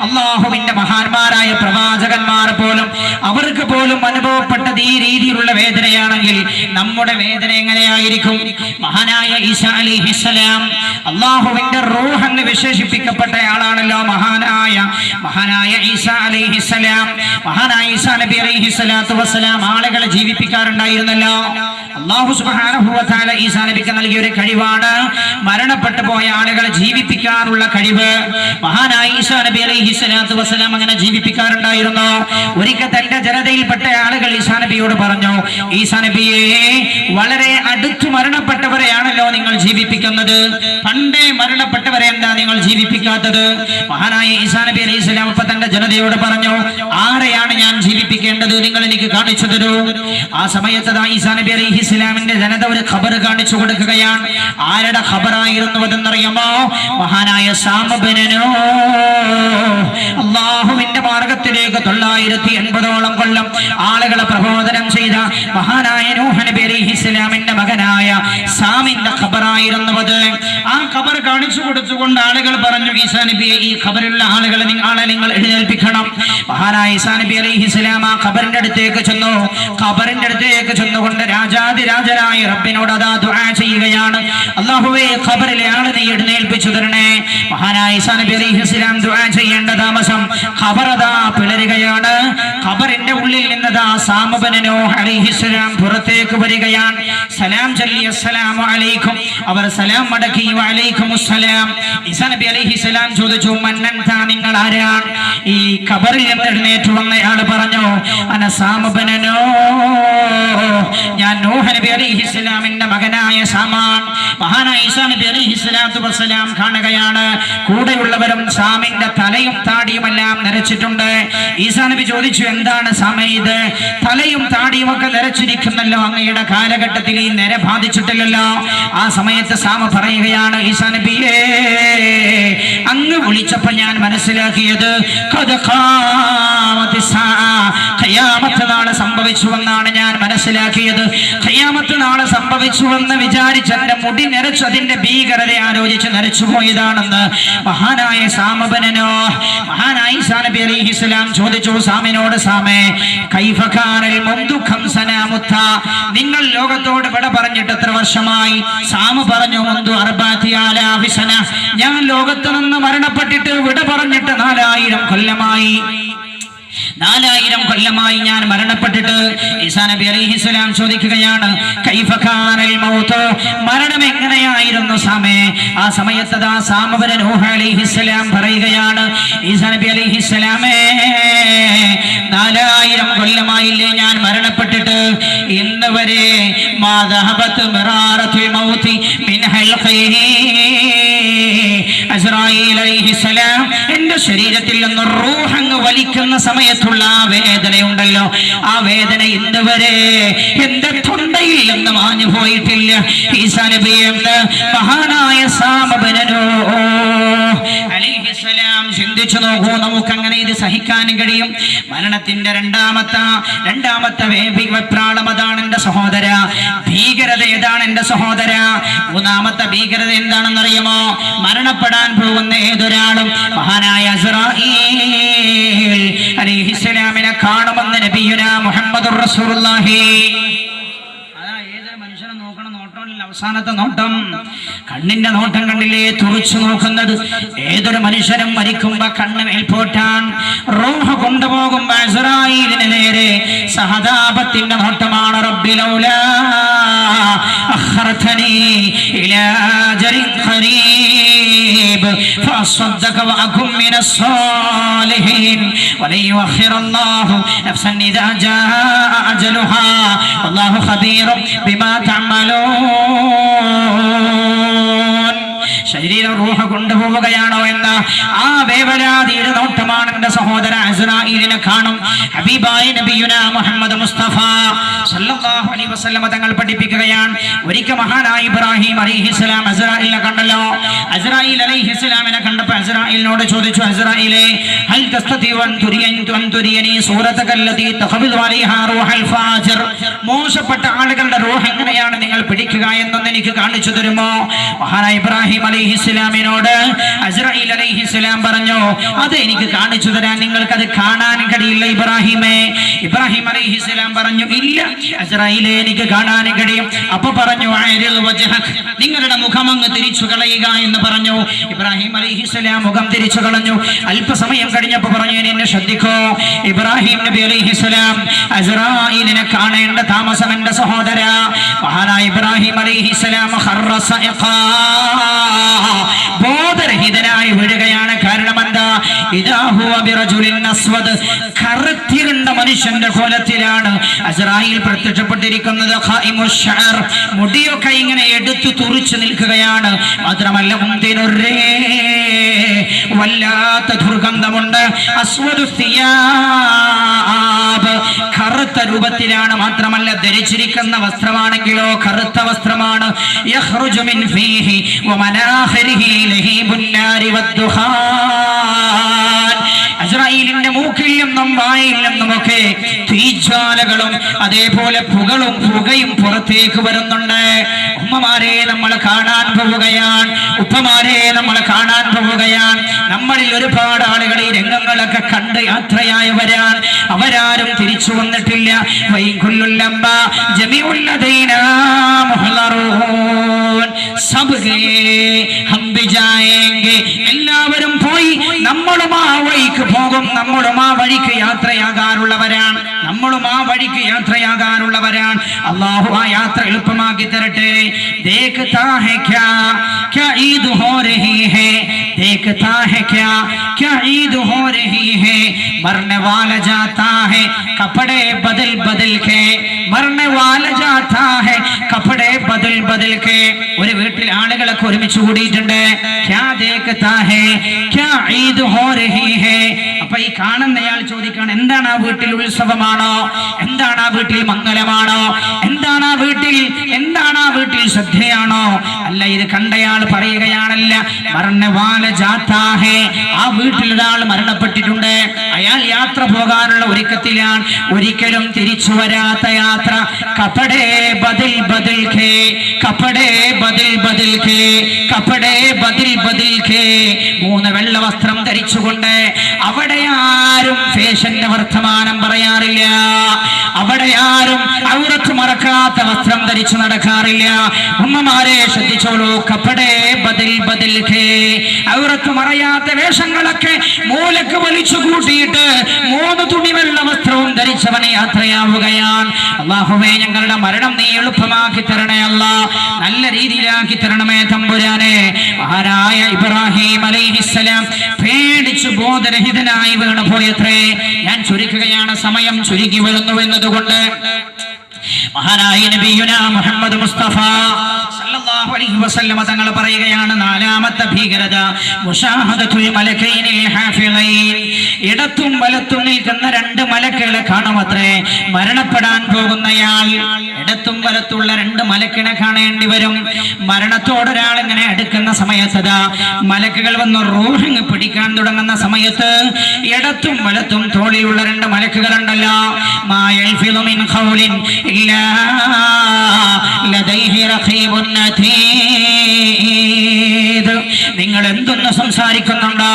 അല്ലാഹുവിന്റെ മഹാന്മാരായ പ്രവാചകന്മാർ പോലും അവർക്ക് പോലും അനുഭവപ്പെട്ടത് ഈ രീതിയിലുള്ള വേദനയാണെങ്കിൽ നമ്മുടെ വേദന എങ്ങനെയായിരിക്കും? മഹാനായ ഈസാ അലൈഹിസ്സലാം അല്ലാഹുവിന്റെ റൂഹ് എന്ന് വിശേഷിപ്പിക്കപ്പെട്ടയാളാണല്ലോ മഹാനായ ഈസാ അലൈഹിസ്സലാം. മഹാനായ ഈസാ നബി അലൈഹിസ്സലാത്തു വസ്സലാം ആളുകളെ ജീവിപ്പിക്കാറുണ്ടായിരുന്നല്ലോ. അല്ലാഹു സുബ്ഹാനഹു വ തആല ഈസാ നബിക്ക് നൽകിയ ഒരു കഴിവാണ് മരണപ്പെട്ടു പോയ ആളുകളെ ജീവിപ്പിക്കാനുള്ള കഴിവ്. മഹാനായ ഈസാ നബി അലൈഹിസ്സലാത്തു വസ്സലാം അങ്ങനെ ജീവിപ്പിക്കാറുണ്ടായിരുന്നു. ഒരിക്കൽ തന്റെ ജനതയിൽപ്പെട്ട ആളുകൾ ഈസാ നബിയോട് പറഞ്ഞു, ഈസാ നബിയെ, വളരെ അടുത്തു മരണപ്പെട്ടവരെയാണല്ലോ നിങ്ങൾ ജീവിപ്പിക്കുന്നത്, പണ്ടേ മരണപ്പെട്ടവരെ എന്താ നിങ്ങൾ ജീവിപ്പിക്കാത്തത്? മഹാനായ ഈസാ നബി അലൈഹിസ്സലാം അപ്പൊ തന്റെ ജനതയോട് പറഞ്ഞു, ആരെയാണ് ഞാൻ ജീവിപ്പിക്കേണ്ടത്? നിങ്ങൾ എനിക്ക് കാണിച്ചു തരൂ. ആ സമയത്ത് ഈസാ നബി അലൈഹിസ്സലാമിന്റെ ജനത ഒരു ഖബർ കാണിച്ചു കൊടുക്കുകയാണ്. ആരുടെ ഖബറായിരുന്നു അതെന്നറിയാമോ? മഹാനായ സാം ഇബ്നു നൂഹ്, അല്ലാഹുവിന്റെ മാർഗത്തിലേക്ക് 980ഓളം കൊല്ലം ആളുകളെ പ്രബോധനം ചെയ്ത മഹാനായ നൂഹ് നബി അലൈഹിസ്സലാമിന്റെ മകനായ സാമിന്റെ ഖബറായിരുന്നു അത്. ആ ഖബർ കാണിച്ചു കൊടുത്തുകൊണ്ട് ആളുകൾ പറഞ്ഞു, ഈസാ നബിയെ, ഈ ഖബറിലുള്ള ആളുകളെ നിങ്ങൾ എഴുന്നേൽപ്പിക്കണം. മഹാനായ ഈസാ നബി അലൈഹിസ്സലാം ആ ഖബറിന്റെ അടുത്തേക്ക് ചെന്നു. ഖബറിന്റെ അടുത്തേക്ക് ചെന്നുകൊണ്ട് രാജാതിരാജനായ റബ്ബിനോട് അതാ ദുആ ചെയ്യുകയാണ്. അല്ലാഹുവേ, ഖബറിലെ ആളെ നീ എഴുന്നേൽപ്പിച്ചു തരണേ. മഹാനായ ഈസാ നബി അലൈഹിസ്സലാം ദുആ ചെയ്യേണ്ട താമസം ഖബർ അതാ പിളരുകയാണ്. ഖബറിന്റെ ഉള്ളിൽ നിന്നതാ സാമബനു നൂഹ് അലൈഹിസ്സലാം പുറത്തേക്ക് വരികയാണ്. സലാം ചൊല്ലി അസ്സലാമു അലൈക്കും. അവർ സലാം മടക്കി വഅലൈക്കുമുസ്സലാം. ഈസാ നബി അലൈഹിസ്സലാം ചോദിച്ചു, മന്നൻത, നിങ്ങൾ ആരാണ്? ഈ ഖബറിൽ നിന്ന് എഴുന്നേറ്റ് വന്നയാൾ പറഞ്ഞു, അന സാമബനു നൂഹ്, ഞാൻ നൂഹ് നബി അലൈഹിസ്സലാമിന്റെ മകനായ സാമാണ്. മഹാനായ ഈസാ നബി അലൈഹിസ്സലാത്തു വസ്സലാം കാണുകയാണ്, കൂടെയുള്ളവരും സാമിന്റെ തലയും താടിയുമെല്ലാം നരച്ചിട്ടുണ്ട്. ഈസാ നബി ചോദിച്ചു, എന്താണ് സാമ ഇത്? തലയും താടിയും ഒക്കെ നരച്ചിരിക്കുന്നല്ലോ, അങ്ങയുടെ കാലഘട്ടത്തിൽ ഈ നര ബാധിച്ചിട്ടില്ലല്ലോ. ആ സമയത്ത് സാമ പറയുകയാണ്, ഈസാ നബിയേ, അങ്ങ് വിളിച്ചപ്പോൾ ഞാൻ മനസ്സിലാക്കിയത് ഖിയാമത്ത് നാളെ സംഭവിച്ചുവെന്നാണ് ഞാൻ മനസ്സിലാക്കിയത്. ഖിയാമത്ത് നാളെ സംഭവിച്ചുവെന്ന് വിചാരിച്ച് എന്റെ മുടി നരച്ചു, അതിന്റെ ഭീകരത ആലോചിച്ച് നരച്ചുപോയതാണെന്ന് മഹാനായ സാമബനോ മഹാനായ ഈസാ നബി അലൈഹിസ്സലാം ചോദിച്ചു സാമിനോട്, സാമേ, കൈഫ കാനൽ മുൻദു ഖംസന മുത്ത, നിങ്ങൾ ലോകത്തോട് വിട പറഞ്ഞിട്ട് എത്ര വർഷമായി? സാമ പറഞ്ഞു, മുൻദു അർബഅതി ആലാഫി സന, ഞാൻ ലോകത്ത് നിന്ന് മരണപ്പെട്ടിട്ട് വിട പറഞ്ഞിട്ട് 4000 കൊല്ലമായി. 4000 കൊല്ലമായി ഞാൻ മരണപ്പെട്ടിട്ട്. ഈസാ നബി അലൈഹിസ്സലാം ചോദിക്കുകയാണ്, കൈഫ കാനൽ മൗത്ത്, മരണം എങ്ങനെയായിരുന്നു സാമേ? ആ സമയത്ത് ദാ സാമബനു നൂഹ് അലൈഹിസ്സലാം പറയുകയാണ്, ഈസാ നബി അലൈഹിസ്സലാമേ, 4000 കൊല്ലമായില്ലേ ഞാൻ മരണപ്പെട്ടിട്ട്, ഇന്ന് വരെ മാ ദഹബത് മിറാറത്തുൽ മൗതി മിൻ ഹൽഖിഹി. അസ്റായീൽ അലൈഹിസ്സലാം എന്റെ ശരീരത്തിൽ നിന്ന് റൂഹ് അങ്ങ് വലിക്കുന്ന സമയത്തുള്ള ആ വേദനയുണ്ടല്ലോ, ആ വേദന ഇന്ന് വരെ എന്റെ തൊണ്ടയിൽ നിന്ന് മാഞ്ഞു പോയിട്ടില്ല. ഈസാ നബി എന്ന് മഹാനായ സാമബനു അലൈഹിസ്സലാം ചിന്തിച്ചു നോക്കൂ, നമുക്ക് അങ്ങനെ ഇത് സഹിക്കാൻ കഴിയും? മരണത്തിന്റെ രണ്ടാമത്തെ വെപ്രാളം അതാണ് എന്റെ സഹോദര. ഭീകരത ഏതാണ് എന്റെ സഹോദര? മൂന്നാമത്തെ ഭീകരത എന്താണെന്നറിയുമോ? മരണപ്പെടാൻ പോകുന്ന ഏതൊരാളും മഹാനായ അസ്റായീൽ അലൈഹിസ്സലാമിനെ കാണുമെന്ന് നബിയുനാ മുഹമ്മദുർ റസൂലുള്ളാഹി. അവസാനത്തെ നോട്ടം, കണ്ണിന്റെ നോട്ടം കണ്ടില്ലേ? തുറച്ചു നോക്കുന്നത്. ഏതൊരു മനുഷ്യനും മരിക്കുമ്പോ കണ്ണ് മേൽപോട്ടാണ്. റൂഹ് കൊണ്ടുപോകുമ്പോ അസ്റായീലിന് നേരെ സഹതാപത്തിന്റെ നോട്ടമാണ്. റബ്ബി ലൗലാ അഖർതനി ഇലാ അജലിൻ ഖരീബ് ഫഅസ്വദ്ദക വഅകും മിനസ് സാലിഹീൻ വലൻ യുഅഖിറല്ലാഹു നഫ്സൻ ഇദാ ജാഅ അജലുഹാ വല്ലാഹു ഖബീറും ബിമാ തഅമലൂൻ. ശരീരം റൂഹ് കൊണ്ടുപോവുകയാണോ എന്ന ആ വേവലാതിയുടെ നോട്ടമാണ് എന്റെ സഹോദര. അസ്റായീലിനെ കാണും. ഹബീബായ നബിയുനാ മുഹമ്മദ് മുസ്തഫ സല്ലല്ലാഹു അലൈഹി വസല്ലം തങ്ങൾ പഠിപ്പിക്കുകയാണ്, ഒരിക്കൽ മഹാനായ ഇബ്രാഹിം അലൈഹിസ്സലാം അസ്റായീലിനെ കണ്ടല്ലോ. അസ്റായീൽ അലൈഹിസ്സലാമിനെ കണ്ടപ്പോൾ അസ്റായീലിനോട് ചോദിച്ചു, അസ്റായീലേ, ഹൽ തസ്തതിഉ അൻ തുരിയനി സൂറതകല്ലതി തഖബിദു അലൈഹാ റൂഹൽ ഫാജിർ, മോശപ്പെട്ട ആളുകളുടെ റൂഹ് എങ്ങനെയാണ് നിങ്ങൾ പിടിക്കുക എന്നൊന്ന് എനിക്ക് കാണിച്ചു തരുമോ? മഹാനായ ഇബ്രാഹിം അലൈഹിസ്സലാമിനോട് അസ്റായീൽ അലൈഹിസ്സലാം പറഞ്ഞു, അത് എനിക്ക് കാണിച്ചു തരാൻ നിങ്ങൾക്കത് കാണാൻ കഴിയില്ല ഇബ്രാഹിമേ. ഇബ്രാഹിം അലൈഹിസ്സലാം പറഞ്ഞു, ഇല്ല അസ്റായീലേ, എനിക്ക് കാണാൻ കഴിയും. അപ്പൊ പറഞ്ഞു, അരിൽ വജ്ഹക്, നിങ്ങളുടെ മുഖം അങ്ങ് തിരിച്ചു കളയുക എന്ന് പറഞ്ഞു. ഇബ്രാഹിം അലൈഹിസ്സലാം മുഖം തിരിച്ചു കളഞ്ഞു. അല്പസമയം കഴിഞ്ഞപ്പോൾ പറഞ്ഞു, എന്നെ ശ്രദ്ധിക്കോ. ഇബ്രാഹിം നബി അലൈഹിസ്സലാം അസ്റായീലിനെ കാണേണ്ട താമസം എന്റെ സഹോദര. മഹാനായ ഇബ്രാഹിം അലൈഹിസ്സലാം ഖർറ സഅഖാ, ബോധരഹിതനായി വീഴുകയാണ്. കാരണം എന്താ? ഇദാ ഹുവ ബിറജുലിൻ അസ്വദ്, കറുത്തിരുണ്ട മനുഷ്യന്റെ കോലത്തിലാണ് അസ്റായീൽ പ്രത്യക്ഷപ്പെട്ടിരിക്കുന്നത്. ഖായിമുശ് ശഅർ, മുടിയൊക്കെ ഇങ്ങനെ എടുത്തു തുറിച്ചു നിൽക്കുകയാണ്. മാത്രമല്ല മുന്തിനുറേ, വല്ലാത്ത ദുർഗന്ധമുണ്ട്. അസ്വദു സിയാബ്, കറുത്ത രൂപത്തിലാണ്. മാത്രമല്ല ധരിച്ചിരിക്കുന്ന വസ്ത്രമാണെങ്കിലോ കറുത്ത വസ്ത്രമാണ്. യഖ്റുജു മിൻ ഫീഹി വമനാഖിരിഹി ലഹീബുൻ നാരി വദ്ദുഖാൻ, അസ്റായീലിന്റെ മൂക്കിൽ നിന്നും വായിൽ നിന്നുമൊക്കെ തീ തീജ്വാലകളും അതേപോലെ പുകയും പുറത്തേക്ക് വരുന്നുണ്ട്. ഉമ്മമാരെ നമ്മൾ കാണാൻ പോവുകയാണ്, ഉപ്പമാരെ നമ്മൾ കാണാൻ പോവുകയാണ്. നമ്മളിൽ ഒരുപാട് ആളുകൾ ഈ രംഗങ്ങളൊക്കെ കണ്ട് യാത്രയായവരാണ്. അവരാരും തിരിച്ചു വന്നിട്ടില്ല. എല്ലാവരും പോയി, നമ്മളും ആ വഴിക്ക് പോകും, നമ്മളും ആ വഴിക്ക് യാത്രയാകാറുള്ളവരാണ്, അള്ളാഹു ആ യാത്ര എളുപ്പമാക്കി തരട്ടെ. देखता है क्या ईद हो रही है, देखता है क्या ईद हो रही है. मरने वाला जाता है कपड़े बदल बदल के, मरने वाला जाता है कपड़े बदल बदल के. ഒരു വീട്ടിൽ ആളുകളൊക്കെ ഒരുമിച്ച് കൂടിയിട്ടുണ്ട്. क्या देखता है क्या ईद हो रही है. അപ്പൊ ഈ കാണുന്നയാൾ ചോദിക്കാണ്, എന്താണ് ആ വീട്ടിൽ ഉത്സവമാണോ, എന്താണ് ആ വീട്ടിൽ മംഗലമാണോ, എന്താണ് ആ വീട്ടിൽ ശ്രദ്ധയാണോ? അല്ല, ഇത് കണ്ടയാൾ പറയുകയാണല്ല, മറന്ന വാല ജാത്താഹേ, ആ വീട്ടിൽ ഒരാൾ മരണപ്പെട്ടിട്ടുണ്ട്, അയാൾ യാത്ര പോകാനുള്ള ഒരുക്കത്തിലാണ്, ഒരിക്കലും തിരിച്ചു വരാത്ത യാത്ര. കപടേ ബദൽ ബദൽ ഖേ, കപടേ ബദൽ ബദൽ ഖേ, കപടേ ബദൽ ബദൽ ഖേ. 3 വെള്ള വസ്ത്രം ധരിച്ചുകൊണ്ട്. അവിടെ ആരും ഫാഷന്റെ വർത്തമാനം പറയാറില്ല, അവിടെ ആരും ഔറത്ത് മറക്കാത്ത വസ്ത്രം ധരിച്ചു നടക്കാറില്ല. ഉമ്മമാരെ ശ്രദ്ധിച്ചോളൂ, കപടേ ബദൽ ബദൽ ഖേ, ഔറത്ത് മറയാത്ത വേഷങ്ങളൊക്കെ മൂലക്ക് വലിച്ചു കൂട്ടിയിട്ട് 3 തുണി വെള്ള വസ്ത്രവും ധരിച്ചവൻ യാത്രയാവുകയാണ്. അല്ലാഹുവേ, ഞങ്ങളുടെ മരണം നീ എളുപ്പമാക്കി തരണേ അല്ലാ, നല്ല രീതിയിലാക്കി തരണമേ തമ്പുരാനെ. മഹാനായ ഇബ്രാഹിം അലൈഹിസ്സലാം പേടിച്ചു ബോധരഹിതനായി വീണു പോയത്രേ. ഞാൻ ചുരുക്കുകയാണ്, സമയം ചുരുക്കി വരുന്നു എന്നതുകൊണ്ട്. മഹാനായ നബിയുനാ മുഹമ്മദ് മുസ്തഫ സല്ലല്ലാഹു അലൈഹി വസല്ലം തങ്ങൾ പറയുകയാണ്, 4ാമത്തെ ഭീകരത മുശാഹദത്തുൽ മലക്കൈനിൽ ഹാഫിളൈൻ. ഇടത്തും വലത്തും നിൽക്കുന്ന 2 മലക്കുകളെ കാണുമത്രേ മരണപ്പെടാൻ പോകുന്നയാൾ. ഇടത്തും വലത്തുള്ള 2 മലക്കിനെ കാണേണ്ടി വരും. മരണത്തോടൊരാൾ ഇങ്ങനെ അടുക്കുന്ന സമയത്ത് മലക്കുകൾ വന്ന് റൂഹിങ് പിടിക്കാൻ തുടങ്ങുന്ന സമയത്ത് ഇടത്തും വലത്തും തോളിലുള്ള 2 മലക്കുകളുണ്ടല്ലോ, മാ യൽഫിദു മിൻ ഖൗലിൻ ഇല്ലാ ലദൈഹി റഖീബുൻ അതീദ്. നിങ്ങൾ എന്തൊന്ന് സംസാരിക്കുന്നുണ്ടോ,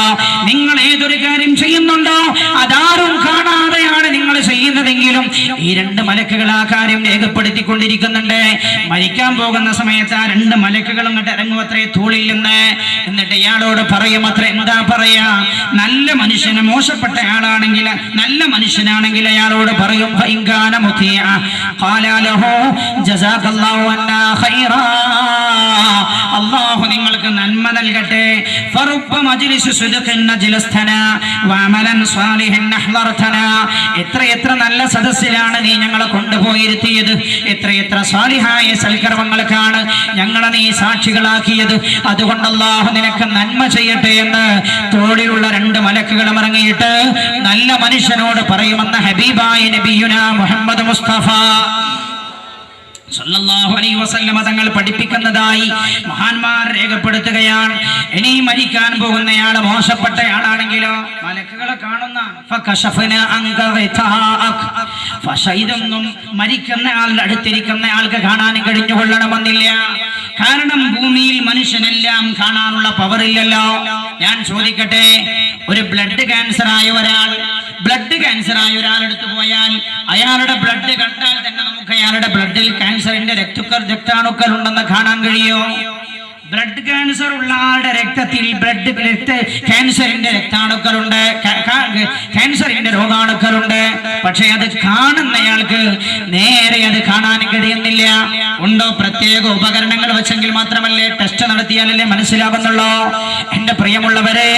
നിങ്ങൾ ഏതൊരു കാര്യം ചെയ്യുന്നുണ്ടോ, അതാരും കാണാതെയാണ് നിങ്ങൾ ചെയ്യുന്നതെങ്കിലും ഈ 2 മലക്കുകൾ ആ കാര്യം രേഖപ്പെടുത്തിക്കൊണ്ടിരിക്കുന്നുണ്ട്. മരിക്കാൻ പോകുന്ന സമയത്ത് ആ 2 മലക്കുകളും ഇങ്ങോട്ട് ഇറങ്ങുമത്രേ തൂളിൽ നിന്ന്. എന്നിട്ട് ഇയാളോട് പറയുമത്രേ, എന്താ പറയാ, നല്ല മനുഷ്യന് മോശപ്പെട്ട ആളാണെങ്കിൽ, നല്ല മനുഷ്യനാണെങ്കിൽ അയാളോട് പറയും, ഫഇൻകാന മുതിഅ ഖാല ലഹു ജസാകല്ലാഹു അന്നാ ഖൈറാ, അല്ലാഹു നിങ്ങൾക്ക് നന്മ നൽകട്ടെ. ഫറുബ്ബ മജ്ലിസ് സിദ്ഖിൻ നജ്ലസ്തനാ വഅമലൻ സാലിഹൻ നഹ്ദർതനാ. എത്ര നല്ല സദസ്സിലാണ് നീ ഞങ്ങളെ കൊണ്ടുപോയിരുത്തിയത്, എത്ര സാലിഹായ സൽക്കർമ്മങ്ങൾക്കാണ് ഞങ്ങളെ നീ സാക്ഷികളാക്കിയത്. അതുകൊണ്ട് അല്ലാഹു നിനക്ക് നന്മ ചെയ്യട്ടെ എന്ന് തോളിലുള്ള 2 മലക്കുകളും ഇറങ്ങിയിട്ട് നല്ല മനുഷ്യനോട് പറയുമെന്ന് ഹബീബായ നബിയുനാ മുഹമ്മദ് മുസ്തഫ സല്ലല്ലാഹു അലൈഹി വസല്ലം തങ്ങൾ പഠിപ്പിക്കുന്നതായി മഹാന്മാർ രേഖപ്പെടുത്തുകയാണ്. ഇനി മരിക്കാൻ പോകുന്നയാൾ മോശപ്പെട്ടയാളാണെങ്കിലോ മലക്കുകളെ കാണുന്ന ഇതൊന്നും മരിക്കുന്ന ആളുടെ അടുത്തിരിക്കുന്ന ആൾക്ക് കാണാൻ കഴിഞ്ഞുകൊള്ളണമെന്നില്ല. കാരണം ഭൂമിയിൽ മനുഷ്യനെല്ലാം കാണാനുള്ള പവറില്ലല്ലോ. ഞാൻ ചോദിക്കട്ടെ, ഒരു ബ്ലഡ് ക്യാൻസർ ആയ ഒരാളെടുത്ത് പോയാൽ അയാളുടെ ബ്ലഡ് കണ്ടാൽ തന്നെ നമുക്ക് അയാളുടെ ബ്ലഡിൽ ക്യാൻസറിന്റെ രക്താണുക്കൾ ഉണ്ടെന്ന് കാണാൻ കഴിയോ? ബ്ലഡ് ക്യാൻസർ ഉള്ള ആളുടെ രക്തത്തിൽ ക്യാൻസറിന്റെ രക്താണുക്കളുണ്ട്, ക്യാൻസറിന്റെ രോഗാണുക്കളുണ്ട്. പക്ഷെ അത് കാണുന്നയാൾക്ക് നേരെ അത് കാണാൻ കഴിയുന്നില്ല. ഉണ്ടോ? പ്രത്യേക ഉപകരണങ്ങൾ വെച്ചെങ്കിൽ മാത്രമല്ലേ, ടെസ്റ്റ് നടത്തിയാലല്ലേ മനസ്സിലാകുന്നുള്ളൂ. എന്റെ പ്രിയമുള്ളവരെ,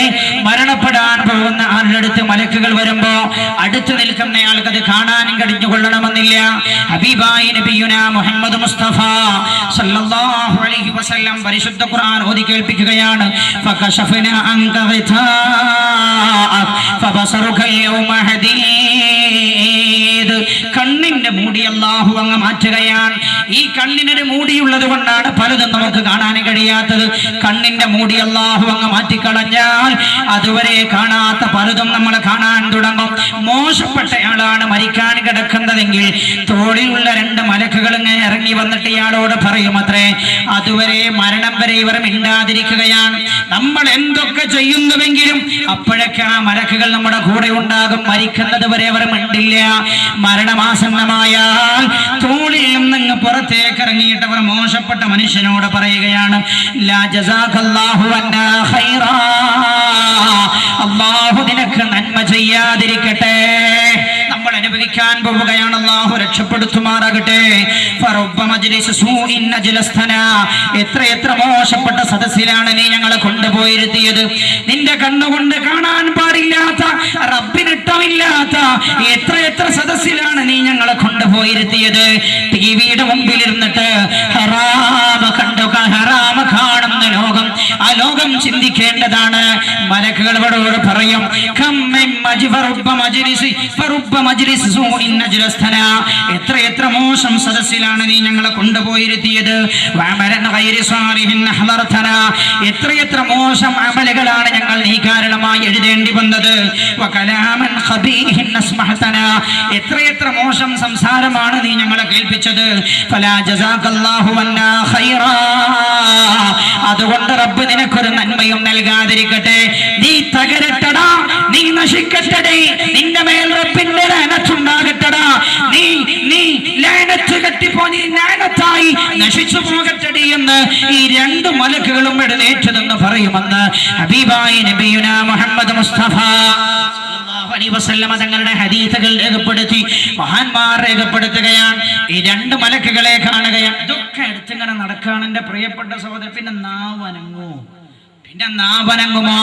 മരണപ്പെടാൻ പോകുന്ന ആളുടെ അടുത്ത് മലക്കുകൾ വരുമ്പോ അടുത്ത് നിൽക്കുന്നയാൾക്ക് അത് കാണാനും കഴിഞ്ഞുകൊള്ളണമെന്നില്ല. ഹബീബായ നബിയുനാ മുഹമ്മദ് മുസ്തഫ സല്ലല്ലാഹു അലൈഹി വസല്ലം പരിശുദ്ധ ഖുർആൻ ഓതി കേൾപ്പിക്കുകയാണ്. ഫകശഫനാ അൻക ഗിതാഅക ഫബസറുക യൗമ ഹദീദ്. കണ്ണിന്റെ മൂടി അല്ലാഹു അങ്ങ് മാറ്റുകയാണ്. ഈ കണ്ണിനൊരു മൂടിയുള്ളത് കൊണ്ടാണ് പലതും നമുക്ക് കാണാൻ കഴിയാത്തത്. കണ്ണിന്റെ മൂടി അല്ലാഹു അങ്ങ് മാറ്റിക്കളഞ്ഞാൽ അതുവരെ കാണാത്ത പലതും നമ്മൾ കാണാൻ തുടങ്ങും. മോശപ്പെട്ടയാളാണ് മരിക്കാൻ കിടക്കുന്നതെങ്കിൽ തോളിലുള്ള 2 മലക്കുകൾ ഇങ്ങനെ ഇറങ്ങി വന്നിട്ട് ഇയാളോട് പറയും അത്രേ, അതുവരെ മരണം വരെ ഇവർ മിണ്ടാതിരിക്കുകയാണ്. നമ്മൾ എന്തൊക്കെ ചെയ്യുന്നുവെങ്കിലും അപ്പോഴൊക്കെ ആ മലക്കുകൾ നമ്മുടെ കൂടെ ഉണ്ടാകും. മരിക്കുന്നത് വരെ അവർ മിണ്ടില്ല. മരണമാസന്നമായാൽ തോളിൽ നിന്ന് പുറത്തേക്ക് ഇറങ്ങിയിട്ട് അവർ മോശപ്പെട്ട മനുഷ്യനോട് പറയുകയാണ്, ലാ ജസാകല്ലാഹു അന്നാ ഖൈറാ, അല്ലാഹു നിനക്ക് നന്മ ചെയ്യാതിരിക്കട്ടെ. നമ്മൾ അനുഭവിക്കാൻ പോവുകയാണ്, അല്ലാഹു രക്ഷപ്പെടുത്തുമാറാകട്ടെ. ഫറബ്ബ മജ്ലിസ് സൂഇൻ അജ്ലസ്തനാ, എത്ര മോശപ്പെട്ട സദസ്സിലാണ് നീ ഞങ്ങളെ കൊണ്ടുപോയിരുത്തിയത്. നിന്റെ കണ്ണുകൊണ്ട് കാണാൻ പാടില്ലാത്ത, റബ്ബിനിട്ടമില്ലാത്ത എത്ര സദസ്സിലാണ് നീ ഞങ്ങളെ കൊണ്ടുപോയിരുത്തിയത്. ടിവിയുടെ മുമ്പിൽ ഇരുന്നിട്ട് ഹറാമ കണ്ടു, ഹറാമ കാണുന്ന ലോകം, ആ ലോകം ചിന്തിക്കേണ്ടതാണ്. മലക്കുകളോട് പറയും, എത്ര മോശം സദസ്സിലാണ് നീ ഞങ്ങളെ കൊണ്ടുപോയിരുത്തിയത്. എത്ര മോശം അമലുകളാണ് ഞങ്ങൾ നീ കാരണമായി എഴുതേണ്ടി വന്നത്. എത്ര മോശം സംസാരമാണ് നീ ഞങ്ങളെ കേൾപ്പിച്ചത്. അതുകൊണ്ട് റബ്ബ് നിനക്കൊരു നന്മയും നൽകാതിരിക്കട്ടെ. നീ തകരട്ടടാ, നീ നശിക്കട്ടെ, നിന്റെ മേൽ റബ്ബിന്റെ ലഅനത്തുണ്ടാകട്ടടാ, നീ ലഅനത്ത് കെട്ടിപ്പോ നീ ലഅനത്തായി നശിച്ചു പോകട്ടെ എന്ന് ഈ 2 മലക്കുകളും എഴുന്നേറ്റതെന്ന് പറയുമെന്ന് ഹബീബായ നബിയുനാ മുഹമ്മദ് മുസ്തഫ തങ്ങളുടെ ഹദീസുകൾ രേഖപ്പെടുത്തി, മഹാന്മാർ രേഖപ്പെടുത്തുകയാണ്. ഈ 2 മലക്കുകളെ കാണുകയാണ്. ഇതൊക്കെ അടുത്തിങ്ങനെ നടക്കാണ് എന്റെ പ്രിയപ്പെട്ട സഹോദരൻ. പിന്നെ നാവനങ്ങുമോ?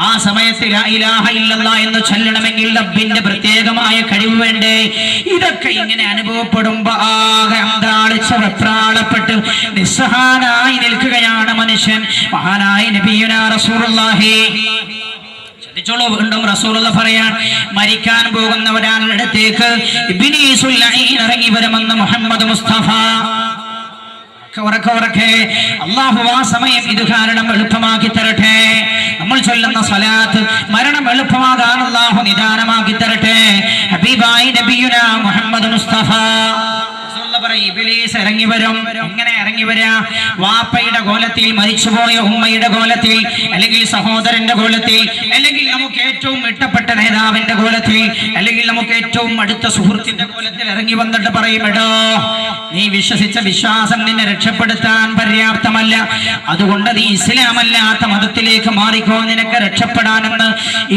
ആ സമയത്ത് ലാ ഇലാഹ ഇല്ലല്ലാഹ് എന്ന് ചൊല്ലണമെങ്കിൽ റബ്ബിന്റെ പ്രത്യേകമായ കഴിവ് വേണ്ടേ? ഇതൊക്കെ ഇങ്ങനെ അനുഭവപ്പെടുമ്പോ ആകെ അന്താളിച്ച വെപ്രാളപ്പെട്ട് നിസ്സഹായനായി നിൽക്കുകയാണ് മനുഷ്യൻ. മഹാനായ നബിയുനാ റസൂലുള്ളാഹി വീണ്ടും റസൂലുള്ള പറയാൻ, മരിക്കാൻ പോകുന്ന ഒരാളുടെ അടുത്തേക്ക് ഇബ്ലീസുൽ ലഈൻ ഇറങ്ങി വരുമെന്ന് മുഹമ്മദ് മുസ്തഫ. ഉറക്കെ അല്ലാഹു ആ സമയം ഇത് കാരണം എളുപ്പമാക്കി തരട്ടെ. നമ്മൾ ചൊല്ലുന്ന സ്വലാത്ത് മരണം എളുപ്പമാകാൻ അല്ലാഹു നിദാനമാക്കി തരട്ടെ. ഹബീബായ നബിയുനാ മുഹമ്മദ് മുസ്തഫ ഇബ്ലീസ് ഇറങ്ങി വരും. എങ്ങനെ ഇറങ്ങി വരാ? വാപ്പയുടെ കോലത്തിൽ, മരിച്ചുപോയ ഉമ്മയുടെ കോലത്തിൽ, അല്ലെങ്കിൽ സഹോദരന്റെ കോലത്തിൽ, അല്ലെങ്കിൽ നമുക്ക് ഏറ്റവും ഇഷ്ടപ്പെട്ട നേതാവിന്റെ കോലത്തിൽ, അല്ലെങ്കിൽ നമുക്ക് ഏറ്റവും അടുത്ത സുഹൃത്തിന്റെ കോലത്തിൽ ഇറങ്ങി വന്നിട്ട് പറയും, എടോ നീ വിശ്വസിച്ച വിശ്വാസം നിന്നെ രക്ഷപ്പെടുത്താൻ പര്യാപ്തമല്ല, അതുകൊണ്ട് നീ ഇസ്ലാമല്ലാത്ത മതത്തിലേക്ക് മാറിക്കോ, നിനക്ക് രക്ഷപ്പെടാനെന്ന്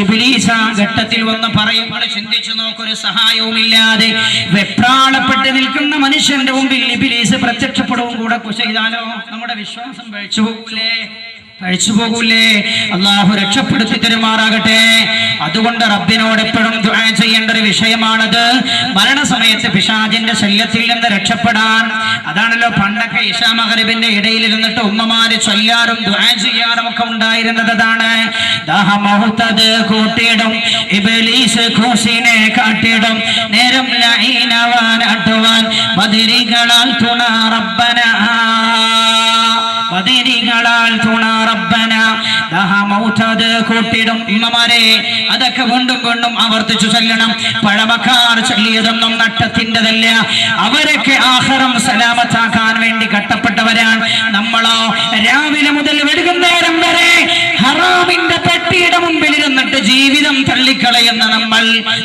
ഇബ്ലീസ് ആ ഘട്ടത്തിൽ വന്ന് പറയും. ചിന്തിച്ചു നോക്കൊരു സഹായവുമില്ലാതെ വെപ്രാളപ്പെട്ട് നിൽക്കുന്ന മനുഷ്യന്റെ മുമ്പിൽ ഇബ്ലീസ് പ്രത്യക്ഷപ്പെടുകയും കൂടെ ചെയ്താലോ നമ്മുടെ വിശ്വാസം പഴിച്ചു പോകൂലേ? അള്ളാഹു രക്ഷപ്പെടുത്തി തരുമാറാകട്ടെ. അതുകൊണ്ട് റബ്ബിനോട് എപ്പോഴും ദുആ ചെയ്യേണ്ട ഒരു വിഷയമാണത്. മരണസമയത്ത് പിശാചിന്റെ ശല്യത്തിൽ നിന്ന് രക്ഷപ്പെടാൻ. അതാണല്ലോ പണ്ടൊക്കെ ഇശാ മഗ്രിബിന്റെ ഇടയിൽ ഇരുന്നിട്ട് ഉമ്മമാര് ചൊല്ലാറും ദുആ ചെയ്യാറും ഒക്കെ ഉണ്ടായിരുന്നത്. അതാണ് ദാഹമഹുതത് കൂട്ടിയിടും ഇബ്ലീസ് ഖുസിനെ കാട്ടിടും, നേരം ലഈനവാനാട്ടുവാൻ ബദരികളാൽ തുണ റബ്ബന, ബദരികളാൽ തുണ റബ്ബന. ദാഹമൗതത് കൂട്ടിടും. ഉമ്മമാരെ അതൊക്കെ വീണ്ടും ആവർത്തിച്ചു ചൊല്ലണം. പഴമക്കാർ ചൊല്ലിയതൊന്നും നട്ടത്തിൻ്റെതല്ല. അവരൊക്കെ ആഖിറം സലാമത്താക്കാൻ വേണ്ടി കട്ടപ്പെട്ടവരാണ്. നമ്മളോ രാവിലെ മുതൽ വൈകുന്നേരം വരെ ഹറാമിന്റെ പെട്ടിയുടെ മുമ്പിൽ ഇരുന്നിട്ട് ജീവിതം തള്ളിക്കളയുന്ന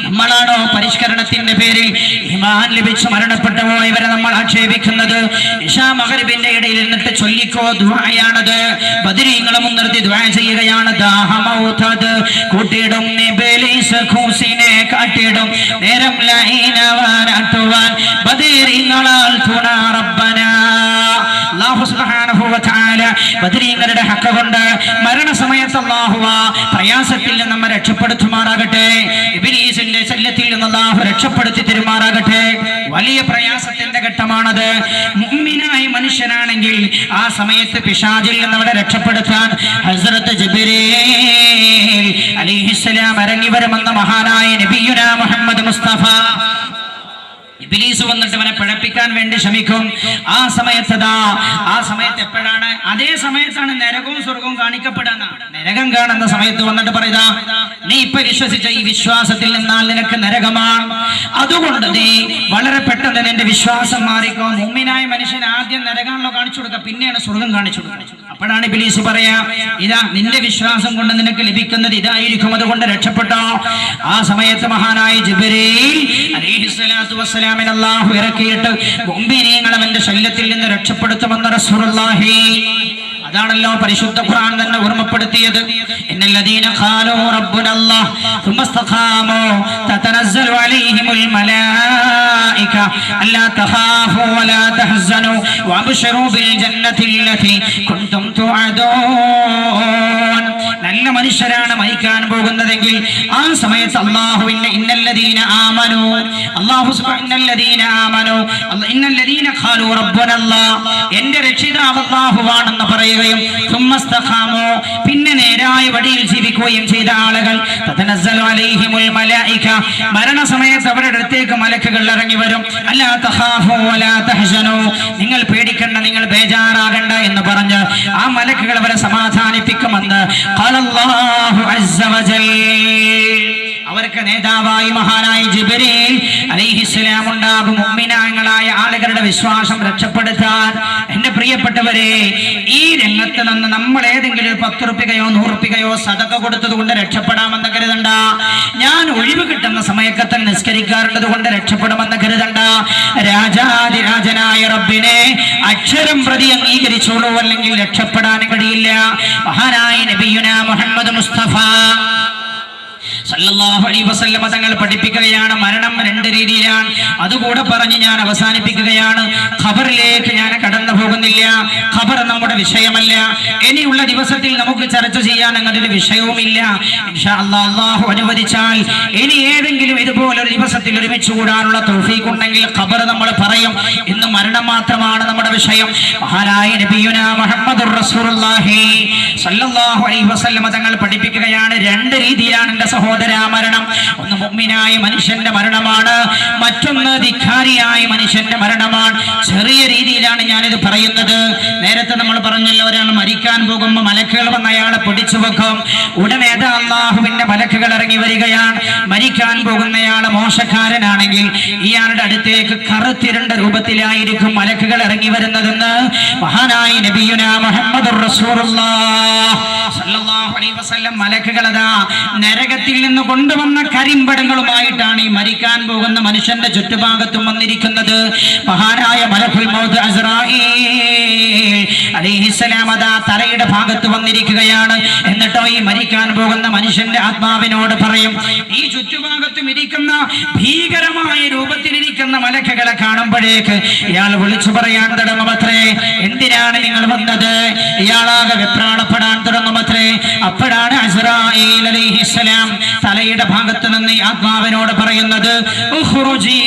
നമ്മളാണോ പരിഷ്കരണത്തിന്റെ പേരിൽ ഈമാൻ ലഭിച്ച് മരണപ്പെട്ടു പോയവരെ നമ്മൾ ആക്ഷേപിക്കുന്നത്? ഇശാ മഗ്രിബിന്റെ ഇടയിൽ ഇരുന്നിട്ട് ചൊല്ലിക്കോ ദുആയാണത്. ബദരീങ്ങളെ മുൻനിർത്തി ദുആ ചെയ്യുകയാണ്. ദാഹമൗതത് കൂട്ടിടും ഇബ്ലീസ് ഖുസിനെ കാട്ടിടും, നേരം ലഈനവാനാട്ടുവാൻ ബദരീങ്ങളാൽ തുണ റബ്ബന. അല്ലാഹു സുബ്ഹാനഹു വ തആല ബദരീങ്ങളുടെ ഹഖ് കൊണ്ട് മരണസമയത്ത് അല്ലാഹു പ്രയാസത്തിൽ നിന്ന് നമ്മെ രക്ഷപ്പെടുത്തുമാറാകട്ടെ. ഇബ്ലീസിന്റെ ശല്യത്തിൽ നിന്ന് അല്ലാഹു രക്ഷപ്പെടുത്തി തരുമാറാകട്ടെ. വലിയ പ്രയാസത്തിന്റെ ഘട്ടമാണത്. മുഅ്മിനായ മനുഷ്യനാണെങ്കിൽ ആ സമയത്ത് പിശാചിൽ നിന്ന് അവരെ രക്ഷപ്പെടുത്താൻ ഹസ്രത്ത് ജിബ്രീൽ അലൈഹിസ്സലാം ഇറങ്ങി വരുമെന്ന മഹാനായ നബിയുനാ മുഹമ്മദ് മുസ്തഫ ഇബ്ലീസ് വന്നിട്ട് അവനെ പിഴപ്പിക്കാൻ വേണ്ടി ശ്രമിക്കും. ആ സമയത്ത് എപ്പോഴാണ്? അതേ സമയത്താണ് നരകവും സ്വർഗവും കാണിക്കപ്പെടുക. നരകം കാണുന്ന സമയത്ത് വന്നിട്ട് പറയുക, നീ ഇപ്പൊ വിശ്വസിച്ച ഈ വിശ്വാസത്തിൽ നിന്നാൽ നിനക്ക് നരകമാണ്, അതുകൊണ്ട് നീ വളരെ പെട്ടെന്ന് നിന്റെ വിശ്വാസം മാറിക്കോ. മുഅ്മിനായ മനുഷ്യൻ ആദ്യം നരകാണല്ലോ കാണിച്ചു കൊടുക്കുക, പിന്നെയാണ് സ്വർഗം കാണിച്ചു കൊടുക്കുക. അപ്പോഴാണ് ഇബ്ലീസ് പറയാ, ഇതാ നിന്റെ വിശ്വാസം കൊണ്ട് നിനക്ക് ലഭിക്കുന്നത് ഇതായിരിക്കും, അതുകൊണ്ട് രക്ഷപ്പെട്ടോ. ആ സമയത്ത് മഹാനായ ജിബ്രീൽ അലൈഹിസ്സലാത്തു വസ്സലാമിനെ അല്ലാഹു ഇറക്കിയിട്ട് മുഅ്മിനീങ്ങളെ അവന്റെ ശല്യത്തിൽ നിന്ന് രക്ഷപ്പെടുത്തുമെന്ന് റസൂലുള്ളാഹി. അതാണല്ലോ പരിശുദ്ധ ഖുർആൻ തന്നെ ഓർമ്മപ്പെടുത്തിയത്. ഇന്നല്ലദീന ഖാലൂ റബ്ബുനല്ലാഹ് ثم استقاموا تتنزل عليهم الملائكة ألا تخافوا ولا تحزنوا وابشروا بالجنة التي كنتم توعدون. നല്ല മനുഷ്യരാണ് മരിക്കാൻ പോകുന്നതെങ്കിൽ ആ സമയത്ത് അല്ലാഹുവിന്റെ ഇന്നല്ലദീന ആമനൂ ഇന്നല്ലദീന ഖാലൂ റബ്ബുനല്ലാഹ്, എന്റെ രക്ഷിതാവ് അല്ലാഹുവാണെന്ന് പറയുകയും സുമ്മസ്തഖാമൂ, പിന്നെ നേരായ വഴിയിൽ ജീവിക്കുകയും ചെയ്ത ആളുകൾ തതനസ്സലു അലൈഹിമുൽ മലായിക, മരണസമയത്ത് അവരുടെ അടുത്തേക്ക് മലക്കുകൾ ഇറങ്ങി വരും. അല്ലാ തഖാഫൂ വലാ തഹ്സനൂ, നിങ്ങൾ പേടിക്കണ്ട, നിങ്ങൾ ബേജാറാകണ്ട എന്ന് പറഞ്ഞ് ആ മലക്കുകൾ അവരെ സമാധാനിപ്പിക്കുമെന്ന് ഖാലല്ലാഹു അസ്സ വജൽ. അവർക്ക് നേതാവായി മഹാനായ ജിബ്രീൽ അലൈഹിസ്സലാം ഉണ്ടാകും, മുഅ്മിനായ ആളുകളുടെ വിശ്വാസം രക്ഷപ്പെടുത്താൻ. എന്റെ പ്രിയപ്പെട്ടവരെ, ഈ രംഗത്ത് നിന്ന് നമ്മൾ ഏതെങ്കിലും ഒരു 10 റുപ്യയോ 100 റുപ്യയോ സദഖ കൊടുത്തത് കൊണ്ട് രക്ഷപ്പെടാമെന്ന് കരുതണ്ട. ഞാൻ ഒഴിവ് കിട്ടുന്ന സമയത്ത് നിസ്കരിക്കാറുള്ളത് കൊണ്ട് രക്ഷപ്പെടുമെന്ന് കരുതണ്ട. രാജാതിരാജനായ റബ്ബിനെ അക്ഷരം പ്രതി അംഗീകരിച്ചോളൂ, അല്ലെങ്കിൽ രക്ഷപ്പെടാൻ കഴിയില്ല. മഹാനായ നബിയുനാ മുഹമ്മദ് മുസ്തഫ സല്ലല്ലാഹു അലൈഹി വസല്ലം തങ്ങൾ പഠിപ്പിക്കുകയാണ്, മരണം 2 രീതിയിലാണ്. അതുകൂടെ പറഞ്ഞ് ഞാൻ അവസാനിപ്പിക്കുകയാണ്. ഖബറിലേക്ക് ഞാൻ കടന്നു പോകുന്നില്ല, ഖബർ നമ്മുടെ വിഷയമല്ല. ഇനിയുള്ള ദിവസത്തിൽ നമുക്ക് ചർച്ച ചെയ്യാൻ അങ്ങനെ ഒരു വിഷയവുമില്ല. ഇൻഷാ അല്ലാഹ് അല്ലാഹു അനുവദിച്ചാൽ ഇനി ഏതെങ്കിലും ഇതുപോലൊരു ദിവസത്തിൽ ഒരുമിച്ച് കൂടാനുള്ള തൗഫീഖ് ഉണ്ടെങ്കിൽ ഖബർ നമ്മൾ പറയും. ഇന്ന് മരണം മാത്രമാണ് നമ്മുടെ വിഷയം. മഹാനായ നബിയുനാ മുഹമ്മദുർ റസൂലുള്ളാഹി സല്ലല്ലാഹു അലൈഹി വസല്ലം തങ്ങൾ പഠിപ്പിക്കുകയാണ്, 2 രീതിയിലാണ് എന്റെ സഹോദരാ മരണം. ഒന്ന് മുഅ്മിനായ മനുഷ്യന്റെ മരണമാണ്, മറ്റൊന്ന് ധിക്കാരിയായ മനുഷ്യന്റെ മരണമാണ്. ചെറിയ രീതിയിലാണ് ഞാനിത് പറയുന്നത്. നേരത്തെ നമ്മൾ പറഞ്ഞല്ലോ, ഒരാൾ മരിക്കാൻ പോകുമ്പോൾ മലക്കുകൾ വന്ന് അയാളെ പിടിച്ചു വെക്കും. ഉടനെ അല്ലാഹുവിന്റെ മലക്കുകൾ ഇറങ്ങി വരികയാണ്. മരിക്കാൻ പോകുന്നയാൾ മോശക്കാരനാണെങ്കിൽ ഇയാളുടെ അടുത്തേക്ക് കറുത്തിരണ്ട രൂപത്തിലായിരിക്കും മലക്കുകൾ ഇറങ്ങി വരുന്നതെന്ന് മഹാനായ നബിയുനാ മുഹമ്മദുർ റസൂലുള്ളാഹി സല്ലല്ലാഹു അലൈഹി വസല്ലം മലക്കുകൾ അതാ നരകത്തിൽ നിന്ന് കൊണ്ടുവന്ന കരിമ്പടങ്ങളുമായിട്ടാണ് ഈ മരിക്കാൻ പോകുന്ന മനുഷ്യന്റെ ചുറ്റുഭാഗത്തും വന്നിരിക്കുന്നത്. മഹാനായ മലക്കുൽ മൗത്ത് അസ്റായീൽ അലൈഹിസ്സലാം അതാ തലയുടെ ഭാഗത്ത് വന്നിരിക്കുകയാണ്. എന്നിട്ടോ ഈ മരിക്കാൻ പോകുന്ന മനുഷ്യന്റെ ആത്മാവിനോട് പറയും, ഈ ചുറ്റുഭാഗത്തും ഇരിക്കുന്ന ഭീകരമായ രൂപത്തിലിരിക്കുന്ന മലക്കുകളെ കാണുമ്പോഴേക്ക് ഇയാൾ വിളിച്ചു പറയാൻ തുടങ്ങുമത്രേ, എന്തിനാണ് നിങ്ങൾ വന്നത്? ഇയാളാകെ വെപ്രാളപ്പെടാൻ തുടങ്ങുമത്രേ. അപ്പോഴാണ് അസ്റായീൽ അലൈഹിസ്സലാം തലയുടെ ഭാഗത്ത് നിന്ന് ഈ ആത്മാവിനോട് പറയുന്നത്, ഉഖ്റുജീ,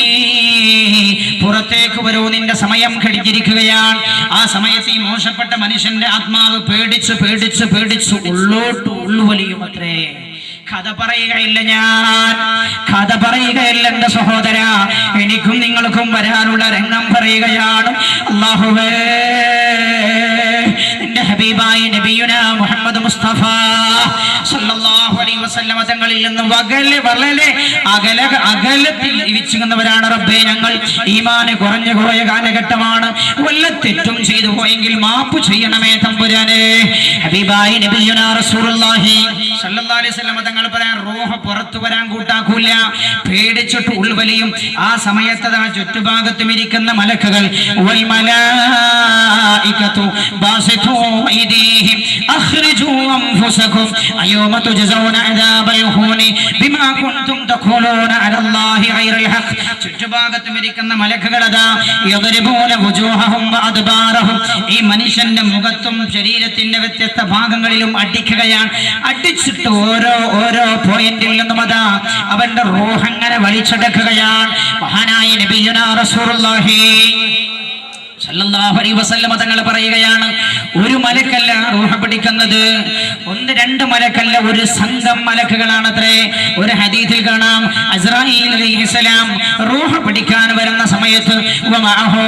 പുറത്തേക്ക് വരൂ, നിന്റെ സമയം കഴിഞ്ഞിരിക്കുകയാണ്. ആ സമയത്ത് ഈ മോശപ്പെട്ട മനുഷ്യന്റെ ആത്മാവ് പേടിച്ച് പേടിച്ച് പേടിച്ച് ഉള്ളോട്ട് ഉള്ളുവലിയും അത്രേ. കഥ പറയുകയില്ല, ഞാൻ കഥ പറയുകയില്ല എന്റെ സഹോദര, എനിക്കും നിങ്ങൾക്കും വരാനുള്ള രംഗം പറയുകയാണ്. അല്ലാഹുവേ, നിന്റെ ഹബീബായ നബിയുനാ മുഹമ്മദ് മുസ്തഫ സല്ലല്ലാഹു അലൈഹി വസല്ലം തങ്ങളിൽ നിന്ന് വളരെ അകലത്തിൽ ജീവിച്ചിരുന്നവരാണ് റബ്ബേ ഞങ്ങൾ. ഈമാന് കുറഞ്ഞു പോയ കാലഘട്ടമാണ്. വല്ല തെറ്റും ചെയ്തു പോയെങ്കിൽ മാപ്പ് ചെയ്യണമേ തമ്പുരാനെ. ഹബീബായ നബിയുനാ റസൂലുള്ളാഹി സല്ലല്ലാഹു അലൈഹി വസല്ലം തങ്ങൾ പറയാൻ, റൂഹ് പുറത്തു വരാൻ കൂട്ടാക്കൂല, പേടിച്ചിട്ട് ഉൾവലിയും. ആ സമയത്ത് ആ ചുറ്റുഭാഗത്തും ഇരിക്കുന്ന മലക്കുകൾ വൽ മലായികതു ബാസിതു അയ്ദീഹിം അഖ്രിജൂ അൻഫുസകും അയൗമ തുജ്സൗന അദാബൽ ഹൂനി ബിമാ കുൻതും തഖൂലൂന അലല്ലാഹി ഗൈറൽ ഹഖ്. ചുറ്റുഭാഗത്തും ഇരിക്കുന്ന മലക്കുകൾ അതാ യദ്രിബൂന വുജൂഹഹും വഅദ്ബാറഹും, ഈ മനുഷ്യന്റെ മുഖത്തും ശരീരത്തിന്റെ വ്യത്യസ്ത ഭാഗങ്ങളിലും അടിക്കുകയാണ്. അടിച്ചിട്ട് ഓരോ പോയിന്റിൽ നിന്നും അതാ അവന്റെ റൂഹ് അങ്ങനെ വലിച്ചെടുക്കുകയാണ്. മഹാനായ നബിയുനാ റസൂലുള്ളാഹി സല്ലല്ലാഹു അലൈഹി വസല്ലം തങ്ങൾ പറയുകയാണ്, ഒരു മലക്കല്ല റൂഹ പിടിക്കുന്നത്. 1-2 മലക്കല്ല, ഒരു സംഘം മലക്കുകളാണത്രേ. ഒരു ഹദീസിൽ കാണാം, അസ്രായീൽ അലൈഹിസ്സലാം റൂഹ പിടിക്കാൻ വരുന്ന സമയത്ത് വമഅഹു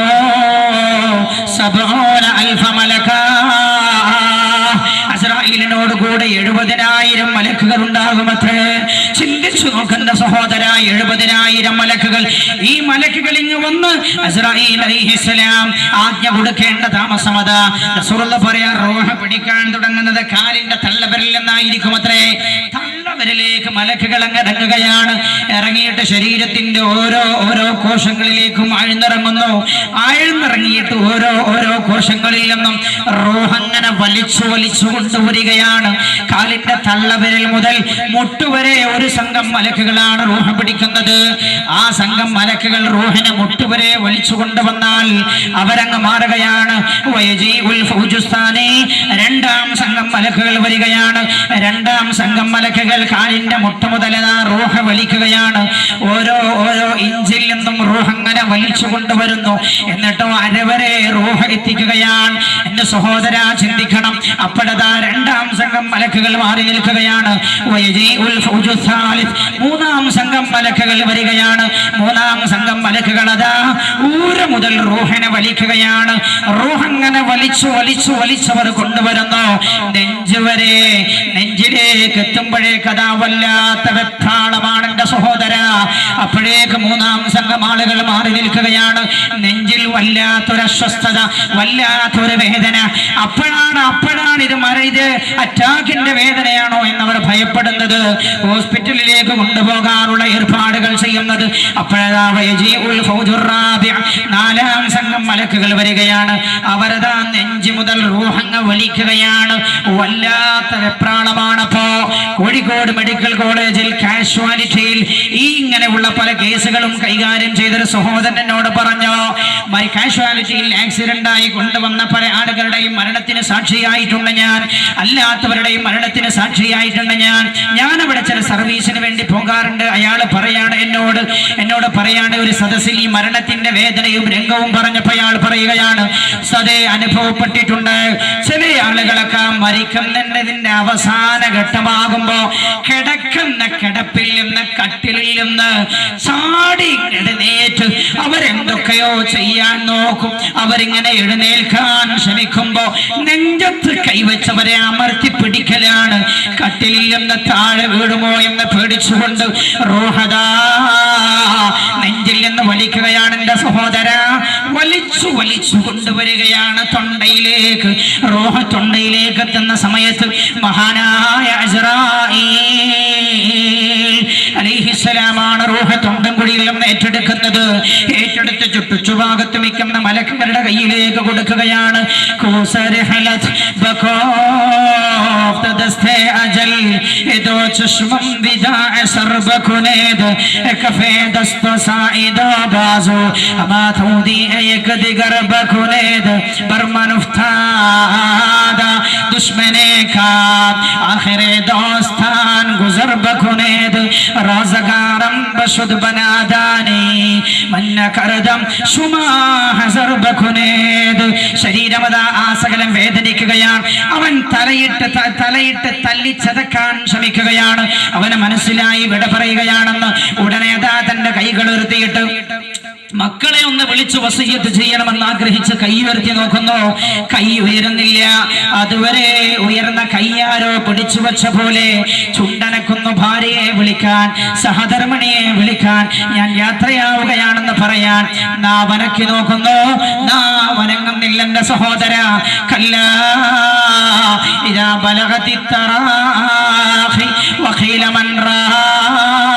70,000 മലക്കാ, അസ്രായീലിനോട് കൂടെ 70,000 മലക്കുകൾ ഉണ്ടാകുമത്രേ. ചിന്തിച്ചു നോക്കുന്ന സഹോദര, 70,000 മലക്കുകൾ. ഈ മലക്കുകൾ ഇങ്ങ് വന്ന് അസ്രായീൽ അലൈഹിസ്സലാം ആജ്ഞ കൊടുക്കേണ്ട താമസമതാ. റസൂലുള്ളാഹി പറയാ, റൂഹ പിടിക്കാൻ തുടങ്ങുന്നത് കാലിന്റെ തള്ളവിരലിൽ നിന്നായിരിക്കും അത്രേ. തള്ളവിരലിലേക്ക് മലക്കുകൾ അങ്ങ് ഇറങ്ങുകയാണ്. ഇറങ്ങിയിട്ട് ശരീരത്തിന്റെ ഓരോ കോശങ്ങളിലേക്കും ആഴ്ന്നിറങ്ങുന്നു. ആഴ്ന്നിറങ്ങിയിട്ട് ഓരോ കോശങ്ങളിൽ നിന്നും റൂഹ് അങ്ങനെ വലിച്ചു കൊണ്ടുവരികയാണ്. കാലിന്റെ തള്ളവിരൽ മുതൽ മുട്ടുവരെ ഒരു സംഘം മലക്കുകളാണ് റൂഹ പിടിക്കുന്നത്. ആ സംഘം മലക്കുകൾ റൂഹിനെ മുട്ടുവരെ വലിച്ചു കൊണ്ടുവന്നാൽ അവരങ്ങ് മാറുകയാണ്. രണ്ടാം സംഘം മലക്കുകൾ വരികയാണ്. രണ്ടാം സംഘം മലക്കുകൾ കാലിന്റെ മുട്ട മുതൽ റൂഹ വലിക്കുകയാണ്. ഓരോ ഇഞ്ചിൽ നിന്നും റൂഹ് അങ്ങനെ വലിച്ചു കൊണ്ടുവരുന്നു. എന്നിട്ടോ അരവരെ റൂഹ് എത്തിക്കുകയാണ്. എന്റെ സഹോദര ചിന്തിക്കണം. അപ്പോഴതാ രണ്ടാം സംഘം മലക്കുകൾ മാറി നിൽക്കുകയാണ്. മൂന്നാം സംഘം മലക്കുകൾ വരികയാണ്. മൂന്നാം സംഘം മലക്കുകൾ അതാ ഊര മുതൽ റൂഹിനെ വലിക്കുകയാണ്. റൂഹ് അങ്ങനെ വലിച്ചവർ കൊണ്ടുവരുന്നു. നെഞ്ചുവരെ, നെഞ്ചിലേക്ക് എത്തുമ്പോഴേക്ക് അതാ വല്ലാത്ത വെപ്രാളമാണ് എന്റെ സഹോദര. അപ്പോഴേക്ക് മൂന്നാം സംഘം ആളുകൾ മാറി നിൽക്കുകയാണ്. നെഞ്ചിൽ വല്ലാത്തൊരു അസ്വസ്ഥത, വല്ലാത്തൊരു വേദന. അപ്പോഴാണ് ഇത് അറ്റാക്കിന്റെ വേദനയാണോ എന്നവർ ഭയപ്പെടുന്നത്. ഹോസ്പിറ്റലിലേക്ക് കൊണ്ടുപോകാനുള്ള ഏർപ്പാടുകൾ ചെയ്യുന്നത്. അപ്പോഴതാ നാലാം സംഘം മലക്കുകൾ വരികയാണ്. അവരതാ നെഞ്ചു മുതൽ റൂഹങ്ങ് വലിക്കുകയാണ്. വല്ലാത്ത വെപ്രാളമാണപ്പോ. കോഴിക്കോട് മെഡിക്കൽ കോളേജിൽ കാഷ്വാലിറ്റിയിൽ ഇങ്ങനെയുള്ള പല കേസുകളും കൈകാര്യം ചെയ്തൊരു സഹോദരൻ എന്നോട് പറഞ്ഞു, കാഷ്വാലിറ്റിയിൽ ആക്സിഡന്റ് ആയി കൊണ്ടുവന്ന പല ആളുകളുടെയും മരണത്തിന് സാക്ഷിയായിട്ടുണ്ട് ഞാൻ, അല്ലാത്തവരുടെയും മരണത്തിന് സാക്ഷിയായിട്ടുണ്ട് ഞാൻ അവിടെ ചില സർവീസിന് വേണ്ടി പോകാറുണ്ട്. അയാൾ പറയാണ് എന്നോട് പറയാണ്, ഒരു സദസ്സിൽ ഈ മരണത്തിന്റെ വേദനയും രംഗവും പറഞ്ഞപ്പോൾ അയാൾ പറയുകയാണ്, സദേ അനുഭവപ്പെട്ടിട്ടുണ്ട്. ചില ആളുകളൊക്കെ മരിക്കുന്നതിന്റെ അവസാന ഘട്ടമാകുമ്പോ കിടക്കുന്ന കിടപ്പിൽ നിന്ന്, കട്ടിലിൽ നിന്ന് ചാടി എഴുന്നേറ്റ് അവരെന്തൊക്കെയോ ചെയ്യാൻ നോക്കും. അവരിങ്ങനെ എഴുന്നേൽക്കാൻ ശ്രമിക്കുമ്പോ നെഞ്ചത്ത് കൈവച്ചവരെ അമർത്തി പിടിക്കലാണ്. കട്ടിലിൽ നിന്ന് താഴെ വീടുമോ എന്ന് പേടിച്ചുകൊണ്ട് റൂഹദാ നെഞ്ചിൽ നിന്ന് വലിക്കുകയാണ്. എന്റെ സഹോദര, വലിച്ചു കൊണ്ടുവരികയാണ് തൊണ്ടയിലേക്ക്. റൂഹ തൊണ്ടയിലേക്ക് എത്തുന്ന സമയത്ത് മഹാനായ അസ്രായീൽ അലൈഹിസ്സലാമാണ് റൂഹ തൊണ്ടൻകുഴിയിൽ നിന്ന് ഏറ്റെടുക്കുന്നത്. ഏറ്റെടുത്ത് ചുറ്റുഭാഗത്ത് മിക്കുന്ന മലക്കുകളുടെ കയ്യിലേക്ക് കൊടുക്കുകയാണ്. दुश्मने का आखिरे दोस्तान गुजर बखुनेद रोजगारम बशुद बना दानी मन करदम शुमा हजर बखुनेद ശരീരമതാ ആസകലം വേദനിക്കുകയാണ്. അവൻ തലയിട്ട് തല്ലി ചതക്കാൻ ശ്രമിക്കുകയാണ്. അവന് മനസ്സിലായി വിട പറയുകയാണെന്ന്. ഉടനെ അതാ തന്റെ കൈകൾ ഉയർത്തിയിട്ട് മക്കളെ ഒന്ന് വിളിച്ചു വസിയത്ത് ചെയ്യണമെന്ന് ആഗ്രഹിച്ച് കൈ ഉയർത്തി നോക്കുന്നു. കൈ ഉയരുന്നില്ല. അതുവരെ ഉയർന്ന കൈയാരോ പിടിച്ചു വച്ച പോലെ ചുണ്ടനക്കുന്നു. ഭാര്യയെ വിളിക്കാൻ, സഹധർമ്മിണിയെ വിളിക്കാൻ, ഞാൻ യാത്രയാവുകയാണെന്ന് പറയാൻ നാവനക്കി നോക്കുന്നു. നാവനങ്ങുന്നില്ല എന്റെ സഹോദര. കല്ലാ ഇദാ ബലഗതി തറാഖി വഖീല മൻ റാഖ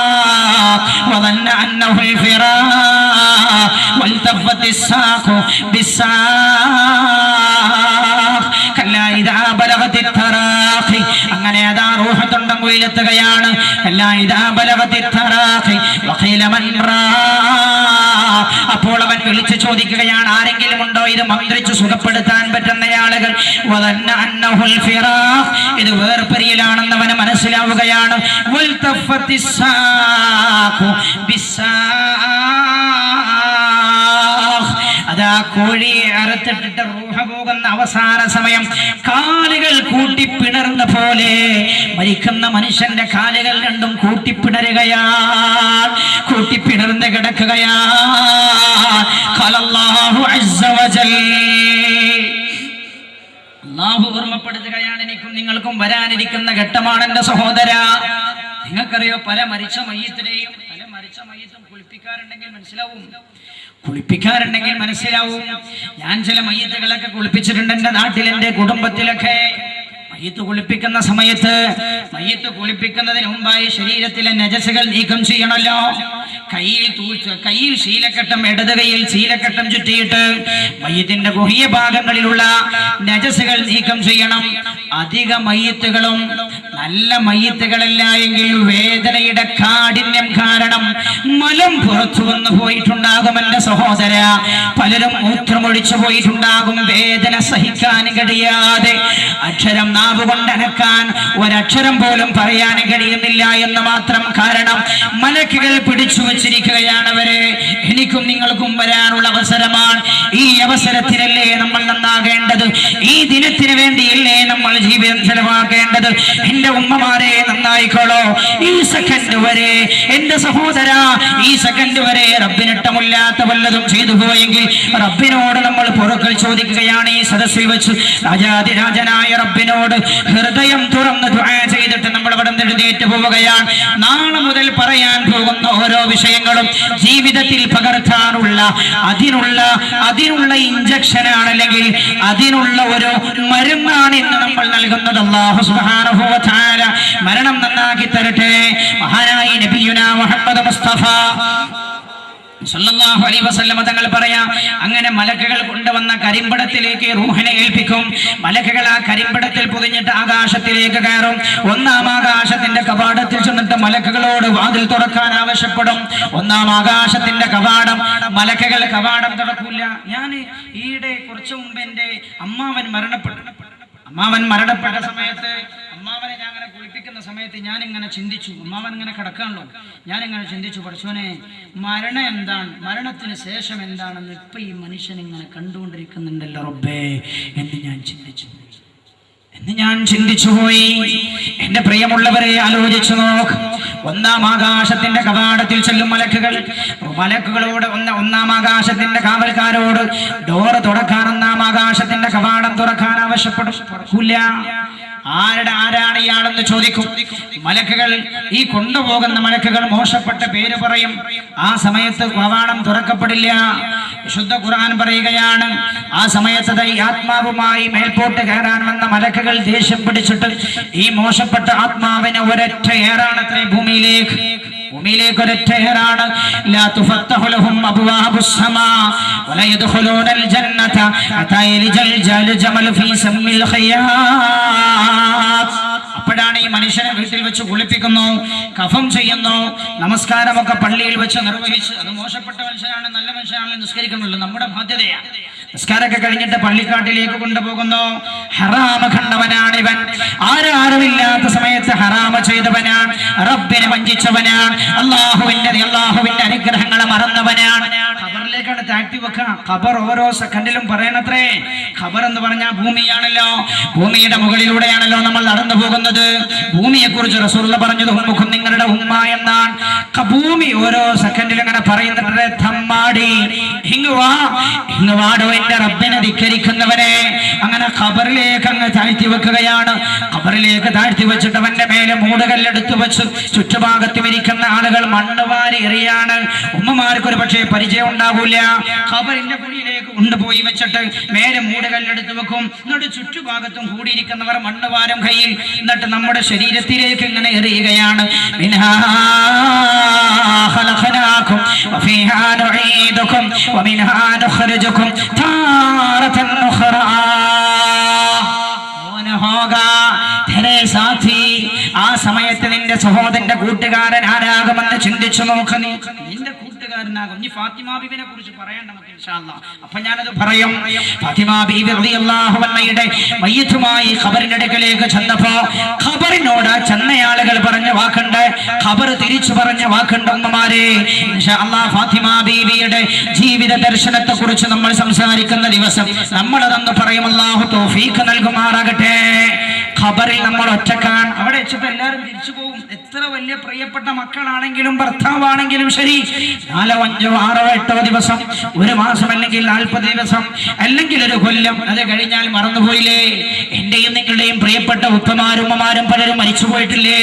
വദന്ന അന്നഹു الفراق والتفت الساق بالساق كلا إذا بلغت التراقي അങ്ങനെ അതാ റൂഹ് തൊണ്ടൻകുഴിയിലെത്തുകയാണ്. കല്ലാ ഇദാ ബലഗതി التراقي وقيل من راق. അപ്പോൾ അവൻ വിളിച്ചു ചോദിക്കുകയാണ്, ആരെങ്കിലും ഉണ്ടോ ഇത് മന്ത്രിച്ച് സുഖപ്പെടുത്താൻ പറ്റുന്ന ആളുകൾ? വദന്ന അന്നഹു الفراق. ഇത് വേർപിരിയലാണെന്ന് അവന് മനസ്സിലാവുകയാണ്. والتفت الساق بالساق. അതാ അതാ കോഴിയെ അറുത്തിട്ടിട്ട് റൂഹ പോകുന്ന അവസാന സമയം കാലുകൾ കൂട്ടിപ്പിണർന്ന പോലെ മരിക്കുന്ന മനുഷ്യന്റെ കാലുകൾ രണ്ടും കൂട്ടിപ്പിണർന്ന് കിടക്കുകയാ. അല്ലാഹു ഓർമ്മപ്പെടുത്തുകയാണ്, എനിക്കും നിങ്ങൾക്കും വരാനിരിക്കുന്ന ഘട്ടമാണ് എന്റെ സഹോദര. നിങ്ങൾക്കറിയോ, പല മരിച്ച മയ്യത്തിനെയും കുളിപ്പിക്കാറുണ്ടെങ്കിൽ മനസ്സിലാവും. ഞാൻ ചില മയ്യത്തുകളൊക്കെ കുളിപ്പിച്ചിട്ടുണ്ട് എന്റെ നാട്ടിൽ, എന്റെ കുടുംബത്തിലൊക്കെ. മയ്യത്ത് കുളിപ്പിക്കുന്ന സമയത്ത് മയ്യത്ത് കുളിപ്പിക്കുന്നതിന് മുമ്പായി ശരീരത്തിലെ നജസുകൾ നീക്കം ചെയ്യണമല്ലോ. കയ്യിൽ ശീലക്കെട്ടം, ഇടത് കൈയിൽ ശീലക്കെട്ടം ചുറ്റിയിട്ട് മയ്യത്തിന്റെ ഗുഹ്യ ഭാഗങ്ങളിലുള്ള നജസുകൾ നീക്കം ചെയ്യണം. അധിക മയ്യത്തുകളും നല്ല മയ്യത്തുകളല്ല എങ്കിൽ വേദനയുടെ കാഠിന്യം കാരണം മലം പുറത്തു വന്നു പോയിട്ടുണ്ടാകും എന്റെ സഹോദര. പലരും മൂത്രമൊഴിച്ചു പോയിട്ടുണ്ടാകും, വേദന സഹിക്കാൻ കഴിയാതെ അക്ഷരം നാവ് കൊണ്ട് അനക്കാൻ ഒരക്ഷരം പോലും പറയാൻ കഴിയുന്നില്ല എന്ന് മാത്രം കാരണം മലക്കുകൾ പിടിച്ചു വച്ചിരിക്കുകയാണ് അവരെ. എനിക്കും നിങ്ങൾക്കും വരാനുള്ള അവസരമാണ്. ഈ അവസരത്തിനല്ലേ നമ്മൾ നന്നാകേണ്ടത്? ഈ ദിനത്തിന് വേണ്ടിയല്ലേ നമ്മൾ ജീവിതം ചെലവാക്കേണ്ടത്? എന്റെ ഉമ്മമാരെ നന്നായിക്കോളോ. ഈ സെക്കൻഡ് വരെ എന്റെ സഹോദര, ഈ സെക്കൻഡ് വരെ റബ്ബിനിട്ടമില്ലാത്ത വല്ലതും ചെയ്തു പോയെങ്കിൽ റബ്ബിനോട് നമ്മൾ പൊറുക്കൽ ചോദിക്കുകയാണ്. ഈ സദസ്സിൽ വെച്ച് രാജാതിരാജനായ റബ്ബിനോട് ഹൃദയം തുറന്ന് ദുആ ചെയ്തിട്ട് നമ്മൾ ഇവിടെ എഴുന്നേറ്റ് പോവുകയാണ്. നാളെ മുതൽ പറയാൻ പോകുന്ന ഓരോ വിഷയങ്ങളും ജീവിതത്തിൽ പകർത്താനുള്ള അതിനുള്ള ഇഞ്ചക്ഷനാണ്, അല്ലെങ്കിൽ അതിനുള്ള ഒരു മരുന്നാണ് ഇന്ന് നമ്മൾ നൽകുന്നത്. അല്ലാഹു സുബ്ഹാനഹു വ തആല മരണം നന്നാക്കി തരട്ടെ. മഹാനായ നബിയുനാ മുഹമ്മദ് മുസ്തഫ സല്ലല്ലാഹു അലൈഹി വസല്ലം തങ്ങൾ പറയാം, അങ്ങനെ മലക്കുകൾ കൊണ്ടുവന്ന കരിമ്പടത്തിലേക്ക് റൂഹിനെ ഏൽപ്പിക്കും. മലക്കുകൾ ആ കരിമ്പടത്തിൽ പൊതിഞ്ഞിട്ട് ആകാശത്തിലേക്ക് കയറും. ഒന്നാം ആകാശത്തിന്റെ കവാടത്തിൽ ചെന്നിട്ട് മലക്കുകളോട് വാതിൽ തുറക്കാൻ ആവശ്യപ്പെടും. ഒന്നാം ആകാശത്തിന്റെ കവാടം, മലക്കുകൾ കവാടം തുറക്കൂല. ഞാൻ ഈയിടെ കുറച്ചു മുമ്പ് എന്റെ അമ്മാവൻ മരണപ്പെട്ട സമയത്ത് അമ്മാവനെ ഞാൻ അങ്ങനെ കുളിപ്പിക്കുന്ന സമയത്ത് ഞാനിങ്ങനെ ചിന്തിച്ചു. അമ്മാവൻ ഇങ്ങനെ കിടക്കാണല്ലോ, ഞാനിങ്ങനെ ചിന്തിച്ചു, പഠിച്ചോനെ മരണം എന്താണ്, മരണത്തിന് ശേഷം എന്താണെന്ന് ഇപ്പൊ ഈ മനുഷ്യൻ ഇങ്ങനെ കണ്ടുകൊണ്ടിരിക്കുന്നുണ്ടല്ലോ റബ്ബേ എന്ന് ഞാൻ ചിന്തിച്ചു പോയി. എന്റെ പ്രിയമുള്ളവരെ ആലോചിച്ചു നോക്ക്. ഒന്നാം ആകാശത്തിന്റെ കവാടത്തിൽ ചെല്ലും മലക്കുകളോട് ഒന്നാം ആകാശത്തിന്റെ കാവൽക്കാരോട് ഡോറ് തുറക്കാൻ, ഒന്നാം ആകാശത്തിന്റെ കവാടം തുറക്കാൻ ആവശ്യപ്പെടും. ആരാണ് ഇയാളെന്ന് ചോദിക്കും. മലക്കുകൾ, ഈ കൊണ്ടുപോകുന്ന മലക്കുകൾ മോശപ്പെട്ട പേര് പറയും. ആ സമയത്ത് കവാടം തുറക്കപ്പെടില്ല. വിശുദ്ധ ഖുർആൻ പറയുകയാണ്, ആ സമയത്ത് ഈ ആത്മാവുമായി മേൽപോട്ട് കയറാൻ വന്ന മലക്കുകൾ ദേഷ്യം പിടിച്ചിട്ട് ഈ മോശപ്പെട്ട ആത്മാവിനെ ഒരൊറ്റ ഏറാണത്രേ ഭൂമിയിലേക്ക് ഒരൊറ്റ ഏറാണ്. ലാ തുഫത്തഹു ലഹും അബ്വാബുസ് സമാ വലാ യദ്ഖുലൂനൽ ജന്നത ഹത്താ യൽജൽ ജമൽ ഫീ സമ്മിൽ ഖിയാത്ത്. അപ്പോഴാണ് ഈ മനുഷ്യനെ വീട്ടിൽ വെച്ച് കുളിപ്പിക്കുന്നു, കഫം ചെയ്യുന്നു, നമസ്കാരമൊക്കെ പള്ളിയിൽ വെച്ച് നിർവഹിച്ച്. അത് മോശപ്പെട്ട മനുഷ്യനാണ്, നല്ല മനുഷ്യനാണ് നിസ്കരിക്കുന്നുള്ളൂ, നമ്മുടെ ബാധ്യതയാണ്. നിസ്കാരമൊക്കെ കഴിഞ്ഞിട്ട് പള്ളിക്കാട്ടിലേക്ക് കൊണ്ടുപോകുന്നു. ഹറാമ കണ്ടവനാണ് ഇവൻ, ആരാരുമില്ലാത്ത സമയത്ത് ഹറാമ ചെയ്തവനാണ്, റബ്ബിനെ വഞ്ചിച്ചവനാണ്, അള്ളാഹുവിന്റെ അനുഗ്രഹങ്ങളെ മറന്നവനാണ്. ഖബറിലേക്കാണ് താഴ്ത്തി വെക്കണം. ഖബർ ഓരോ സെക്കൻഡിലും പറയണത്രേ. ഖബർ എന്ന് പറഞ്ഞാൽ ഭൂമിയാണല്ലോ, ഭൂമിയുടെ മുകളിലൂടെയാണല്ലോ നമ്മൾ നടന്നു പോകുന്നത്. ഭൂമിയെ കുറിച്ച് റസൂലുള്ളാഹി പറഞ്ഞത് ഉമ്മുക്കും നിങ്ങളുടെ ഉമ്മ എന്നാണ്. ഭൂമി ഓരോ സെക്കൻഡിലും ഇങ്ങനെ പറയുന്നുണ്ട്, തമ്മാടി ഇങ്ങ് വാടോ എന്റെ റബ്ബിനെ ധിക്കരിക്കുന്നവനെ. അങ്ങനെ ഖബറിലേക്ക് അങ്ങ് താഴ്ത്തി വെക്കുകയാണ്. ഖബറിലേക്ക് താഴ്ത്തി വെച്ചിട്ട് അവന്റെ മേലെ മൂടുകല്ലെടുത്ത് വെച്ച് ചുറ്റുഭാഗത്തും ഇരിക്കുന്ന ആളുകൾ മണ്ണ് വാരി എറിയാണ്. ഉമ്മമാർക്ക് ഒരു പക്ഷേ പരിചയം ഉണ്ടാവൂല. ഖബറിന്റെ കുഴിയിലേക്ക് കൊണ്ടുപോയി വെച്ചിട്ട് മേലെ മൂടുകല്ലെടുത്ത് വെക്കും. എന്നിട്ട് ചുറ്റുഭാഗത്തും കൂടിയിരിക്കുന്നവർ മണ്ണ് വാരം കയ്യിൽ, എന്നിട്ട് നമ്മുടെ ശരീരത്തിലേക്ക് ഇങ്ങനെ എറിയുകയാണ്. മിൻഹാ ഖലഖനാകും വഫീഹാ നുഈദുകും വമിൻഹാ നുഖ്രിജുകും താറതൻ ഉഖ്റാ. ആ സമയത്ത് നിന്റെ സഹോദരന്റെ കൂട്ടുകാരൻ ആരാകുമെന്ന് ചിന്തിച്ചു നോക്ക്. നിന്റെ കൂട്ടുകാരൻ ഉസ്താദിനാകും. ഇനി ഫാത്തിമ ബീവിനെ കുറിച്ച് പറയണ്ട നമുക്ക് ഇൻഷാ അല്ലാഹ്. അപ്പൊ ഞാനത് പറയും. ഫാത്തിമ ബീവി റളിയല്ലാഹു അൻഹയുടെ മയ്യിത്തുമായി ഖബറിന്റെ അടുക്കലേക്ക് ചെന്നപ്പോ ഖബറിനോട് ചെന്നയാളുകൾ പറഞ്ഞ വാക്കുണ്ട്, ഖബർ തിരിച്ചു പറഞ്ഞ വാക്കുണ്ട്. ഉമ്മമാരെ, ഇൻഷാ അല്ലാഹ് ഫാത്തിമ ബീവിയുടെ ജീവിത ദർശനത്തെ കുറിച്ച് നമ്മൾ സംസാരിക്കുന്ന ദിവസം നമ്മളതൊന്ന് പറയും. അല്ലാഹു തൗഫീഖ് നൽകുമാറാകട്ടെ. ഖബറിൽ നമ്മൾ ഒറ്റക്കാൻ അവിടെ വെച്ചപ്പോ എല്ലാവരും തിരിച്ചു പോകും. എത്ര വലിയ പ്രിയപ്പെട്ട മക്കളാണെങ്കിലും ഭർത്താവാണെങ്കിലും ശരി, 4, 5, 6, 8 ദിവസം, 1 മാസം, അല്ലെങ്കിൽ 40 ദിവസം, അല്ലെങ്കിൽ 1 കൊല്ലം, അത് കഴിഞ്ഞാൽ മറന്നുപോയില്ലേ? എന്റെയും നിങ്ങളുടെയും പ്രിയപ്പെട്ട ഉപ്പമാരും ഉമ്മമാരും പലരും മരിച്ചു പോയിട്ടില്ലേ?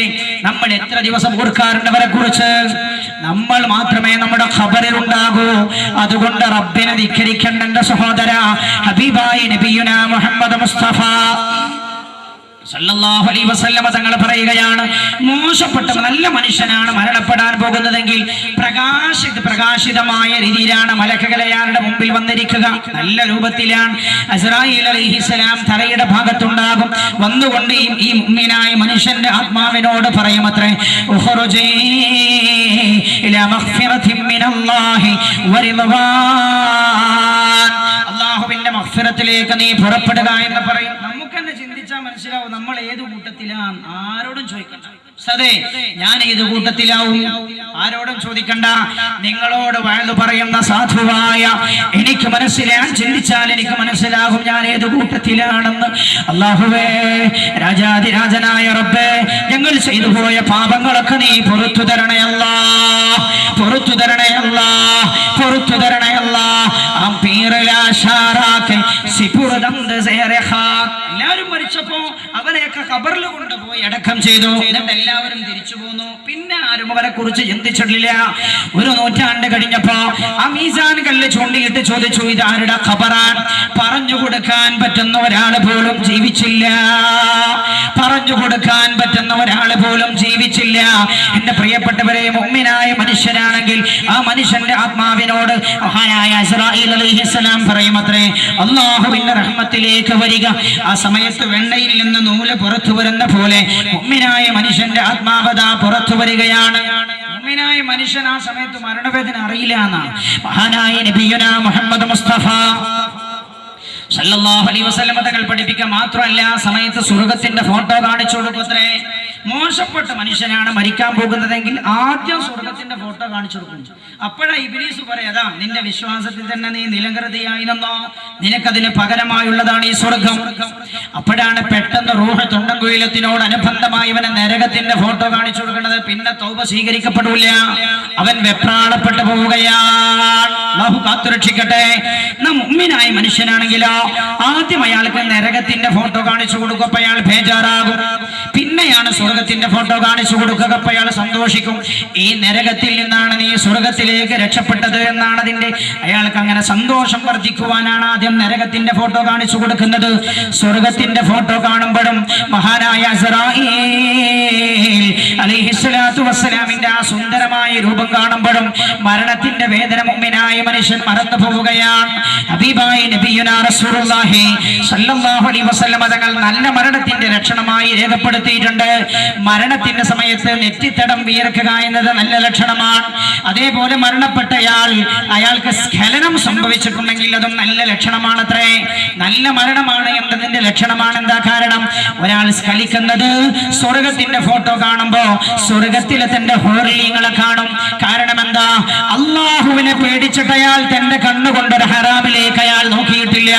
നമ്മൾ എത്ര ദിവസം ഓർക്കാറുണ്ട് അവരെ കുറിച്ച്? നമ്മൾ മാത്രമേ നമ്മുടെ ഖബറിൽ ഉണ്ടാകൂ. അതുകൊണ്ട് റബ്ബിനെ ധിക്കരിക്കേണ്ട എന്റെ സഹോദര, ഹബീബായി നബിയുനാ മുഹമ്മദ് മുസ്തഫ സല്ലല്ലാഹു അലൈഹി വസല്ലമ തങ്ങൾ പറയുകയാണ്, മോശപ്പെട്ട നല്ല മനുഷ്യനാണ് മരണപ്പെടാൻ പോകുന്നതെങ്കിൽ പ്രകാശിതമായ രീതിയിലാണ് മലക്കുകൾ അയാളുടെ മുമ്പിൽ വന്നിരിക്കുക. നല്ല രൂപത്തിലാണ്. അസ്രായീൽ അലൈഹിസ്സലാം തലയുടെ ഭാഗത്തുണ്ടാകും. വന്നുകൊണ്ട് ഈ മുഅ്മിനായ മനുഷ്യന്റെ ആത്മാവിനോട് പറയുമത്രേ, ഉഖ്റുജീ ഇലാ മഗ്ഫിറത്തിൻ മിനല്ലാഹി വറിദ്വാൻ, അല്ലാഹുവിന്റെ മഗ്ഫിറത്തിലേക്ക് നീ പുറപ്പെടുക എന്ന് പറയും. നമുക്ക് തന്നെ ചിന്തിച്ചാൽ മനസ്സിലാവും നമ്മൾ ഏത് കൂട്ടത്തിലാണ്. ആരോടും ചോദിക്കണ്ട, സതേ ഞാൻ ഏത് കൂട്ടത്തിലാവും, ആരോടും ചോദിക്കണ്ട. നിങ്ങളോട് വഅദ് പറയുന്ന സാധുവായ എനിക്ക് ചിന്തിച്ചാൽ എനിക്ക് മനസ്സിലാകും ഞാൻ ഏത് കൂട്ടത്തിലാണെന്ന്. അല്ലാഹുവേ, രാജാതിരാജനായ റബ്ബേ, ഞങ്ങൾ ചെയ്തു പോയ പാപങ്ങളൊക്കെ നീ പുറത്തു തരണേ അല്ലാഹ്, പുറത്തു തരണേ അല്ലാഹ്, പുറത്തു തരണേ അല്ലാഹ്. എല്ലാവരും മരിച്ചപ്പോ അവരെയൊക്കെ ഖബറിൽ കൊണ്ടുപോയി അടക്കം ചെയ്തു. എന്നിട്ട് എല്ലാവരും തിരിച്ചു പോന്നു. പിന്നെ ആരും അവരെ കുറിച്ച് ചിന്തിച്ചിട്ടില്ല. 1 നൂറ്റാണ്ട് കഴിഞ്ഞപ്പോ ആ മീസാൻ കല്ല് ചൂണ്ടിയിട്ട് ചോദിച്ചു, ഇതാരുടെ ഖബറാൻ? പറഞ്ഞു കൊടുക്കാൻ പറ്റുന്ന ഒരാൾ പോലും ജീവിച്ചില്ല. പറഞ്ഞു കൊടുക്കാൻ പറ്റുന്ന ഒരാൾ പോലും ജീവിച്ചില്ല. എന്റെ പ്രിയപ്പെട്ടവരെ, മുഅ്മിനായ മനുഷ്യനാണെങ്കിൽ ആ മനുഷ്യന്റെ ആത്മാവിനോട് മഹാനായ അസ്രായീൽ അലൈഹിസ്സലാം പറയുമത്രേ, അല്ലാഹുവിന്റെ റഹ്മത്തിലേക്ക് വരിക. ആ സമയത്ത് വെണ്ണയിൽ നിന്ന് നൂല് പുറത്തു വരുന്ന പോലെ മുഅ്മിനായ മനുഷ്യന്റെ ആത്മാവത പുറത്തു വരികയാണ്. മുഅ്മിനായ മനുഷ്യൻ ആ സമയത്ത് മരണവേദന അറിയില്ല എന്നാണ് മഹാനായ നബിയുനാ മുഹമ്മദ് മുസ്തഫ സല്ലല്ലാഹു അലൈഹി വസല്ലം തങ്ങൾ പഠിപ്പിക്കുക. മാത്രമല്ല, ആ സമയത്ത് സ്വർഗത്തിന്റെ ഫോട്ടോ കാണിച്ചു കൊടുക്കത്രേ. മോശപ്പെട്ട മനുഷ്യനാണ് മരിക്കാൻ പോകുന്നതെങ്കിൽ ആദ്യം സ്വർഗത്തിന്റെ ഫോട്ടോ കാണിച്ചു കൊടുക്കും. അപ്പോഴാ ഇബ്ലീസ് പറയാ, നിന്റെ വിശ്വാസത്തിൽ തന്നെ നീ നിലങ്കൃതിയായിരുന്നോ, നിനക്കതിന് പകരമായുള്ളതാണ് ഈ സ്വർഗം. അപ്പോഴാണ് പെട്ടെന്ന് റൂഹ് തൊണ്ടൻകുയിലത്തിനോട് അനുബന്ധമായി ഇവനെ നരകത്തിന്റെ ഫോട്ടോ കാണിച്ചു കൊടുക്കുന്നത്. പിന്നെ തൗബ സ്വീകരിക്കപ്പെടില്ല, അവൻ വെപ്രാളപ്പെട്ടു പോവുകയാണ്. അല്ലാഹു കാത്തുരക്ഷിക്കട്ടെ. മുഅ്മിനായ മനുഷ്യനാണെങ്കിലോ ആദ്യം അയാൾക്ക് നരകത്തിന്റെ ഫോട്ടോ കാണിച്ചു കൊടുക്കും, അപ്പൊ അയാൾ ബേജാറാകും. പിന്നെയാണ് സ്വർഗത്തിന്റെ ഫോട്ടോ കാണിച്ചു കൊടുക്കുക, അപ്പൊ അയാൾ സന്തോഷിക്കും. ഈ നരകത്തിൽ നിന്നാണ് നീ സ്വർഗത്തിലേക്ക് രക്ഷപ്പെട്ടത് എന്നാണ് അതിന്റെ. അയാൾക്ക് അങ്ങനെ സന്തോഷം വർദ്ധിക്കുവാനാണ് ആദ്യം നരകത്തിന്റെ ഫോട്ടോ കാണിച്ചു കൊടുക്കുന്നത്. സ്വർഗത്തിന്റെ ഫോട്ടോ കാണുമ്പോഴും മഹാനായ അസ്രായീൽ അലൈഹിസ്സലാത്തു വസ്സലാമിന്റെ ആ സുന്ദരമായ രൂപം കാണുമ്പോഴും മരണത്തിന്റെ വേദന മുഅ്മിനായ മനുഷ്യൻ മറന്നു പോവുകയാണ്. ഹബീബായ നബിയുനാ റസൂലുള്ളാഹി സ്വല്ലല്ലാഹു അലൈഹി വസല്ലം തങ്ങൾ നല്ല മരണത്തിന്റെ ലക്ഷണമായി രേഖപ്പെടുത്തിയിട്ടുണ്ട്. മരണത്തിന്റെ സമയത്ത് നെറ്റിത്തടം വിയർക്കുക എന്നത് നല്ല ലക്ഷണമാണ്. അതേപോലെ മരണപ്പെട്ടയാൾ അയാൾക്ക് സ്ഖലനം സംഭവിച്ചിട്ടുണ്ടെങ്കിൽ അതും നല്ല ലക്ഷണമാണത്രേ. നല്ല മരണമാണ് എന്നതിന്റെ ലക്ഷണമാണ്. എന്താ കാരണം? ഒരാൾ സ്ഖലിക്കുന്നത് സ്വർഗത്തിന്റെ ഫോട്ടോ കാണുമ്പോ സ്വർഗത്തിലെ തന്റെ ഹോർലിങ്ങളെ കാണും. കാരണം എന്താ? അള്ളാഹുവിനെ പേടിച്ചിട്ട് അയാൾ തന്റെ കണ്ണുകൊണ്ടൊരു ഹറാമിലേക്ക് അയാൾ നോക്കിയിട്ടില്ല.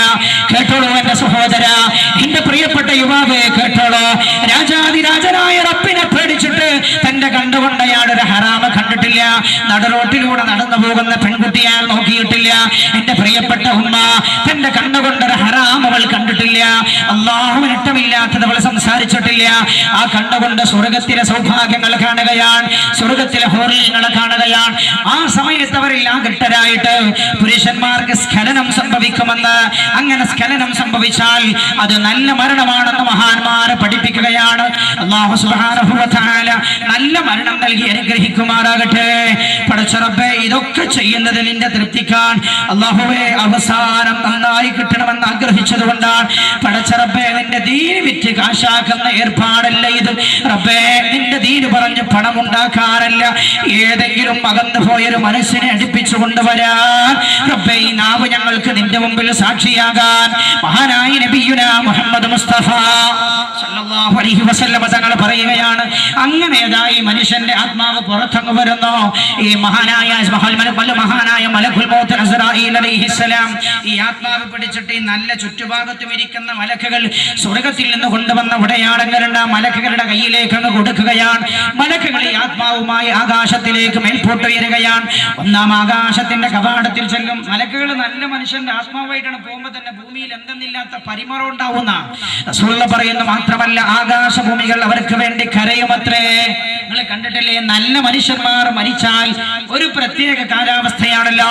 കേട്ടോളൂ എന്റെ സഹോദര, എന്റെ പ്രിയപ്പെട്ട യുവാവേ, കേട്ടോളൂ. രാജാതിരാജനായ റബ്ബിനെ പേടിച്ചിട്ട് തന്റെ കണ്ടുകൊണ്ട് അയാൾ ഒരു ഹറാമ കണ്ടിട്ടില്ല. നടുറോട്ടിലൂടെ നടന്നു പോകുന്ന പെൺകുട്ടി അയാൾ നോക്കിയിട്ടില്ല. എന്റെ പ്രിയപ്പെട്ട ഉമ്മ, തന്റെ കണ്ണുകൊണ്ടൊരു ഹറാം അവൾ കണ്ടിട്ടില്ല. അള്ളാഹുവിന് ഇഷ്ടമില്ലാത്തത് അവൾ സംസാരിച്ചിട്ടില്ല. ആ കണ്ണുകൊണ്ട് സ്വർഗത്തിലെ സൗഭാഗ്യങ്ങൾ കാണുകയാണ്, സ്വർഗത്തിലെ ഹോറിയങ്ങളെ കാണുകയാണ്. ആ സമയത്ത് അവരെല്ലാം ഘട്ടരായിട്ട് പുരുഷന്മാർക്ക് സ്ഖലനം സംഭവിക്കുമെന്ന്. അങ്ങനെ സ്ഖലനം സംഭവിച്ചാൽ അത് നല്ല മരണമാണെന്ന് മഹാന്മാരെ പഠിപ്പിക്കുകയാണ്. അല്ലാഹു സുബ്ഹാനഹു വ തആല നല്ല മരണം നൽകി അനുഗ്രഹിക്കുമാറാകട്ടെ. പടച്ച റബ്ബേ, ഇതൊക്കെ ചെയ്യുന്നത് നിന്റെ തൃപ്തിക്കാൻ. അല്ലാഹുവേ, അവസാനം നന്നായി കിട്ടണമെന്ന് ആഗ്രഹിച്ചതുകൊണ്ടാണ്. പടച്ച റബ്ബേ, നിന്റെ ദീൻ വിറ്റ് കാശാക്കുന്ന ഏർപ്പാടല്ല ഇത്. റബ്ബേ, നിന്റെ ദീന് പറഞ്ഞ് പണമുണ്ടാക്കാറല്ല, ഏതെങ്കിലും അകന്നു പോയൊരു മനസ്സിനെ അടുപ്പിച്ചു കൊണ്ടുവരാൻ റബ്ബേ ഈ നാവ് ഞങ്ങൾക്ക് നിന്റെ മുമ്പിൽ സാക്ഷിയാകാൻ മഹാനായ നബിയുനാ മുഹമ്മദ് മുസ്തഫ സല്ലല്ലാഹു അലൈഹി വസല്ലം തങ്ങൾ പറയുകയാണ്. അങ്ങനെ ഏതായി മനുഷ്യന്റെ ആത്മാവ് പുറത്തങ്ങ് വരുന്നു. ഈ മഹാനായ മലക്കുൽ മൗത്ത് അസ്റായീൽ അലൈഹിസ്സലാം ഈ ആത്മാവ് പിടിച്ചിട്ട് ഈ നല്ല ചുറ്റുഭാഗത്തും ഇരിക്കുന്ന മലക്കുകൾ സ്വർഗത്തിൽ നിന്ന് കൊണ്ടുവന്ന ഉടയാടങ്ങളുണ്ട്, മലക്കുകളുടെ കയ്യിലേക്ക് അങ്ങ് കൊടുക്കുകയാണ്. മലക്കുകൾ ഈ ആത്മാവുമായി ആകാശത്തിലേക്ക് മേൽപോട്ട് ഉയരുകയാണ്. ഒന്നാം ആകാശത്തിന്റെ കവാടത്തിൽ ചെല്ലും. മലക്കുകൾ നല്ല മനുഷ്യന്റെ ആത്മാവായിട്ടാണ് പോകുമ്പോൾ തന്നെ ഭൂമിയിൽ എന്തെന്നില്ലാത്ത പരിമളം ഉണ്ടാവുന്ന റസൂലുള്ള പറയുന്നു. മാത്രമല്ല ആകാശഭൂമികൾ അവർക്ക് വേണ്ടി കരയുമത്രേ. നിങ്ങൾ കണ്ടിട്ടില്ലേ, നല്ല മനുഷ്യന്മാർ മരിച്ചാൽ ഒരു പ്രത്യേക കാലാവസ്ഥയാണല്ലോ.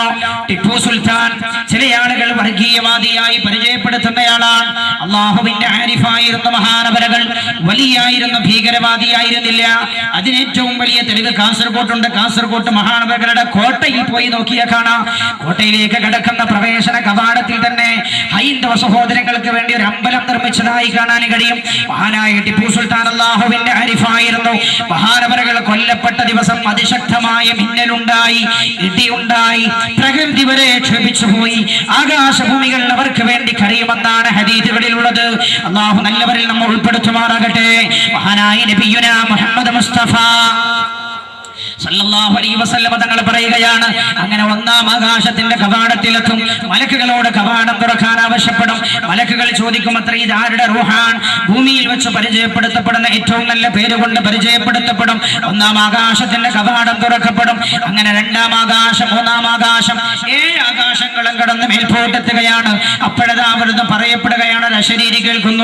ടിപ്പു സുൽത്താൻ ചില ആളുകൾ വർഗീയവാദിയായി പരിചയപ്പെടുത്തുന്നയാളാണ്. അള്ളാഹുവിന്റെ ആരിഫായിരുന്ന മഹാനവരകൾ വലിയായിരുന്ന ഭീകരവാദിയായിരുന്നില്ല. അതിനേറ്റവും വലിയ തെളിവ് കാസർഗോട്ടുണ്ട്. കാസർഗോട്ട് മഹാനവരകളുടെ കോട്ടയിൽ പോയി നോക്കിയാൽ കാണാം. കോട്ടയിലേക്ക് കിടക്കുന്ന പ്രവേശന കവാടത്തിൽ തന്നെ ഹൈന്ദവ സഹോദരങ്ങൾക്ക് വേണ്ടി ഒരു അമ്പലം നിർമ്മിച്ചതായി കാണാൻ കഴിയും. മഹാനായ ടിപ്പു സുൽത്താൻ അള്ളാഹുവിന്റെ ആരിഫായിരുന്നു. മഹാനവരകൾ കൊല്ലപ്പെട്ട ദിവസം അതിശക്തമായ മിന്നലുണ്ടായി, ഇടിയുണ്ടായി, പ്രകൃതി വരെ ക്ഷോഭിച്ചുപോയി. ആകാശഭൂമികൾ അവർക്ക് വേണ്ടി കരയുമെന്നാണ് ഹദീസുകളിലുള്ളത്. അള്ളാഹു നല്ലവരിൽ നമ്മൾ ഉൾപ്പെടുത്തുമാറാകട്ടെ. മഹാനായ നബിയുനാ മുഹമ്മദ് മുസ്തഫ സല്ലല്ലാഹു അലൈഹി വസല്ലം തങ്ങൾ പറയുകയാണ്, അങ്ങനെ ഒന്നാം ആകാശത്തിന്റെ കവാടത്തിലെത്തും. മലക്കുകളോട് കവാടം തുറക്കാൻ ആവശ്യപ്പെടും. മലക്കുകൾ ചോദിക്കും, അത്ര ഇത് ആരുടെ റൂഹാൻ? ഭൂമിയിൽ വെച്ച് പരിചയപ്പെടുത്തപ്പെടുന്ന ഏറ്റവും നല്ല പേരുകൊണ്ട് പരിചയപ്പെടുത്തപ്പെടും. ഒന്നാം ആകാശത്തിന്റെ കവാടം തുറക്കപ്പെടും. അങ്ങനെ രണ്ടാം ആകാശം, മൂന്നാം ആകാശം, 7 ആകാശങ്ങളും കടന്ന് മേൽപോട്ടെത്തുകയാണ്. അപ്പോഴതാ അവിടുന്ന് പറയപ്പെടുകയാണ്, അശരീരി കേൾക്കുന്നു,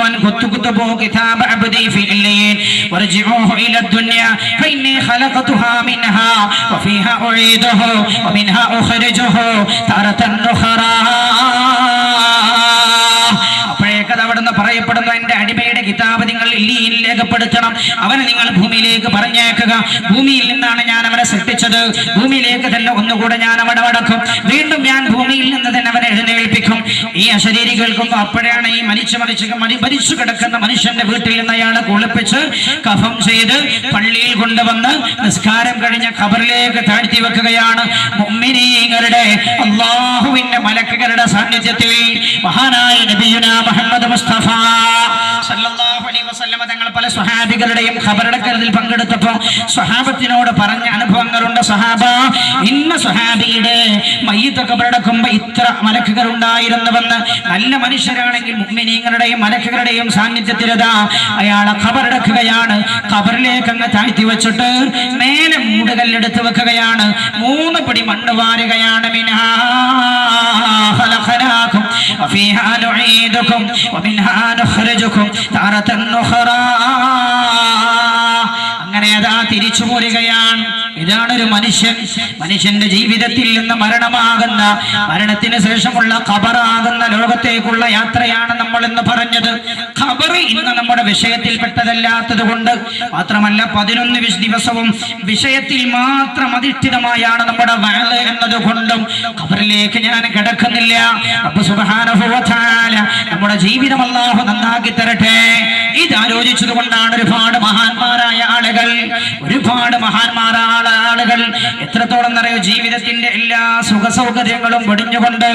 കിതാബ അബ്ദി ഫി ഇല്ലീൻ വർജിഊഹു ഇല ദുനിയ ഫഇന്നി ഖലഖതുഹാ മിൻഹാ വഫീഹാ ഉഈദുഹു വമിൻഹാ ഉഖ്രിജുഹു തറതൻ ഉഖറാ. അവിടുന്ന് പറയപ്പെടുന്നു, എന്റെ അടിമയുടെ കിതാബ് നിങ്ങൾ ഇല്ലീനിൽ രേഖപ്പെടുത്തണം. അവനെ നിങ്ങൾ ഭൂമിയിലേക്ക് പറഞ്ഞേക്കുക. ഭൂമിയിൽ നിന്നാണ് ഞാൻ അവനെ സൃഷ്ടിച്ചത്. ഭൂമിയിലേക്ക് തന്നെ ഒന്നുകൂടെ ഞാൻ അവനെ അടക്കും. വീണ്ടും ഞാൻ ഭൂമിയിൽ നിന്ന് തന്നെ അവനെ എഴുന്നേൽപ്പിക്കും. ഈ അശരീരി കേൾക്കുമ്പോൾ അപ്പോഴാണ് ഈ മരിച്ചു കിടക്കുന്ന മനുഷ്യന്റെ വീട്ടിൽ നിന്ന് അയാളെ കുളിപ്പിച്ച് കഫം ചെയ്ത് പള്ളിയിൽ കൊണ്ടുവന്ന് നിസ്കാരം കഴിഞ്ഞ ഖബറിലേക്ക് താഴ്ത്തി വെക്കുകയാണ്. മുഅ്മിനീങ്ങളുടെ അല്ലാഹുവിന്റെ മലക്കുകളുടെ സാന്നിധ്യത്തിൽ മഹാനായ നബിയുനാ മുഹമ്മദ് മുസ്തഫ സല്ലല്ലാഹു അലൈഹി വസല്ലം തങ്ങൾ പല സ്വഹാബികളുടെയും ഖബറടക്കലിൽ പങ്കെടുത്തപ്പോൾ സ്വഹാബത്തിനോട് പറഞ്ഞ അനുഭവങ്ങളുണ്ട്. സഹാബ, ഇന്ന സ്വഹാബിയുടെ മയ്യിത്ത് ഖബറടക്കുമ്പോൾ ഇത്ര മലക്കുകൾ ഉണ്ടായിരുന്നുവെന്ന്. നല്ല മനുഷ്യരാണെങ്കിൽ മുഅ്മിനീങ്ങളുടെയും മലക്കുകളുടെയും സാന്നിധ്യത്തിലതാ അയാളെ ഖബറടക്കുകയാണ്. ഖബറിലേക്ക് അങ്ങ് താഴ്ത്തി വെച്ചിട്ട് മേലെ മൂടുകല്ലെടുത്ത് വെക്കുകയാണ്. 3 പടി മണ്ണ് വാരുകയാണ്. മിൻഹാ ഖലഖനാകും വഫീഹാ നുഈദുകും വമിൻഹാ നുഖ്രിജുകും തറതൻ ഉഖറാ. അങ്ങനെ അതാ തിരിച്ചു പോരുകയാണ്. ഇതാണൊരു മനുഷ്യന്റെ ജീവിതത്തിൽ നിന്ന് മരണമാകുന്ന, മരണത്തിന് ശേഷമുള്ള ഖബറാകുന്ന ലോകത്തേക്കുള്ള യാത്രയാണ് നമ്മൾ ഇന്ന് പറഞ്ഞത്. ഖബർ ഇന്ന് നമ്മുടെ വിഷയത്തിൽപ്പെട്ടതല്ലാത്തത് കൊണ്ട് മാത്രമല്ല, 11 ദിവസവും വിഷയത്തിൽ മാത്രം അധിഷ്ഠിതമായാണ് നമ്മുടെ വഅദ് എന്നതുകൊണ്ടും ഖബറിലേക്ക് ഞാൻ കിടക്കുന്നില്ല. റബ്ബ് സുബ്ഹാനഹു വ തആല നമ്മുടെ ജീവിതം അല്ലാഹു നന്നാക്കി തരട്ടെ. ഇതാലോചിച്ചത് കൊണ്ടാണ് ഒരുപാട് മഹാന്മാരായ ആളുകൾ എത്രത്തോളം അറിയോ, ജീവിതത്തിന്റെ എല്ലാ സുഖസൗകര്യങ്ങളും വെടിഞ്ഞുകൊണ്ട്,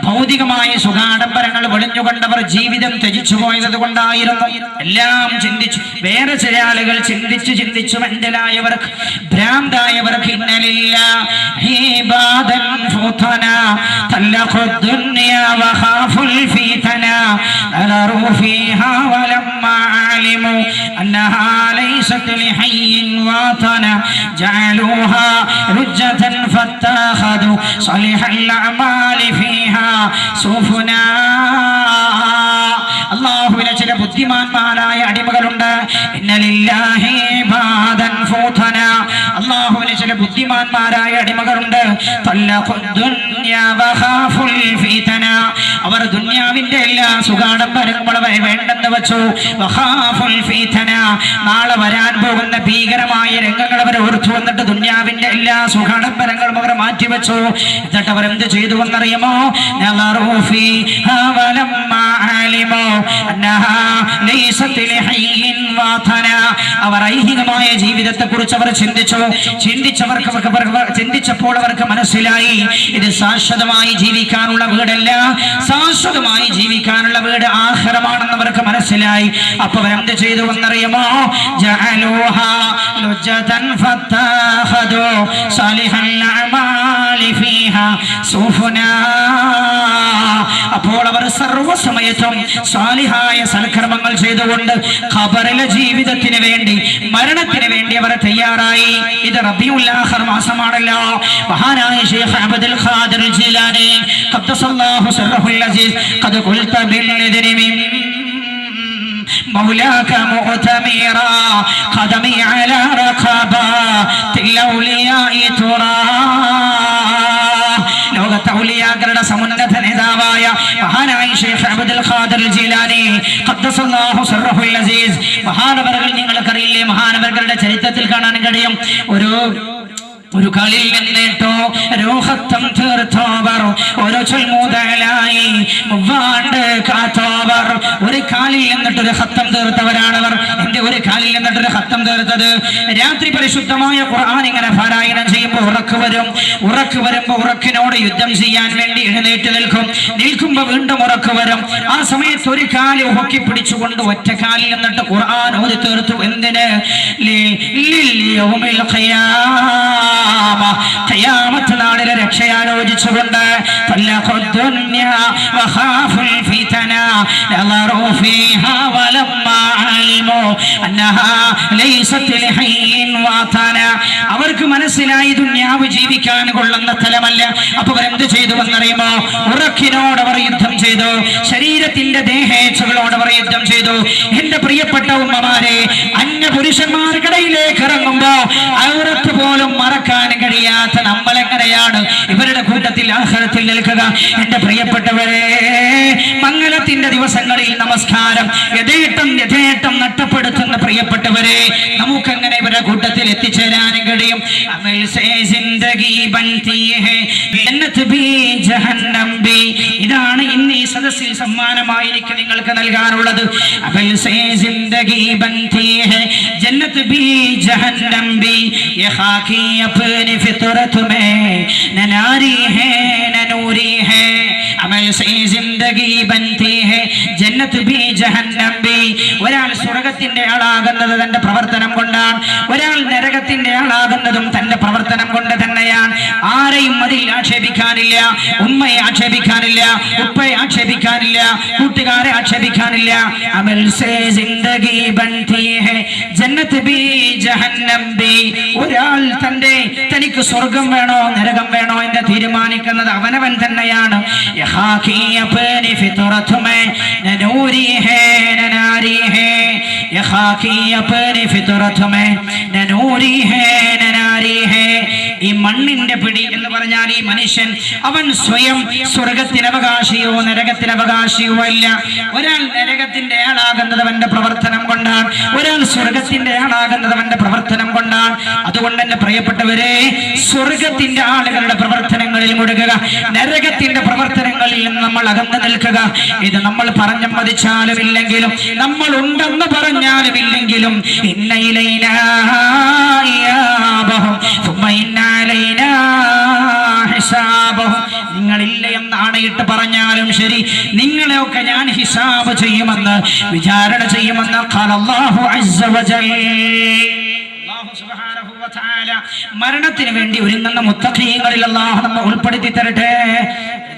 ഭൗതികമായ സുഖാഡംബരങ്ങൾ വെടിഞ്ഞുകൊണ്ടവർ ജീവിതം ത്യജിച്ചു പോയത് കൊണ്ടായിരുന്നു. എല്ലാം ചിന്തിച്ചു. വേറെ ചില ആളുകൾ ചിന്തിച്ചു മെന്റലായവർക്ക്, ഭ്രാന്തായവർക്ക് جعلوها رجة فاتخذوا صالح الأعمال فيها سفنا. അല്ലാഹുവിനെ ചില ബുദ്ധിമാന്മാരായ അടിമകളുണ്ട്. ഇന്നലില്ലാഹി ഇബാദൻ ഫൂതന. അല്ലാഹുവിനെ ചില ബുദ്ധിമാന്മാരായ അടിമകളുണ്ട്. അവർ ദുന്യാവിന്റെ എല്ലാ സുഖാഡംബരങ്ങളും വേണ്ടെന്ന് വെച്ചു. നാളെ വരാൻ പോകുന്ന ഭീകരമായ രംഗങ്ങൾ അവർ ഓർത്തു വന്നിട്ട് ദുന്യാവിന്റെ എല്ലാ സുഖാഡംബരങ്ങളും അവർ മാറ്റിവെച്ചു. എന്നിട്ട് അവർ എന്ത് ചെയ്തു എന്നറിയുമോ? അവർ ഐഹികമായ ജീവിതത്തെ കുറിച്ച് അവർ ചിന്തിച്ചപ്പോൾ അവർക്ക് മനസ്സിലായി, ഇത് ശാശ്വതമായി ജീവിക്കാനുള്ള വീടല്ല, ശാശ്വതമായി ജീവിക്കാനുള്ള വീട് ആഖിറമാണെന്ന് അവർക്ക് മനസ്സിലായി. അപ്പൊ അവരെന്ത് ചെയ്തു എന്നറിയുമോ? അപ്പോൾ അവർ സർവ്വസമയത്തും സാലിഹായ സൽക്കർമ്മങ്ങൾ ചെയ്തുകൊണ്ട് ഖബറിലെ ജീവിതത്തിന് വേണ്ടി, മരണത്തിന് വേണ്ടി അവർ തയ്യാറായി. ഇത് റബീഉൽ ആഖിർ മാസമാണല്ലോ. മഹാനായ ശൈഖ് അബ്ദുൽ ഖാദിർ ജീലാനി ഖദ്ദസല്ലാഹു സിർറഹുൽ അസീസ് ഖദ് ഖുൽത ബിൽഇദ്നി മിൻ مولاك مؤتمرا قدمي على رقبات الأولياء ترى. ലോകത്തെ ഔലിയാക്കളുടെ സമുന്നത നേതാവായ മഹാനായ ശൈഖ് അബ്ദുൽ ഖാദിർ ജീലാനി ഖദ്ദസല്ലാഹു സിർറഹുൽ അസീസ് മഹാനവറുകൾ, നിങ്ങൾക്കറിയില്ലേ, മഹാനവറുകളുടെ ചരിത്രത്തിൽ കാണാൻ കഴിയും. ഒരു കളിൽ നിന്നിട്ടോ രോഹത്തം തീർത്തോവർ, ഒരു ചൊൽമുതലായി മുവാണ്ട് കാത്തോവർ. ഒരു കാലിൽ നിന്നിട്ടൊരു ഹത്തം തീർത്തവരാണവർ. എന്റെ ഒരു കാലിൽ നിന്നിട്ടൊരു ഹത്തം തീർത്തത്. രാത്രി പരിശുദ്ധമായ ഖുർആൻ ഇങ്ങനെ പാരായണം ചെയ്യുമ്പോൾ ഉറക്ക് വരുമ്പോ ഉറക്കിനോട് യുദ്ധം ചെയ്യാൻ വേണ്ടി എഴുന്നേറ്റ് നിൽക്കുമ്പോ വീണ്ടും ഉറക്ക് വരും. ആ സമയത്ത് ഒരു കാല് ഉഹക്കി പിടിച്ചുകൊണ്ട് ഒറ്റ കാലിൽ നിന്നിട്ട് ഖുർആൻ ഓതി തീർത്തു. എന്തിന്? ഖിയാമത്ത് നാളിലെ രക്ഷയാലോചിച്ചുകൊണ്ട് അവർക്ക് മനസ്സിലായി ദുനിയാവ് ജീവിക്കാൻ കൊള്ളുന്ന സ്ഥലമല്ല. അപ്പൊ അവരെന്ത് ചെയ്തു എന്നറിയുമോ? ഉറക്കിനോട് അവർ യുദ്ധം ചെയ്തു, ശരീരത്തിന്റെ ദേഹേച്ഛകളോട് അവർ യുദ്ധം ചെയ്തു. എന്റെ പ്രിയപ്പെട്ട ഉമ്മമാരെ, അന്യ പുരുഷന്മാർക്കിടയിലേക്ക് ഇറങ്ങുമ്പോ ഔറത്ത് പോലും മറക്കാൻ കഴിയാത്ത നമ്മളെങ്ങനെയാണ് ഇവരുടെ കൂട്ടത്തിൽ ആഖിറത്തിൽ നിൽക്കുക? എന്റെ പ്രിയപ്പെട്ടവരെ, മംഗലത്തിന്റെ ദിവസങ്ങളിൽ നമസ്കാരം യഥേട്ടം നഷ്ടപ്പെടുത്തുന്ന പ്രിയപ്പെട്ടവരെ, നമുക്കെങ്ങനെ ഇവരുടെ കൂട്ടത്തിൽ എത്തിച്ചേരാനും കഴിയും? ഇതാണ് ഇന്ന് ഈ സദസ്സിൽ സമ്മാനമായി എനിക്ക് നിങ്ങൾക്ക് നൽകാനുള്ളത്. ജന്നത്ത് ബി ജഹന്നം ബി യഖാകി अपनी फितरत में न नारी है न नूरी है अमल से जिंदगी बनती है जन्नत भी जहन्नम भी. ഒരാൾ സ്വർഗ്ഗത്തിന്റെ ആളാകുന്നത് തന്റെ പ്രവർത്തനം കൊണ്ടാണ്, ഒരാൾ നരകത്തിന്റെ ആളാകുന്നതും തന്റെ പ്രവർത്തനം കൊണ്ട് തന്നെയാണ്. ആരെയും അതിൽ ആക്ഷേപിക്കാനില്ല. ഉമ്മയെ ആക്ഷേപിക്കാനില്ല, ഉപ്പയെ ആക്ഷേപിക്കാനില്ല, കൂട്ടുകാരെ ആക്ഷേപിക്കാനില്ല. അമൽ സേ ജിന്ദഗി ബൻതി ഹൈ ജന്നത്ത് ബി ജഹന്നം ബി. ഒരാൾ തനിക്ക് സ്വർഗം വേണോ നരകം വേണോ എന്ന് തീരുമാനിക്കുന്നത് അവനവൻ തന്നെയാണ്. ഈ മണ്ണിന്റെ പിടി എന്ന് പറഞ്ഞാൽ ഈ മനുഷ്യൻ അവൻ സ്വയം സ്വർഗത്തിന് അവകാശിയോ നരകത്തിന് അവകാശിയോ അല്ല. ഒരാൾ നരകത്തിന്റെ ആളാകുന്നത് അവന്റെ പ്രവർത്തനം കൊണ്ടാണ്, ഒരാൾ സ്വർഗത്തിന്റെ ആളാകുന്നത് അവന്റെ പ്രവർത്തനം കൊണ്ടാണ്. അതുകൊണ്ട് തന്നെ പ്രിയപ്പെട്ടവരെ, സ്വർഗത്തിന്റെ ആളുകളുടെ പ്രവർത്തനങ്ങളിൽ മുഴുകുക, നരകത്തിന്റെ പ്രവർത്തനങ്ങളിൽ നമ്മൾ അകന്നു നിൽക്കുക. ഇത് നമ്മൾ പറഞ്ഞും മതിച്ചാലും ഇല്ലെങ്കിലും, നമ്മൾ ഉണ്ടെന്ന് പറഞ്ഞാലും ഇല്ലെങ്കിലും, നിങ്ങളില്ല എന്ന് ആണയിട്ട് പറഞ്ഞാലും ശരി, നിങ്ങളെയൊക്കെ ഞാൻ ഹിസാബ് ചെയ്യുമെന്ന്, വിചാരണ ചെയ്യുമെന്ന് ഖാലല്ലാഹു അസ്സ വജൽ. മരണത്തിന് വേണ്ടി ഒരുങ്ങുന്ന മുത്തഖീങ്ങളിൽ അല്ലാഹു നമ്മെ ഉൾപ്പെടുത്തി തരട്ടെ.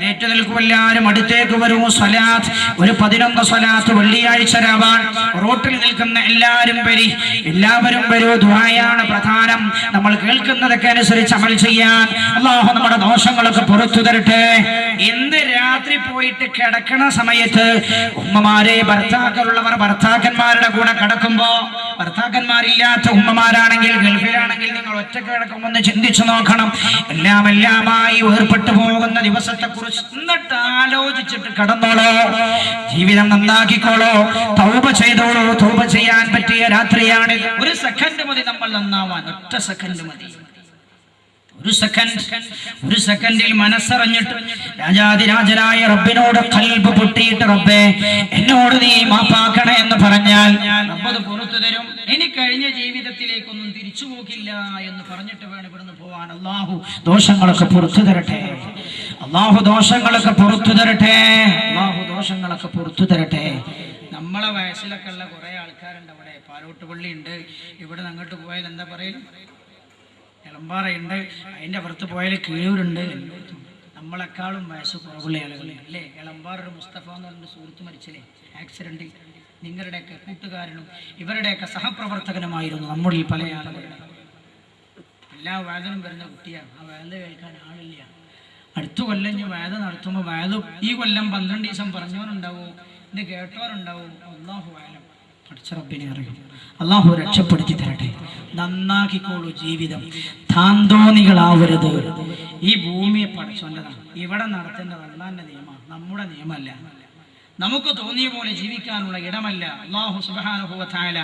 ഏറ്റു നിൽക്കും, എല്ലാവരും അടുത്തേക്ക് വരൂ. സ്വലാത്ത്, ഒരു 11 സ്വലാത്ത് വെള്ളിയാഴ്ച രാവാൻ റോട്ടിൽ നിൽക്കുന്ന എല്ലാവരും വരൂ. ദുആയാണ് പ്രധാനം. നമ്മൾ കേൾക്കുന്നതൊക്കെ അനുസരിച്ച് അമൽ ചെയ്യാൻ അല്ലാഹു നമ്മുടെ ദോഷങ്ങളൊക്കെ പുറത്തു തരട്ടെ. ഇന്ന് രാത്രി പോയിട്ട് കിടക്കണ സമയത്ത് ഉമ്മമാരെ, ഭർത്താക്കളുള്ളവർ ഭർത്താക്കന്മാരുടെ കൂടെ കിടക്കുമ്പോ ഭർത്താക്കന്മാരില്ലാത്ത ഉമ്മമാരാണെങ്കിൽ ഗൾഫിലാണെങ്കിൽ നിങ്ങൾ ഒറ്റക്ക് കിടക്കുമെന്ന് ചിന്തിച്ചു നോക്കണം. എല്ലാമായി വേർപെട്ടു പോകുന്ന ദിവസത്തെ കുറിച്ച് എന്നിട്ട് ആലോചിച്ചിട്ട് കടന്നോളോ, ജീവിതം നന്നാക്കിക്കോളോ, തൗബ ചെയ്തോളൂ. തൗബ ചെയ്യാൻ പറ്റിയ രാത്രിയാണ്. ഒരു സെക്കൻഡ് മതി നമ്മൾ നന്നാവാൻ, ഒറ്റ സെക്കൻഡ് മതി. ഒരു സെക്കൻഡിൽ മനസ്സറിഞ്ഞിട്ട് രാജാതിരാജനായ റബ്ബിനോട് ഖൽബ് പൊട്ടിയിട്ട് റബ്ബേ എന്നോട് നീ മാപ്പാക്കണേ എന്ന് പറഞ്ഞാൽ റബ്ബ് പുറത്തു തരും. ഇനി കഴിഞ്ഞ ജീവിതത്തിലേക്കൊന്നും തിരിച്ചു പോകില്ല എന്ന് പറഞ്ഞിട്ട് വേണം ഇവിടുന്ന് പോവാൻ. അല്ലാഹു ദോഷങ്ങളൊക്കെ പുറത്തു തരട്ടെ. അല്ലാഹു ദോഷങ്ങളൊക്കെ പുറത്തു തരട്ടെ. അല്ലാഹു ദോഷങ്ങളൊക്കെ പുറത്തു തരട്ടെ. നമ്മളെ വയസ്സിലൊക്കെ ഉള്ള കുറെ ആൾക്കാരുണ്ട്. അവിടെ പാലോട്ട് പള്ളി ഉണ്ട്. ഇവിടെ അങ്ങോട്ട് പോയാൽ എന്താ പറയലും എളമ്പാറയുണ്ട്. അതിൻ്റെ പുറത്ത് പോയാൽ കീഴൂരുണ്ട്. നമ്മളെക്കാളും വയസ്സ് കുറവുള്ള ആളുകളെ അല്ലേ. എളമ്പാറൊരു മുസ്തഫ എന്ന് പറഞ്ഞ സുഹൃത്ത് മരിച്ചില്ലേ ആക്സിഡൻറ്റിൽ. നിങ്ങളുടെയൊക്കെ കൂട്ടുകാരനും ഇവരുടെയൊക്കെ സഹപ്രവർത്തകനുമായിരുന്നു നമ്മളിൽ പല ആളുകളുടെ. എല്ലാ വേദനും വരുന്ന കുട്ടിയാണ്. ആ വേദ കേൾക്കാൻ ആളില്ല. അടുത്ത കൊല്ലം ഞാൻ വേദ നടത്തുമ്പോൾ വേദ ഈ കൊല്ലം 12 ദിവസം പറഞ്ഞവനുണ്ടാവും, ഇത് കേട്ടവനുണ്ടാവും. അല്ലാഹു ആലം, പഠിച്ച റബ്ബിനെ അറിയും. അല്ലാഹു രക്ഷപ്പെടുത്തി തരട്ടെ. നന്നാക്കിക്കോളൂ ജീവിതം. താന്തോന്നികളാവരുത്. ഈ ഭൂമിയെ പഠിച്ചോണ്ടതാണ്. ഇവിടെ നടത്തേണ്ടത് അല്ലാഹുവിന്റെ നിയമമാണ്, നമ്മുടെ നിയമമല്ല. നമുക്ക് തോന്നിയ പോലെ ജീവിക്കാനുള്ള ഇടമല്ല. അല്ലാഹു സുബ്ഹാനഹു വ തആല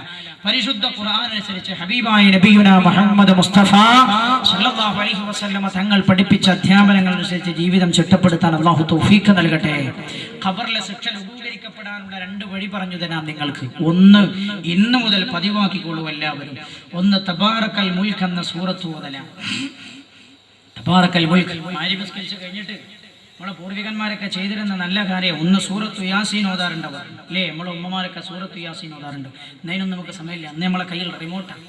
പരിശുദ്ധ ഖുർആൻ അനുസരിച്ച് ഹബീബായ നബിയുനാ മുഹമ്മദ് മുസ്തഫ സല്ലല്ലാഹു അലൈഹി വസല്ലമ തങ്ങൾ പഠിപ്പിച്ച അധ്യാപനങ്ങൾ അനുസരിച്ച് ജീവിതം ചിട്ടപ്പെടുത്താൻ അല്ലാഹു തൗഫീഖ് നൽകട്ടെ. ഖബറിലെ ശിക്ഷ ലഘൂകരിക്കപ്പെടാനുള്ള 2 വഴി പറഞ്ഞു തരാം നിങ്ങൾക്ക്. ഒന്ന്, ഇന്ന് മുതൽ പതിവാക്കിക്കൊള്ളൂ എല്ലാവരും. ഒന്ന്, തബാറക്കൽ മുൽക്ക് എന്ന സൂറത്ത് ഓതലാണ്. തബാറക്കൽ മുൽക്ക് മാരിബസ്കരിച്ച് കഴിഞ്ഞിട്ട് നമ്മളെ പൂർവികന്മാരൊക്കെ ചെയ്തിരുന്ന നല്ല കാര്യം. ഒന്ന് സൂറത്തു യാസീൻ ഓതാറുണ്ടാവും അല്ലേ. നമ്മളെ ഉമ്മമാരൊക്കെ സൂറത്തു യാസീൻ ഓതാറുണ്ട്. എന്നതിനൊന്നും നമുക്ക് സമയമില്ല. അന്ന് നമ്മളെ കയ്യിൽ റിമോട്ടാണ്.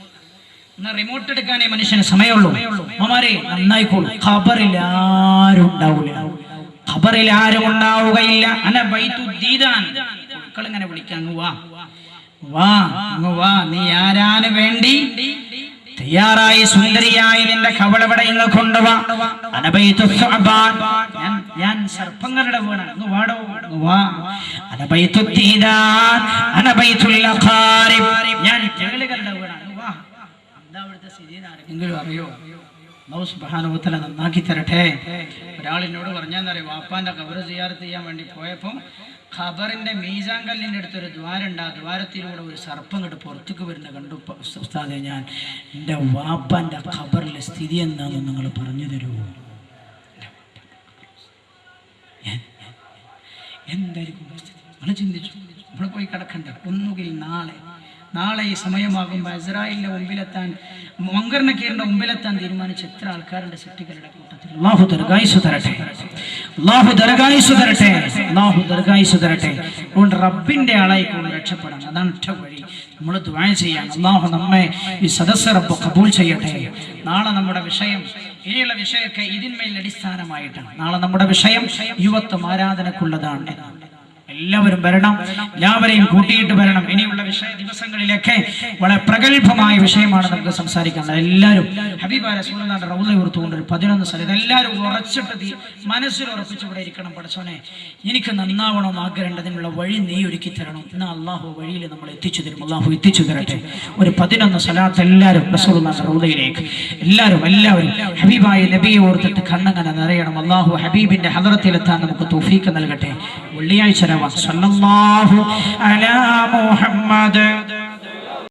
എന്നാൽ റിമോട്ട് എടുക്കാനേ മനുഷ്യന് സമയമുള്ളൂ. ഉമ്മമാരെ നന്നായിക്കോളൂ. ഖബറിൽ ആരും ഉണ്ടാവില്ല. ഖബറിൽ ആരും ഉണ്ടാവുകയില്ല. അന ബൈതുദ്ദീദാൻ. മക്കളിങ്ങനെ വിളിക്കാൻ വാ വാ വാ, നീ ആരാന് വേണ്ടി തയ്യാറായി സുന്ദരിയായി നിന്റെ കവളവിടെ ഇങ്ങ് കൊണ്ടുവാ. ഞാൻ സർപ്പങ്ങളുടെ വീടാണ്. വാടോ വാ. ഞാൻ ചെകളുകളുടെ വീടാണ്. വാ. എന്താ അവിടുത്തെ സ്ഥിതി ആരെങ്കിലും അറിയോ? അല്ലാഹു സുബ്ഹാനഹു വ തആല നന്നാക്കി തരട്ടെ. ഒരാളിനോട് പറഞ്ഞാന്നറിയോ, വാപ്പാന്റെ ഖബർ സിയാറത്ത് ചെയ്യാൻ വേണ്ടി പോയപ്പോൾ ഖബറിന്റെ മീസാൻ കല്ലിൻ്റെ അടുത്തൊരു ദ്വാരമുണ്ട്. ആ ദ്വാരത്തിലൂടെ ഒരു സർപ്പം ഇങ്ങോട്ട് പുറത്തേക്ക് വരുന്ന കണ്ടു. ഉസ്താദേ, ഞാൻ എൻ്റെ വാപ്പാന്റെ ഖബറിലെ സ്ഥിതി എന്താണെന്ന് നിങ്ങൾ പറഞ്ഞു തരുമോ? എന്തായിരിക്കും സ്ഥിതി? നമ്മൾ ചിന്തിച്ചു. നമ്മൾ പോയി കിടക്കണ്ടേ? ഒന്നുകിൽ നാളെ ഈ സമയമാകുമ്പോൾ ഇസ്രായേലിന്റെ മുമ്പിലെത്താൻ, മുങ്കർനക്കീറിന്റെ മുമ്പിലെത്താൻ തീരുമാനിച്ച എത്ര ആൾക്കാരുടെ സൃഷ്ടികളുടെ കൂട്ടത്തിൽ. അല്ലാഹു ദീർഘായുസ്സ് തരട്ടെ. അല്ലാഹു ദീർഘായുസ്സ് തരട്ടെ. അല്ലാഹു ദീർഘായുസ്സ് തരട്ടെ. അതുകൊണ്ട് റബ്ബിന്റെ ആളായിക്കൊണ്ട് രക്ഷപ്പെടാൻ അതാണ് ഒറ്റ വഴി. നമ്മൾ ദുആ ചെയ്യാൻ. അല്ലാഹു നമ്മെ ഈ സദസ്സ് റബ്ബ് ഖബൂൽ ചെയ്യട്ടെ. നാളെ നമ്മുടെ വിഷയം, ഇനിയുള്ള വിഷയമൊക്കെ ഇതിന്മേൽ അടിസ്ഥാനമായിട്ടാണ്. നാളെ നമ്മുടെ വിഷയം യുവത്വം ആരാധനക്കുള്ളതാണ്. എല്ലാവരും വരണം, എല്ലാവരെയും കൂട്ടിയിട്ട് വരണം. ഇനിയുള്ള ദിവസങ്ങളിലൊക്കെ വളരെ പ്രഗത്ഭമായ വിഷയമാണ് നമുക്ക് സംസാരിക്കാനുള്ളത്. എല്ലാവരും ഹബീബായ റസൂലുള്ളാഹിന്റെ റൗള ഓർത്തുകൊണ്ട് ഒരു 11 സ്ഥലത്ത് എല്ലാവരും ഉറച്ചിട്ട് മനസ്സിൽ ഉറപ്പിച്ച് ഇവിടെ ഇരിക്കണം. പടച്ചോനെ, എനിക്ക് നന്നാവണം ആഗ്രഹമുണ്ട്, അതിനുള്ള വഴി നീ ഒരുക്കി തരണം. എന്നാൽ അള്ളാഹു വഴിയിൽ നമ്മൾ എത്തിച്ചു തരും. അള്ളാഹു എത്തിച്ചു തരട്ടെ. ഒരു 11 സ്വലാത്ത് എല്ലാവരും റസൂലുള്ളാഹിന്റെ റൗളയിലേക്ക് എല്ലാവരും ഹബീബായ നബിയെ ഓർത്തിട്ട് കണ്ണങ്ങനെ നിറയണം. അള്ളാഹു ഹബീബിന്റെ ഹദറത്തിലെത്താൻ നമുക്ക് തൗഫീഖ് നൽകട്ടെ. വെള്ളിയാഴ്ച സല്ലല്ലാഹു അലാ മുഹമ്മദ്